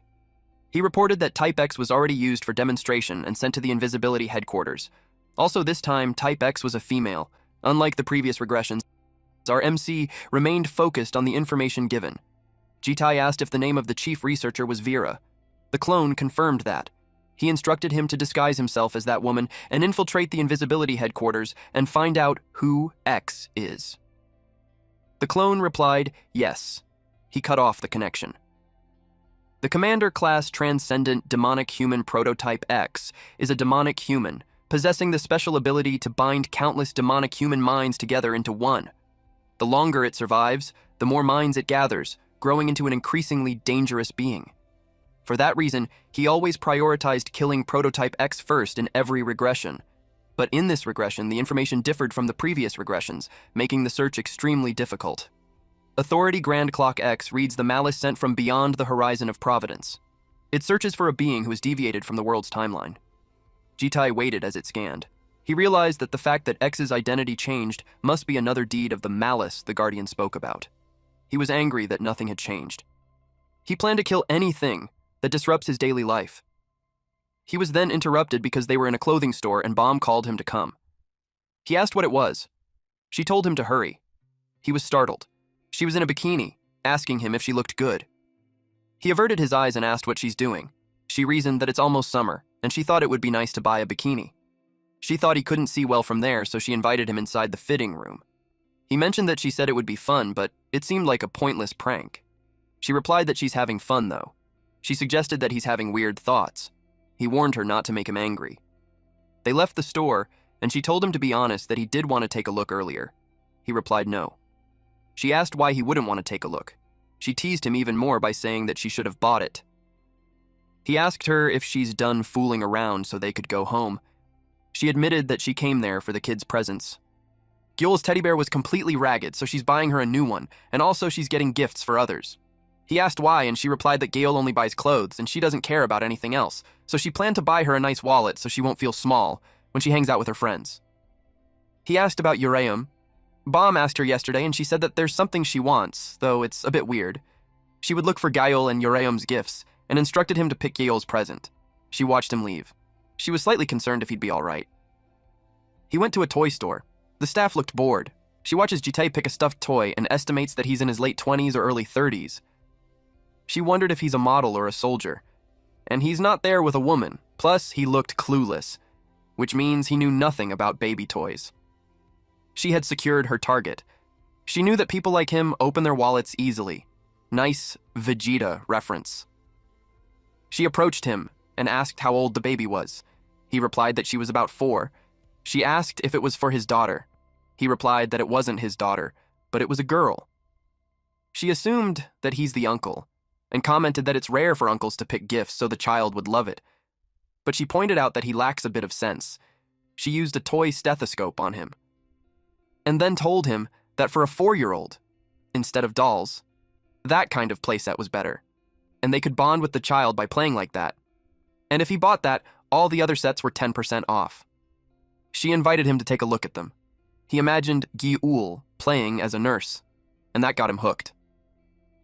He reported that Type X was already used for demonstration and sent to the Invisibility headquarters. Also this time, Type X was a female. Unlike the previous regressions, our MC remained focused on the information given. Jitai asked if the name of the chief researcher was Vera. The clone confirmed that. He instructed him to disguise himself as that woman and infiltrate the Invisibility headquarters and find out who X is. The clone replied, yes. He cut off the connection. The Commander Class Transcendent Demonic Human Prototype X is a demonic human, possessing the special ability to bind countless demonic human minds together into one. The longer it survives, the more minds it gathers, growing into an increasingly dangerous being. For that reason, he always prioritized killing Prototype X first in every regression. But in this regression, the information differed from the previous regressions, making the search extremely difficult. Authority Grand Clock X reads the malice sent from beyond the horizon of providence. It searches for a being who has deviated from the world's timeline. Jitai waited as it scanned. He realized that the fact that X's identity changed must be another deed of the malice the Guardian spoke about. He was angry that nothing had changed. He planned to kill anything that disrupts his daily life. He was then interrupted because they were in a clothing store and Bomb called him to come. He asked what it was. She told him to hurry. He was startled. She was in a bikini, asking him if she looked good. He averted his eyes and asked what she's doing. She reasoned that it's almost summer, and she thought it would be nice to buy a bikini. She thought he couldn't see well from there, so she invited him inside the fitting room. He mentioned that she said it would be fun, but it seemed like a pointless prank. She replied that she's having fun, though. She suggested that he's having weird thoughts. He warned her not to make him angry. They left the store, and she told him to be honest that he did want to take a look earlier. He replied no. She asked why he wouldn't want to take a look. She teased him even more by saying that she should have bought it. He asked her if she's done fooling around so they could go home. She admitted that she came there for the kids' presents. Gyul's teddy bear was completely ragged, so she's buying her a new one, and also she's getting gifts for others. He asked why, and she replied that Gale only buys clothes, and she doesn't care about anything else, so she planned to buy her a nice wallet so she won't feel small when she hangs out with her friends. He asked about Uraeum. Bomb asked her yesterday, and she said that there's something she wants, though it's a bit weird. She would look for Gael and Uraeum's gifts, and instructed him to pick Gael's present. She watched him leave. She was slightly concerned if he'd be all right. He went to a toy store. The staff looked bored. She watches Jite pick a stuffed toy and estimates that he's in his late 20s or early 30s. She wondered if he's a model or a soldier. And he's not there with a woman, plus he looked clueless, which means he knew nothing about baby toys. She had secured her target. She knew that people like him open their wallets easily. Nice Vegeta reference. She approached him and asked how old the baby was. He replied that she was about 4. She asked if it was for his daughter. He replied that it wasn't his daughter, but it was a girl. She assumed that he's the uncle, and commented that it's rare for uncles to pick gifts so the child would love it. But she pointed out that he lacks a bit of sense. She used a toy stethoscope on him, and then told him that for a 4-year-old, instead of dolls, that kind of playset was better, and they could bond with the child by playing like that. And if he bought that, all the other sets were 10% off. She invited him to take a look at them. He imagined Gyul playing as a nurse, and that got him hooked.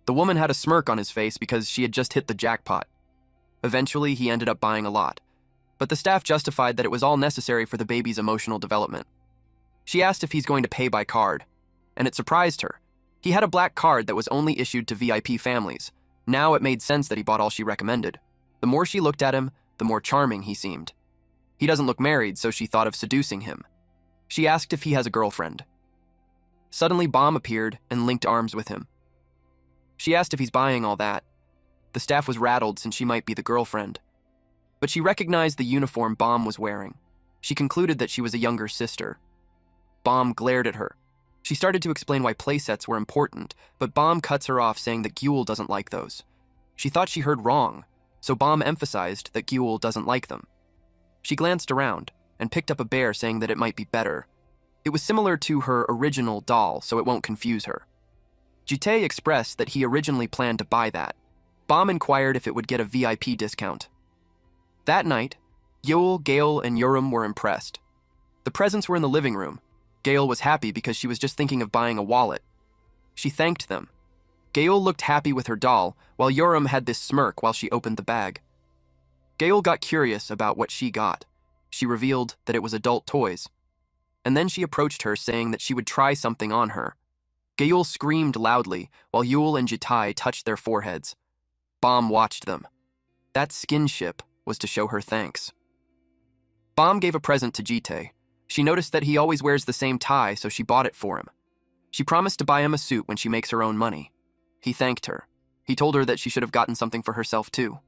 The woman had a smirk on his face because she had just hit the jackpot. Eventually, he ended up buying a lot, but the staff justified that it was all necessary for the baby's emotional development. She asked if he's going to pay by card, and it surprised her. He had a black card that was only issued to VIP families. Now it made sense that he bought all she recommended. The more she looked at him, the more charming he seemed. He doesn't look married, so she thought of seducing him. She asked if he has a girlfriend. Suddenly, Bomb appeared and linked arms with him. She asked if he's buying all that. The staff was rattled since she might be the girlfriend. But she recognized the uniform Bomb was wearing. She concluded that she was a younger sister. Bomb glared at her. She started to explain why playsets were important, but Bomb cuts her off saying that Gyul doesn't like those. She thought she heard wrong, so Bomb emphasized that Gyul doesn't like them. She glanced around and picked up a bear saying that it might be better. It was similar to her original doll, so it won't confuse her. Jitae expressed that he originally planned to buy that. Bomb inquired if it would get a VIP discount. That night, Gyul, Gale, and Yoram were impressed. The presents were in the living room. Gale was happy because she was just thinking of buying a wallet. She thanked them. Gale looked happy with her doll, while Yoram had this smirk while she opened the bag. Gale got curious about what she got. She revealed that it was adult toys. And then she approached her saying that she would try something on her. Gale screamed loudly, while Yul and Jitae touched their foreheads. Bomb watched them. That skinship was to show her thanks. Bomb gave a present to Jitae. She noticed that he always wears the same tie, so she bought it for him. She promised to buy him a suit when she makes her own money. He thanked her. He told her that she should have gotten something for herself too.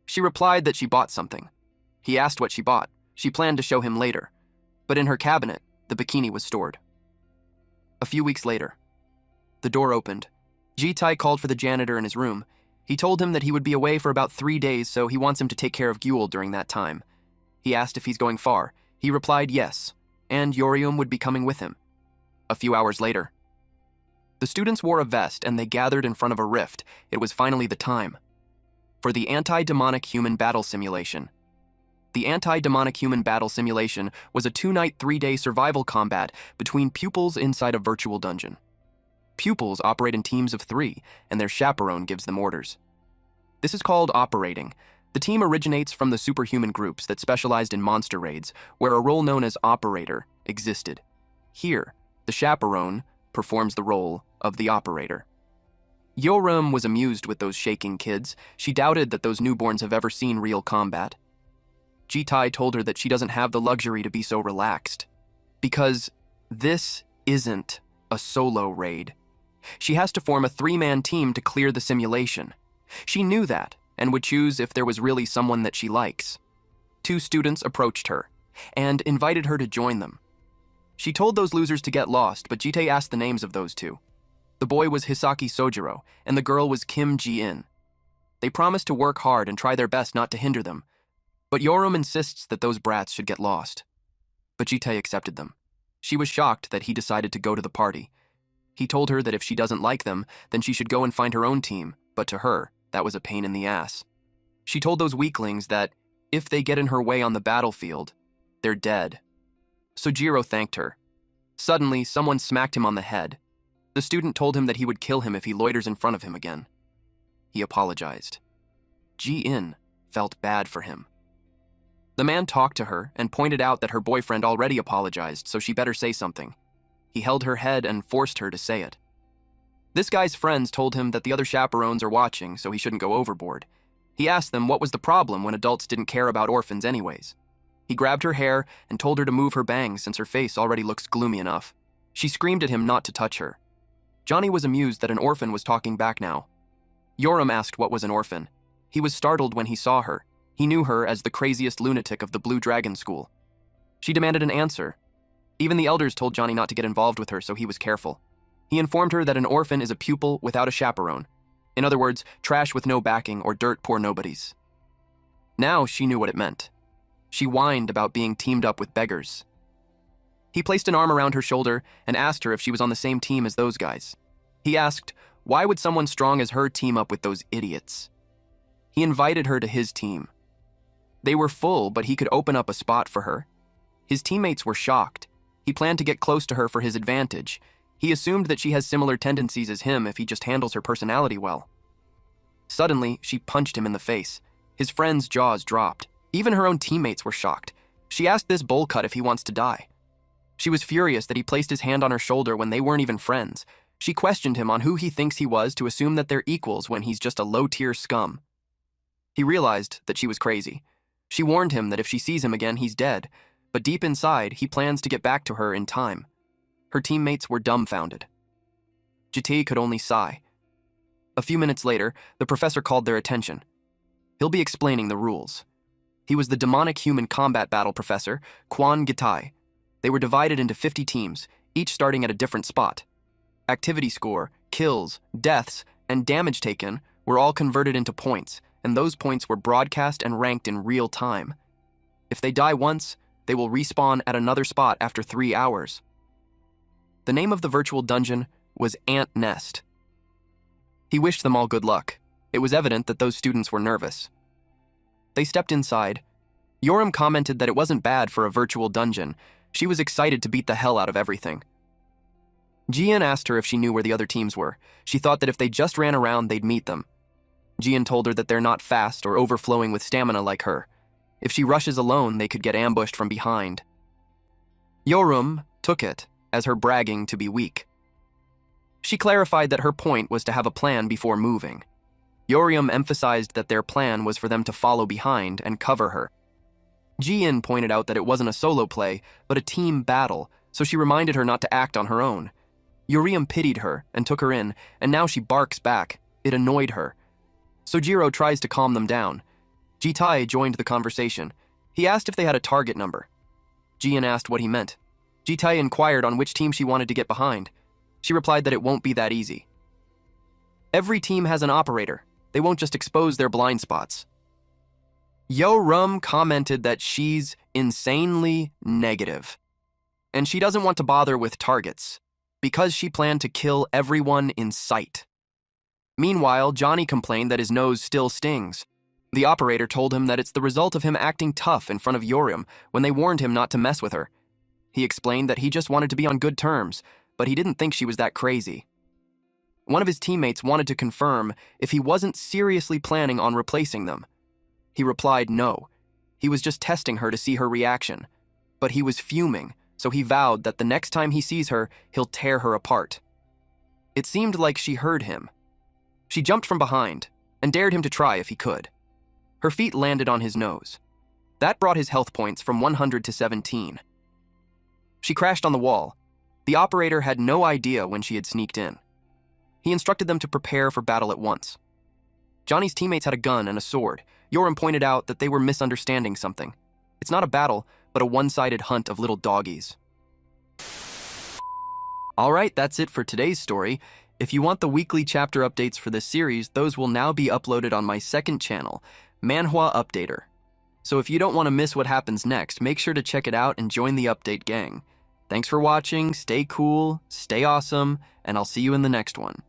She replied that she bought something. He asked what she bought. She planned to show him later. But in her cabinet, the bikini was stored. A few weeks later, the door opened. Jitae called for the janitor in his room. He told him that he would be away for about 3 days, so he wants him to take care of Gyul during that time. He asked if he's going far. He replied yes, and Yorium would be coming with him. A few hours later, the students wore a vest and they gathered in front of a rift. It was finally the time for the anti-demonic human battle simulation. The anti-demonic human battle simulation was a 2-night, 3-day survival combat between pupils inside a virtual dungeon. Pupils operate in teams of 3, and their chaperone gives them orders. This is called operating. The team originates from the superhuman groups that specialized in monster raids, where a role known as operator existed. Here, the chaperone performs the role of the operator. Yoram was amused with those shaking kids. She doubted that those newborns have ever seen real combat. Jitae told her that she doesn't have the luxury to be so relaxed, because this isn't a solo raid. She has to form a 3-man team to clear the simulation. She knew that, and would choose if there was really someone that she likes. 2 students approached her, and invited her to join them. She told those losers to get lost, but Jitae asked the names of those 2. The boy was Hisaki Sojiro, and the girl was Kim Ji-in. They promised to work hard and try their best not to hinder them, but Yoram insists that those brats should get lost. But Jitae accepted them. She was shocked that he decided to go to the party. He told her that if she doesn't like them, then she should go and find her own team, but to her, that was a pain in the ass. She told those weaklings that if they get in her way on the battlefield, they're dead. Sojiro thanked her. Suddenly, someone smacked him on the head. The student told him that he would kill him if he loiters in front of him again. He apologized. Ji-in felt bad for him. The man talked to her and pointed out that her boyfriend already apologized, so she better say something. He held her head and forced her to say it. This guy's friends told him that the other chaperones are watching, so he shouldn't go overboard. He asked them what was the problem when adults didn't care about orphans anyways. He grabbed her hair and told her to move her bangs since her face already looks gloomy enough. She screamed at him not to touch her. Johnny was amused that an orphan was talking back now. Yoram asked what was an orphan. He was startled when he saw her. He knew her as the craziest lunatic of the Blue Dragon School. She demanded an answer. Even the elders told Johnny not to get involved with her, so he was careful. He informed her that an orphan is a pupil without a chaperone. In other words, trash with no backing or dirt poor nobodies. Now she knew what it meant. She whined about being teamed up with beggars. He placed an arm around her shoulder and asked her if she was on the same team as those guys. He asked, why would someone strong as her team up with those idiots? He invited her to his team. They were full, but he could open up a spot for her. His teammates were shocked. He planned to get close to her for his advantage. He assumed that she has similar tendencies as him if he just handles her personality well. Suddenly, she punched him in the face. His friend's jaws dropped. Even her own teammates were shocked. She asked this bowl cut if he wants to die. She was furious that he placed his hand on her shoulder when they weren't even friends. She questioned him on who he thinks he was to assume that they're equals when he's just a low-tier scum. He realized that she was crazy. She warned him that if she sees him again, he's dead, but deep inside, he plans to get back to her in time. Her teammates were dumbfounded. Jitae could only sigh. A few minutes later, the professor called their attention. He'll be explaining the rules. He was the demonic human combat battle professor, Kwon Gitai. They were divided into 50 teams, each starting at a different spot. Activity score, kills, deaths, and damage taken were all converted into points, and those points were broadcast and ranked in real time. If they die once, they will respawn at another spot after 3 hours. The name of the virtual dungeon was Ant Nest. He wished them all good luck. It was evident that those students were nervous. They stepped inside. Yoram commented that it wasn't bad for a virtual dungeon. She was excited to beat the hell out of everything. Jian asked her if she knew where the other teams were. She thought that if they just ran around, they'd meet them. Jian told her that they're not fast or overflowing with stamina like her. If she rushes alone, they could get ambushed from behind. Yoram took it as her bragging to be weak. She clarified that her point was to have a plan before moving. Yoram emphasized that their plan was for them to follow behind and cover her. Jian pointed out that it wasn't a solo play, but a team battle, so she reminded her not to act on her own. Yoram pitied her and took her in, and now she barks back. It annoyed her. Sojiro tries to calm them down. Jitai joined the conversation. He asked if they had a target number. Jian asked what he meant. Jitai inquired on which team she wanted to get behind. She replied that it won't be that easy. Every team has an operator. They won't just expose their blind spots. Yoram commented that she's insanely negative, and she doesn't want to bother with targets, because she planned to kill everyone in sight. Meanwhile, Johnny complained that his nose still stings. The operator told him that it's the result of him acting tough in front of Yoram when they warned him not to mess with her. He explained that he just wanted to be on good terms, but he didn't think she was that crazy. One of his teammates wanted to confirm if he wasn't seriously planning on replacing them. He replied no. He was just testing her to see her reaction. But he was fuming, so he vowed that the next time he sees her, he'll tear her apart. It seemed like she heard him. She jumped from behind and dared him to try if he could. Her feet landed on his nose. That brought his health points from 100 to 17. She crashed on the wall. The operator had no idea when she had sneaked in. He instructed them to prepare for battle at once. Johnny's teammates had a gun and a sword. Yoram pointed out that they were misunderstanding something. It's not a battle, but a one-sided hunt of little doggies. Alright, that's it for today's story. If you want the weekly chapter updates for this series, those will now be uploaded on my second channel, Manhwa Updater. So if you don't want to miss what happens next, make sure to check it out and join the update gang. Thanks for watching, stay cool, stay awesome, and I'll see you in the next one.